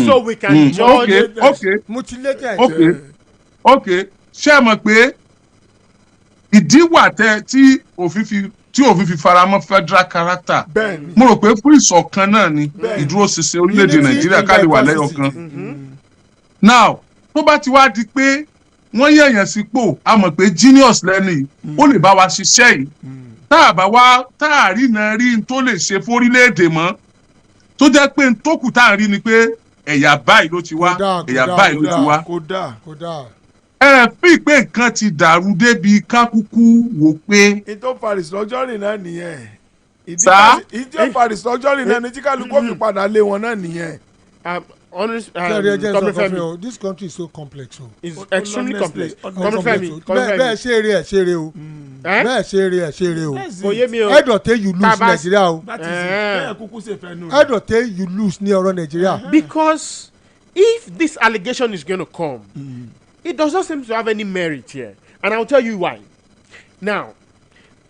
So we can judge. Okay. Mutilated. Okay. Ṣé ẹ mọ̀ pé ìdí wà tí òfin fi faramọ́ federal character mo rò pé fún ìṣọ̀kan náà ni ìdúróṣinṣin orílẹ̀-èdè Nàìjíríà ká lè wà lẹ́yọ̀kan. Now tó bá ti wá di pé wọ́n yẹ̀yàn sípò a mọ̀ pé genius lẹ́nu ó lè bá wa ṣiṣẹ́ yìí tá a rí náà rí n tó lè ṣe fórílẹ̀-èdè mọ́ tó jẹ́ pé n tó kù tá a rí ni pé ẹ̀yà báyìí ló ti wá ẹ̀yà báyìí ló ti wá. Fi pé nǹkan ti dàrú débi kákúkú wò pé. ìtò paris lọ́jọ́ rìn náà nìyẹn. ìtò paris lọ́jọ́ rìn náà ní tí kálukú fi padà lé wọn náà nìyẹn. This country is so complex. It's extremely complex. Bẹ́ẹ̀ ṣe eré ẹ̀ ṣeré o. Bẹ́ẹ̀ ṣe eré ẹ̀ ṣeré o. Ẹ̀dọ̀tẹ́ you lose Nigeria o. Ẹ̀dọ̀tẹ́ you lose ní ọ̀rọ̀ Nigeria. Because if this allegation is going to come, it does not seem to have any merit here. And I'll tell you why. Now,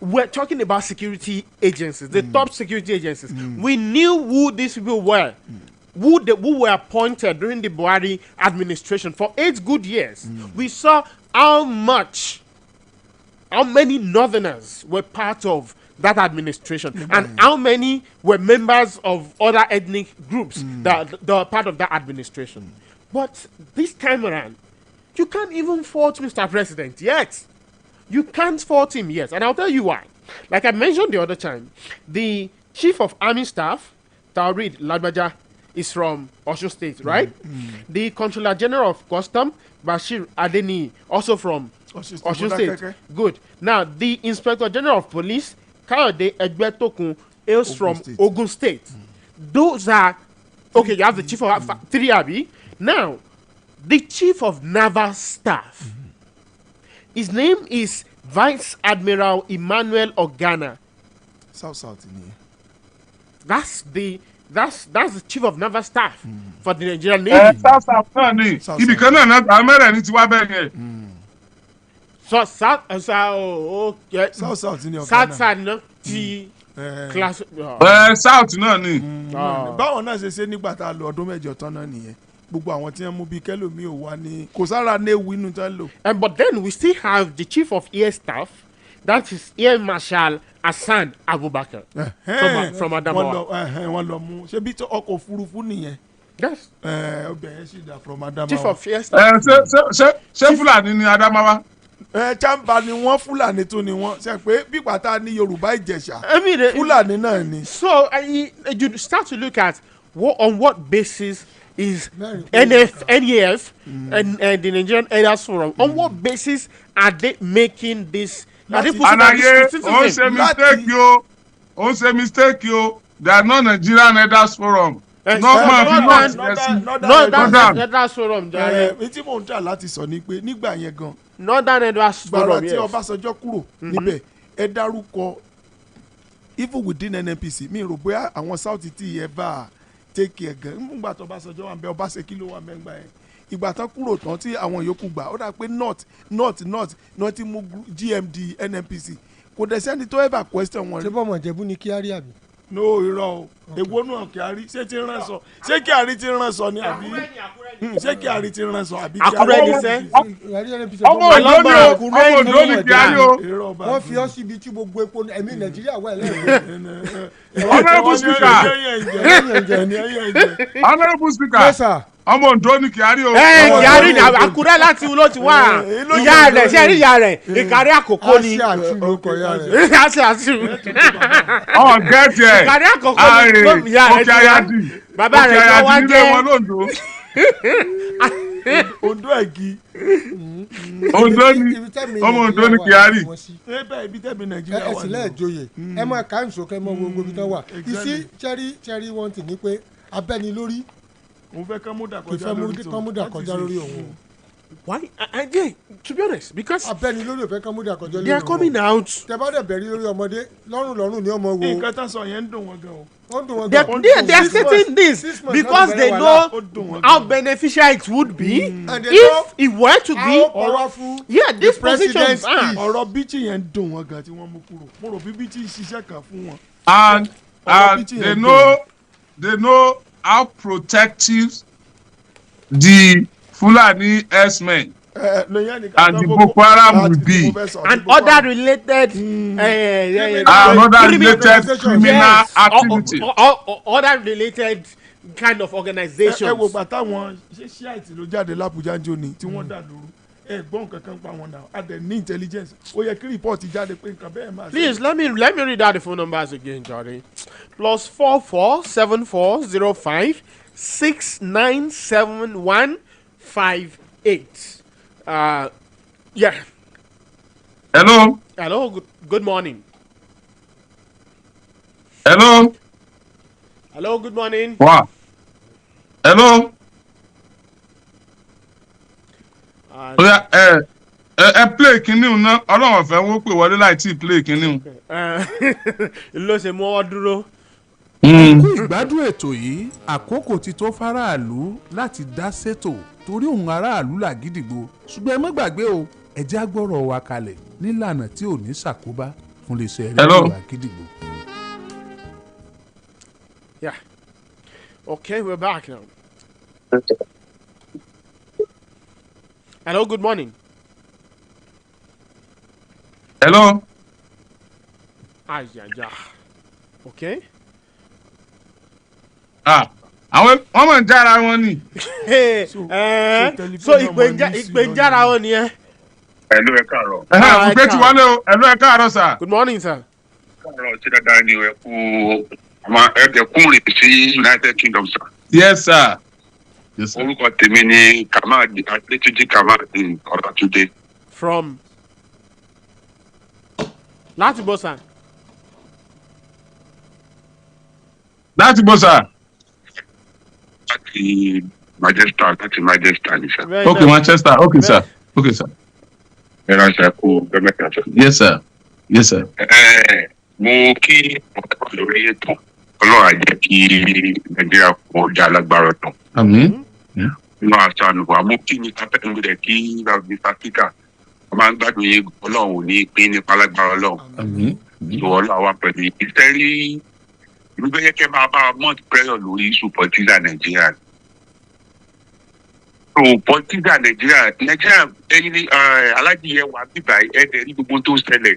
we're talking about security agencies, the top security agencies. We knew who these people were. Who were appointed during the Buhari administration for 8 good years. We saw how many Northerners were part of that administration and how many were members of other ethnic groups that are part of that administration. But this time around, you can't even fault Mr. President yet. You can't fault him yet. And I'll tell you why. Like I mentioned the other time, the Chief of Army Staff, Taurid Ladbaja, is from Osun State, right? The Controller General of Custom, Bashir Adeni, also from Osun State. Good. Now, the Inspector General of Police, Kayode Egbetokun, hails from Ogun State. Those are... Okay, you have the Chief of... 3 Abi. Now, the Chief of Naval Staff, his name is Vice Admiral Emmanuel Ogana. South in here. That's the Chief of Naval Staff for the Nigerian Navy. South náà ni ibìkan náà amẹ́rẹ̀ ní tiwa bẹ́ẹ̀ yẹn. South ni ọ̀gá náà. South náà ti class. South náà ni. Báwọn náà ṣe nígbà tá a lò ọdún mẹ́jọ tán náà nìyẹn. Gbogbo àwọn tí wọ́n mú bíi kẹ́lòmí ò wá ní kò sára ní ewu inú tán lò. But then we still have the Chief of Air Staff, that is Air Marshal Hassan Abubakar from Adamawa. Wọ́n lọ mú ṣé bí ọkọ̀ òfurufú nìyẹn. Yes. Obìnrin sì dà from Adamawa. Chief of Air Staff. Ṣé Fúlàní ni Adamawa? Chamba ni wọ́n Fúlàní tó ni wọ́n ṣe pé bí pàtà ní Yorùbá Ìjẹ̀ṣà Fúlàní náà ni. So you start to look at on what basis is NAF and the Nigerian Elders Forum, on what basis are they making this? Are they putting say mistake yo. They are not Nigerian Elders Forum. Elders Forum. Etí mò ń tà láti sọ ni pé nígbà yẹn gan. Northern Elders Forum. Gbàrà tí Ọbásanjọ́ kúrò níbẹ̀ ẹ dárúkọ even within NNPC mi rò bóyá àwọn South ti yẹ bá a take care gan nígbà tó Ọbásanjọ́ wà ń bẹ Ọbaṣẹ́kí ló wà mẹ́ngbà yẹn ìgbà tán kúrò tán tí àwọn yòókù gbà ó dà pé north ti mú GMD NNPC kò dẹ̀ sẹ́ni tó ever question wọn. ṣé bọ́mọ̀ Ìjẹ̀bú ni Kyari àbí. no irọ́ o èwo náà Kyari ṣé ti rán sọ ṣé Kyari ti rán sọ ni àbí ṣé Kyari ti rán sọ àbí. Àkúrẹ́ ni sẹ́. ọmọ Oǹdó ni Kyari o. wọ́n fi ọ́ síbi tí gbogbo epo ẹ̀mí Nàìjíríà wà lẹ́yìn. Honourable Speaker. Ọmọ Oǹdó ni Kyari o. Kyari ni Àkúrẹ́ láti ló ti wá ìyá rẹ̀ ṣe rí ìyá rẹ̀ Ìkàrí àkókò ni. Àṣẹ àṣìwò. Gẹ́tì ẹ̀ Ìkàrí àkókò ni ìyá rẹ̀ ti wá. Bàbá rẹ̀ tó wá jẹ́ Oǹdó ẹ̀gì. Oǹdó ni ọmọ Oǹdó ni Kyari. Ibi tẹ́bi Nàìjíríà wà. Ẹ sì lẹ́ẹ̀jọyè ẹ máa ká ìṣòkè mọ gbogbo ibi tó wà. Ìsí cherry one thing ni pé abẹ́ni lórí. Òun fẹ́ kán múdà kọjá lórí òun. Why? Again, to be honest, because abẹ́ni lórí òfẹ́ kán múdà kọjá lórí òun. They are coming out. Tẹ bá dẹ̀ bẹ̀rí lórí ọmọdé lọ́rùn ni ọmọ wo. Nǹkan tán sọ yẹn ń dùn wọn gan o. They are stating this because they know how beneficial it would be if it were to be. Yeah, these positions are. Ọ̀rọ̀ bíjì yẹn ń dùn wọn gan tí wọ́n mú kúrò. Mo rò bí bíjì ń ṣiṣẹ́ kan fún wọn. And they know how protective the Fulani herdsmen and the Boko Haram will be. And other related criminal activities. Other related kind of organizations. ẹ wo bàtà wọn ṣe ṣíàìtì ló jáde lábújá jóni tí wọ́n dà lóru ẹ gbọ́n kankan pa wọn náà a dẹ̀ ní intelligence ó yẹ kí rìpọ́ọ̀tì jáde pé nǹkan bẹ́ẹ̀ máa. Please let me read out the phone numbers again, Johnny. +447405697158. Yeah. Hello. Hello. Good morning. Hello. Hello. Good morning. Wow. Hello. Oya play kini una Ọlọ́run fẹ́ wo pé wọlé láì tí play kini. Ló ṣe mọ́ dúró. Kú ìgbádùn ètò yìí àkókò ti tó faraàlú láti dá sétò torí òun aráàlú làgídìgbò ṣùgbọ́n ẹ má gbàgbé o ẹ jẹ́ á gbọ́rọ̀ wa kalẹ̀ nílànà tí ò ní ṣàkóbá fún lè ṣe rédíò àgídìgbò. Yeah. Okay, we're back now. Hello, good morning. Hello. Okay. Àwọn wọ́n mọ̀ ń jára wọn ni. So ìpènjára wọn ni ẹ. Ẹ̀lú ẹ káàárọ̀. Ìgbé tí wọlé o, ẹ̀lú ẹ káàárọ̀ sà. Good morning, sir. Káàárọ̀ tí dáadáa ni ẹ kú ẹ̀ẹ́dẹ̀kùnrin sí United Kingdom sir. Yes sir. Orúkọ tèmi ni Kamadi Adétúnjí Kamadi Ọ̀rọ̀túndé. From láti bọ́ sà. Láti bọ́ sà. Láti Manchester ni sir. Okay, Manchester. Okay sir. Okay sir. Ẹ ra ṣe kú gọ́mẹ̀tà sir. Yes sir. Yes sir. Mo kí ọ̀pọ̀ lórí ètò Ọlọ́run á jẹ́ kí Nàìjíríà kó dá lágbára tán. Àmín. Nínú àṣà ànúwà mo kí ní kápẹ́tù rẹ̀ kí Mr. Speaker ọmọ àgbàdo yẹn Ọlọ́run ò ní pín nípa lágbára Ọlọ́run. Àmín. Ìwọ Ọlọ́run wà pẹ̀lú ìtẹ́rí ìlú bẹ́yẹ kẹ́ máa bá mount pressure lórí issue politics Nàìjíríà. So politics Nàìjíríà ẹni ní alájìyẹ wà bíbá ẹ̀ẹ́dẹ̀ ní gbogbo tó ṣẹlẹ̀.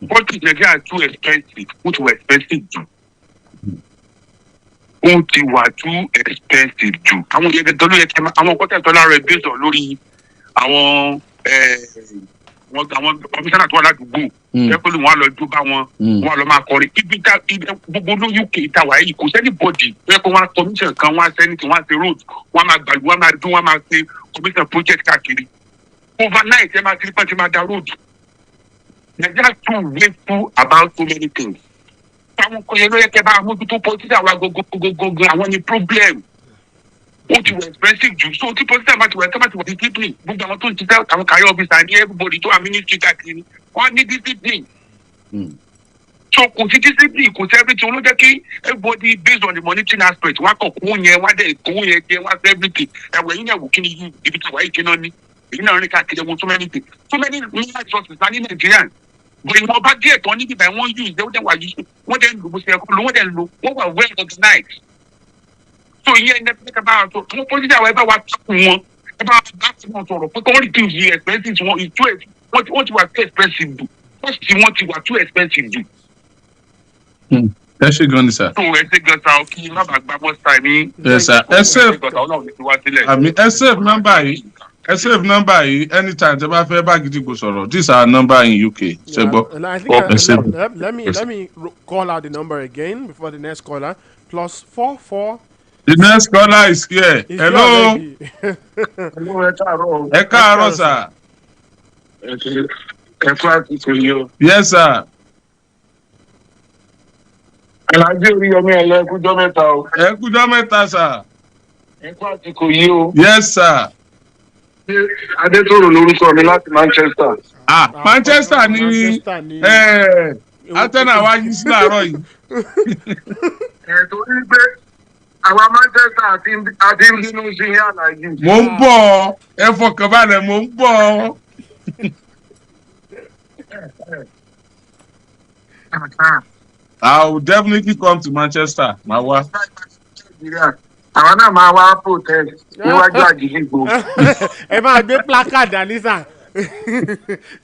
Politics Nàìjíríà too expensive, ó too expensive jù. Ó ti wà too expensive jù. Àwọn yẹn tó ló yẹ kí àwọn kọ́tẹ́ tó lára ẹ̀ based on lórí àwọn kọmíṣánná tó wà ládùúgbò. Ẹ̀kọ́ ló wọn lọ jó bá wọn, wọn lọ máa kọrin. Ibi gbogbo ló UK ìtawà yìí kò sẹ́ni bọ́dì. Ẹ̀kọ́ wọn commission kan, wọn sẹ́nitì, wọn ṣe road, wọn máa gbàlú, wọn máa dún, wọn máa ṣe commission project káàkiri. Overnight ẹ máa ti rí pàṣẹ máa da road. Nigeria too wasteful about so many things. Àwọn kan yẹn ló yẹ kẹ́ bá mójútó politics àwa gogogogogo àwọn ni problem. Ó ti wọ expensive jù so tí politics àbá ti wọ ẹ̀ka bá ti wọ discipline gbogbo àwọn tó ń ṣiṣẹ́ àwọn career officer ní everybody tó wà ministry káàkiri wọ́n ní discipline. So kò sí discipline kò sí everything ló jẹ́ kí everybody based on the monitoring aspect wá kọ̀ kún yẹn wá dẹ̀ kún yẹn jẹ́ wá sí everything ẹ̀wẹ̀ yín yẹn wò kí ni yìí ibi tí wàá yìí kí náà ní èyí náà rìn káàkiri ẹ̀wọ̀n so many things so many resources ní Nàìjíríà. But ìwọ̀n bá díẹ̀ tán níbi ìbáyìí wọ́n use wọ́n dẹ̀ wà yìí wọ́n dẹ̀ ń lò bó ṣe ẹ̀kọ́ lò wọ́n dẹ̀ ń lò wọ́n wà well organized. So ìyẹn ní ẹgbẹ́ bá wọn tó wọ́n pọ́sídìí àwọn ẹgbẹ́ wa takùn wọn ẹ bá bá ti wọn sọ̀rọ̀ pé kọ́ reduce the expenses wọn wọ́n ti wà too expensive jù wọ́n ti wà too expensive jù. Ẹ ṣe gan ni sir. So ẹ ṣe gan sa kí má bàa gbá bọ́sítà ní. Ẹ sà ẹ save àmì ẹ save nọ́mbà yìí. I save number anytime tẹ́ bá fẹ́ bá Gidigbo sọ̀rọ̀. This is our number in UK. Let me call out the number again before the next caller. +44. The next caller is here. Hello. Hello, ẹ káàárọ̀ sir. Ẹ kú àtúntò yìí o. Yes sir. Alhaji Oriyomi ẹkújọ́ mẹ́ta o. Ẹkújọ́ mẹ́ta sir. Ẹ kú àtúntò yìí o. Yes sir. Adétòrò lórúkọ mi láti Manchester. Manchester ni Arsenal wá yí sí láàárọ̀ yìí. Torí pé àwa Manchester àti bínú sí ní àlàyé. Mo ń bọ̀ ẹ fọkànbalẹ̀ mo ń bọ̀. I will definitely come to Manchester. Màá wá. àwọn náà máa wá protest níwájú àgídìgbò. ẹ máa gbé placard anisa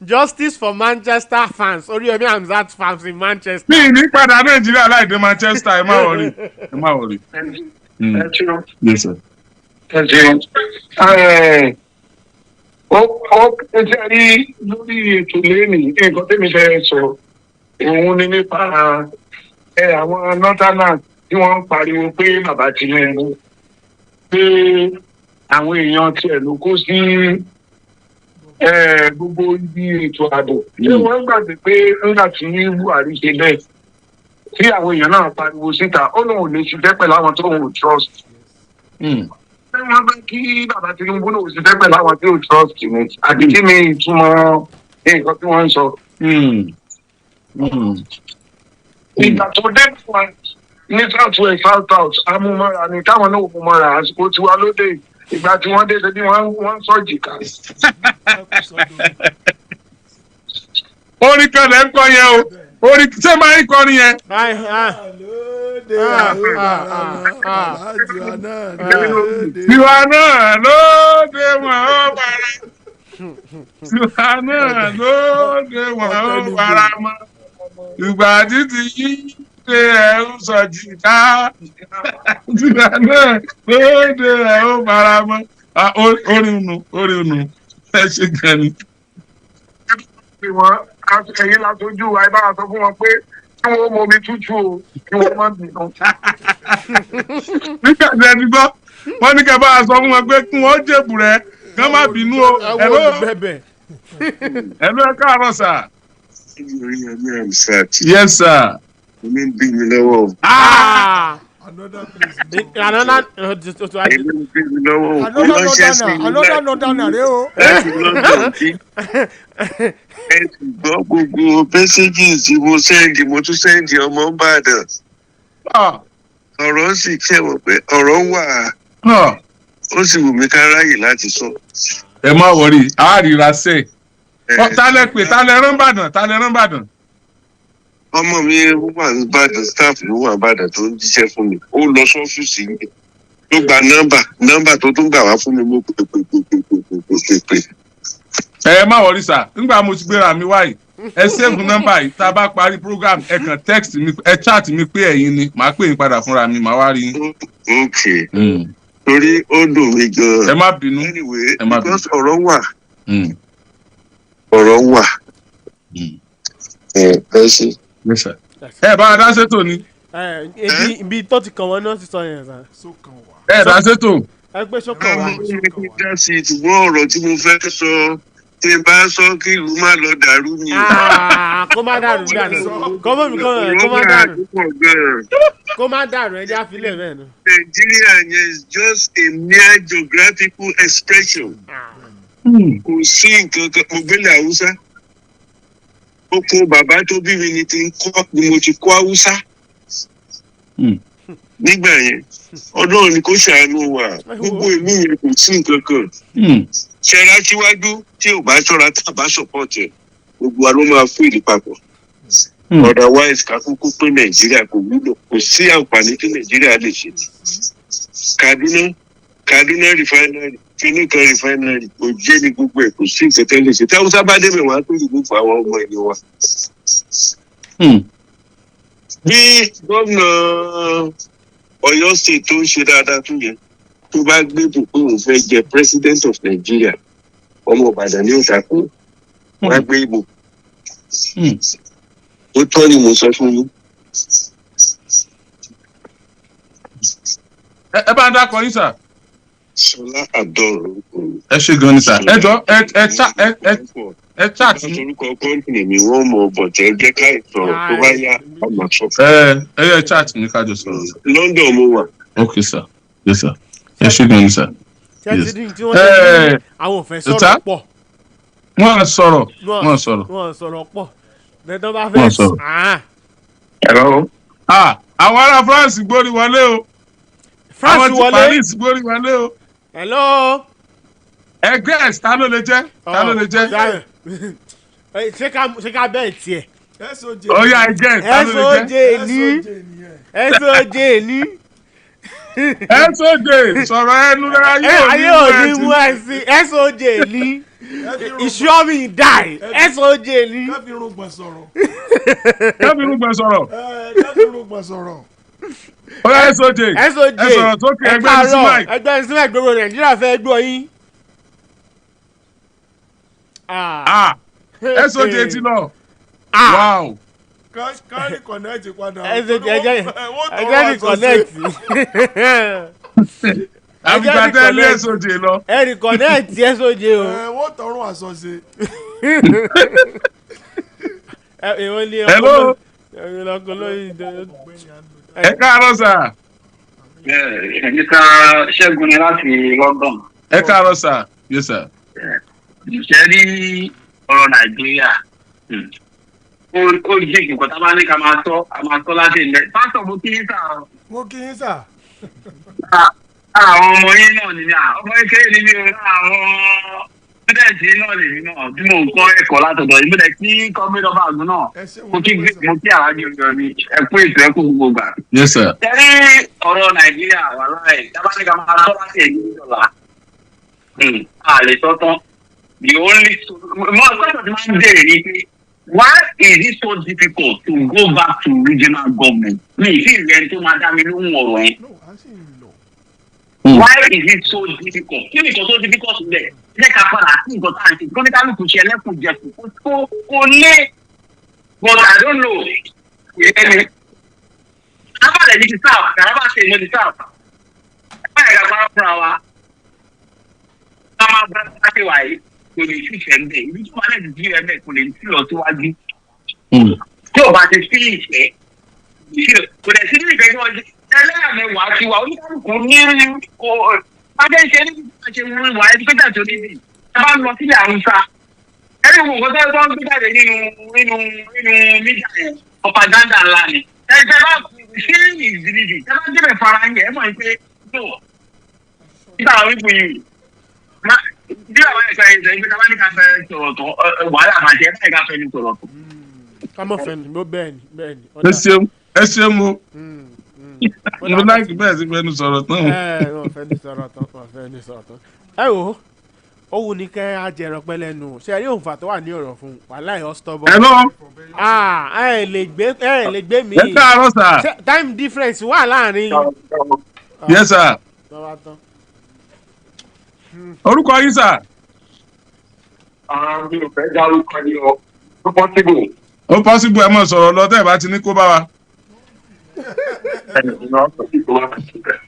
justice for Manchester fans Oriyomi Hamzat fans in Manchester. mi ní padà Nàìjíríà láì dé Manchester ẹ má wọrí ẹ má wọrí. ẹ ṣeun. Yes, sir. ẹ ṣeun. ó ṣe rí lórí ètò lẹ́nìí nǹkan tẹ́mi fẹ́ sọ òun ni nípa àwọn northerners tí wọ́n ń pariwo pé bàbá Tinubu pé àwọn èèyàn tiẹ̀ ló kó sí gbogbo ibi ètò ààbò ṣé wọ́n gbàgbé pé nígbà tí Buhari ṣe bẹ́ẹ̀ tí àwọn èèyàn náà pariwo síta ó lóun ò lè ṣiṣẹ́ pẹ̀lú àwọn tó ń trust. ṣé wọ́n fẹ́ kí bàbá Tinubu lòun ṣiṣẹ́ pẹ̀lú àwọn tí ò trust ni àbí kí ni ìtumọ̀ nǹkan tí wọ́n ń sọ. ìgbà tó dé ní south west south south amúmọ́ra ni táwọn náà mú mọ́ra àsìkò tiwa lóde ìgbà tí wọ́n dé débi wọ́n sọ jìkà. orin kan lẹ́ ń kọ yẹn o orin ṣé máa ń kọrin yẹn. tiwa náà lóde wọn ó para tiwa náà lóde wọn ó para mọ́ ìgbà títí yí ṣe ẹ̀ ń sọ jìkà tiwa náà lóde ẹ̀ ó para mọ́ orin nu ẹ ṣe gan ni. ẹ̀yin lásojú wa ẹ bá sọ fún wọn pé kí wọ́n mọ omi tútù o kí wọ́n má bínú. nígbà tí ẹ ti gbọ́ wọ́n ní kẹ́ bá a sọ fún wọn pé kí wọ́n jèbù rẹ̀ kí wọ́n má bínú o. ẹ̀lú ẹ káàárọ̀ sà. ORIYOMI HAMZAT. Yes sir. Omi ń bí mi lọ́wọ́. Another northern rẹ o. ẹ ti gbọ́ gbogbo messages tí mo sẹ́ndì mo tún sẹ́ndì ọmọ Ìbàdàn. ọ̀rọ̀ sì kẹ́wọ̀ pé ọ̀rọ̀ wà ó sì wù mí ká ráyè láti sọ. ẹ má wọrí a ríra sẹ tálẹ pé tálẹ rán Ìbàdàn. ọmọ mi wà ní Ìbàdàn staff ló wà Ìbàdàn tó ń jíṣẹ́ fún mi ó lọ sọ́fíìsì mi ló gba nọ́mbà tó tún gbà wá fún mi mo pè. ẹ má wọrí sà nígbà mo ti gbéra mi wáyé ẹ save nọ́mbà yìí tá a bá parí program ẹ kàn text mi ẹ chat mi pé ẹ̀yin ni màá pè yín padà fúnra mi màá wá rí yín. ok torí ó dùn mí gan. ẹ má bínú anyway because ọ̀rọ̀ wà. ẹ ṣe. ẹ bá a dá sétò ni. ibi tó ti kàn wọ́n náà ti sọ yẹn sá. ẹ dá sétò. ẹ gbé sọ́kàn wá. mo dá sí i ṣùgbọ́n ọ̀rọ̀ tí mo fẹ́ sọ tí n bá sọ kí ìlú má lọ dàrú ni. kó má dàrú kó má dàrú ẹjẹ́ àfilẹ̀ bẹ́ẹ̀ náà. Nigeria is just a mere geographical expression. kò sí nǹkan kan mo gbélé Haúsá. oko bàbá tó bí mi ni mo ti kọ́ Haúsá. nígbà yẹn Ọlọ́run ni kò ṣàánú wa gbogbo ìlú yẹn kò sí nǹkan kan. ṣẹlá síwájú tí ò bá ṣọ́ra tá a bá sọpọ́ọ̀tì ẹ̀ gbogbo wa ló máa fún ìlú papọ̀. otherwise ká kúkú pé Nàìjíríà kò wúlò kò sí àǹfààní tí Nàìjíríà lè ṣe. Kaduna refinery Kínníkan refinery kò jẹ́ ní gbogbo ẹ̀ kò sí nǹkan tẹ́lẹ̀ ṣe tí Haúsá bá débẹ̀ wọ́n á tó ìlú fún àwọn ọmọ ìlú wa. bí gómìnà Ọ̀yọ́ state tó ń ṣe dáadáa tún yẹn tó bá gbé bò pé òun fẹ́ jẹ president of Nigeria ọmọ Ìbàdàn ní òtàkùn wọ́n á gbé ìbò. ó tọ́ ni mo sọ fún yín. ẹ bá ń dákọ yín sà. Ṣọlá Adọ́rùn. ẹ ṣe gan ni sà ẹ jọ ẹ chat mi. orúkọ kọ́ńtìnì mi wọ́n mọ bọ̀tẹ́ jẹ́ ká ìsọ̀rọ̀ tó bá yá ọmọ sọ. ẹ chat mi kájọ sọ̀rọ̀. London mo wà. ok sir yes sir ẹ ṣe gan ni sir. tí wọ́n ṣe ní àwọn òfin sọ̀rọ̀ pọ̀. wọ́n sọ̀rọ̀ pọ̀ dandan bá fẹ́ sọ. àwọn ará France gbórí wọlé o. France wọlé àwọn ti Paris gbórí wọlé o. hello. ẹgbẹ́ ta ló lè jẹ́ ṣé ká bẹ́ẹ̀ tiẹ̀. ó yá ẹgbẹ́ ta ló lè jẹ́. SOJ ní SOJ sọ̀rọ̀ ẹnu rẹ̀ ayé ò ní mú ẹ sí SOJ ní ìṣọ́mi dáì SOJ ní. káfí irúgbọ̀n sọ̀rọ̀. káfí irúgbọ̀n sọ̀rọ̀. káfí irúgbọ̀n sọ̀rọ̀. ọ̀rẹ́ SOJ ẹ sọ̀rọ̀ tó kí ẹgbẹ́ ní símáì. ẹgbẹ́ ní símáì gbogbo Nàìjíríà fẹ́ gbọ́ yín. SOJ ti lọ. Wow. Kárí connect padà. ẹjẹ́ ní connect. àbíkà tẹ́lẹ̀ SOJ lọ. ẹ̀rì connect SOJ o. wọ́n tọrún àsọ̀ṣe. Hello. ẹ káàárọ̀ sà. Mr. Ṣẹ́gun ni láti London. ẹ káàárọ̀ sà. Yes sir. Ṣé rí ọ̀rọ̀ Nàìjíríà? Ó jẹ́ nǹkan tá a bá ní ká máa tọ́ láti ilẹ̀. Pásítọ̀ mo kí yín sà. mo kí yín sà. Àwọn ọmọ yín náà ni ọmọ kékeré ni mi ò rà àwọn sídẹ̀ẹ̀tì náà lè rí náà tí mò ń kọ́ ẹ̀kọ́ látọ̀dọ̀ yìí. Mo dẹ̀ kí kọ́mídọ́ bá àgùn náà. Mo kí àwájú ọjọ́ mi ẹ̀kú ètò ẹ̀kú gbogbo gbà. Yes sir. Tẹ́lí ọ̀rọ̀ Nàìjíríà wà láì tábàlì ká máa tọ́ láti ẹ̀yìn ìjọba. A lè sọ tán. The only question ti máa ń bèrè ni pé why is it so difficult to go back to regional government? Mi ì fi ìrẹ́ tó máa dá mi lóhùn ọ̀rọ̀ yẹn. Why is it so difficult? Kí ni nǹkan tó difficult lẹ̀? Jẹ́ ká padà sí nǹkan tá à ń ṣe. Kọ́níkálùkù ṣe ẹlẹ́kùnjẹkù kò lé. But I don't know. Tábàlẹ̀ ní ti sáà, kàrábà ṣe ìmọ̀ ti sáà. Ẹ̀ka ẹ̀ka bá fúnra wa. Ká máa bá ṣe wà yìí. Kò lè ṣiṣẹ́ ńbẹ̀. Ibi tí wọ́n lè jí ẹ̀ bẹ́ẹ̀ kò lè sí lọ síwájú. Tí ò bá ti sí ìfẹ́, kò lè sí ní ìfẹ́ tí wọ́n ṣe. Ẹlẹ́yàmẹ̀wàá ti wà oníkálùkù ní Adéṣe ní ṣe wíwá ẹdíkẹ́tà tó níbi. Ẹ bá lọ sílẹ̀ Haúsá. Ẹni wo nǹkan tó ń gbé jáde nínú mídíà yẹn, propaganda ńlá ni. Ẹ bá ṣé ìdílé ẹ bá débẹ̀ fara yẹn ẹ mọ̀ pé tó nígbà àwọn ipò yìí. Bí àwọn ẹ̀ka ẹ̀sẹ̀ ìgbé tá bá ní ká fẹ́ sọ̀rọ̀ tó wàhálà máa jẹ́ ẹ̀ ká fẹ́ ní sọ̀rọ̀ tó. ká mọ̀ fẹ́ ni bẹ́ẹ̀ ni. ẹ ṣeun mo láìkí bẹ́ẹ̀ sí fẹ́ni sọ̀rọ̀ tán. wọ́n fẹ́ ní sọ̀rọ̀ tán. ẹ wo ó wù ní kẹ́ ajẹ̀rọ̀ pẹ́ lẹ́nu ṣe ẹ rí òǹfà tó wà ní ọ̀rọ̀ fún wàhálà ẹ̀ ọ́stọ́bọ̀. ẹ lọ. ẹ lè gbé mi. ẹ káàárọ̀ sà. time difference wà láàrin. yes sir. orúkọ yín sà. mi ò fẹ́ dárúkọ ní ọ ó possible. ó possible ẹ mọ̀ sọ̀rọ̀ lọ tẹ́ ẹ bá ti ní kó bá wa.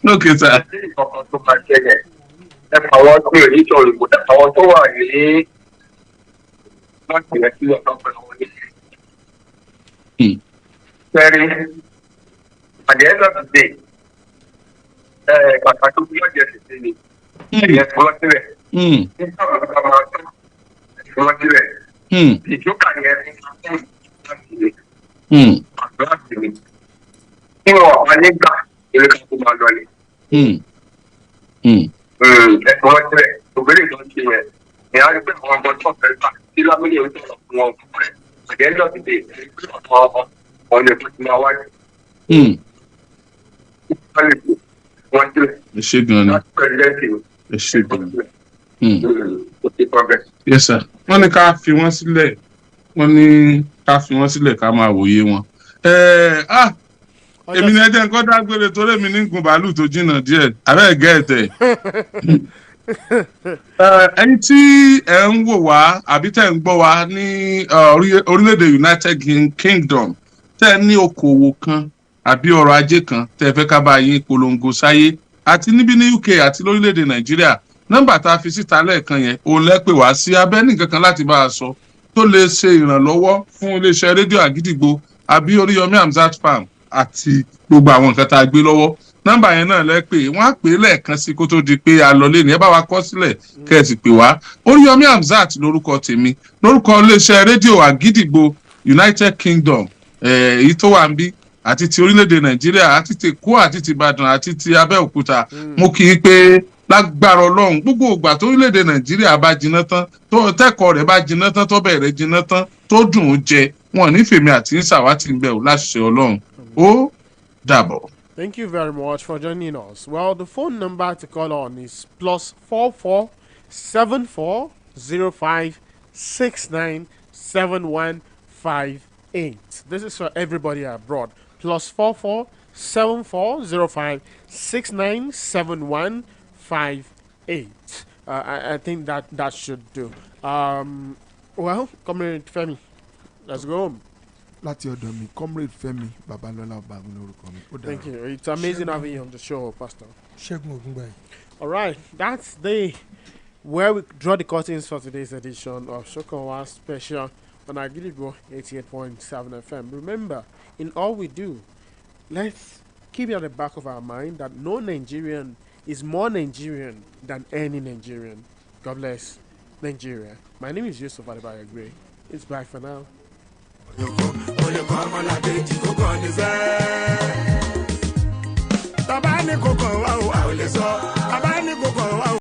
lókè sà. ẹ fàwọn tó lè ní sọ̀rọ̀ ìbò ẹ fàwọn tó wà ní láti rẹ̀ sí ọ̀dọ́ pẹ̀lú wọn ní. Sẹ́rí at the end of the day kàkà tó bí ọ̀jẹ̀ sì ni ẹ̀yẹ fọlọ́ sílẹ̀ nígbà tó bá máa tó fọlọ́ sílẹ̀ ìjókà yẹn ní ọdún láti lè tí wọn wà nígbà ilé kan tó máa lọ ni. Ẹ̀sùn wọn sílẹ̀ òbílẹ̀ tó ń ṣe yẹn ni a rí pé àwọn ọmọ tó fẹ́ gbà tí lábílẹ̀ ń sọ̀rọ̀ fún wọn fún rẹ̀ àjẹ́jọ́ ti dé ìpínlẹ̀ ọ̀tọ̀ ọmọ ọ̀nà tó ti máa wáyé. Wọ́n sílẹ̀. ẹ ṣe gan ni. ẹ ṣe gan ni. yes sir. wọ́n ní ká fi wọ́n sílẹ̀ ká máa wòye wọn. èmi ni ẹjẹ nǹkan dágbére torí èmi ní gun bàálù tó jìnnà díẹ̀ abẹ́ gẹ́ẹ̀tẹ̀. ẹ̀yin tí ẹ ń wò wá àbí tẹ̀ ń gbọ́ wá ní orílẹ̀-èdè United Kingdom tẹ́ ẹ ní okòwò kan àbí ọrọ̀ ajé kan tẹ́ ẹ fẹ́ ká bá yín polongo sáyé àti níbí ní UK àti lórílẹ̀-èdè Nàìjíríà nọ́mbà tá a fi síta lẹ́ẹ̀kan yẹn òun lẹ́pẹ̀ wá sí abẹ́ nìkan kan láti bá a sọ tó lè ṣe ìrànlọ́wọ́ fún iléeṣẹ́ rédíò Àgídìgbo àbí Oríyọmí Hamzat farm àti gbogbo àwọn nǹkan tá a gbé lọ́wọ́ nọ́mbà yẹn náà lẹ́pẹ̀ wọ́n á pè é lẹ́ẹ̀kan sí kó tó di pé a lọ lé ní ẹ bá wa kọ sílẹ̀ kẹ́ ẹ sì pè wá Oríyọmí Hamzat lórúkọ tèmi lórúkọ iléeṣẹ́ rédíò Àgídìgbo United Kingdom èyí tó wà ń bí àti ti orílẹ̀-èdè Nàìjíríà àti ti Èkó àti ti Ìbàdàn àti ti Abẹ́òkúta mo kì í pé lágbára Ọlọ́run gbogbo ìgbà tó orílẹ̀-èdè Nàìjíríà bá jiná tán tó tẹ́kọ̀ọ́ rẹ̀ bá jiná tán tó bẹ̀rẹ̀ jiná tán tó dùn ún jẹ wọn ní fèmí àti ń ṣàwátì ń bẹ̀ ò láṣẹ Ọlọ́run ó dàbọ̀. Thank you very much for joining us. Well, the phone number to call on is +44 74 05 69 7158. This is for everybody abroad. +44 74 05 69 7158. I think that should do. Well, Comrade Femi, let's go. láti ọ̀dọ̀ mi comrade Femi Babalọ́lá Ọbagun lórúkọ mi. Thank you. It's amazing having you on the show, Pastor. Ṣẹ́gun Ògúngbàyí. All right, that's where we draw the curtains for today's edition of Shokanwa Special on Agiligbo 88.7 FM. Remember, in all we do, let's keep it at the back of our mind that no Nigerian is more Nigerian than any Nigerian. God bless Nigeria. My name is YOUSUPH Adebayo. It's bye for now.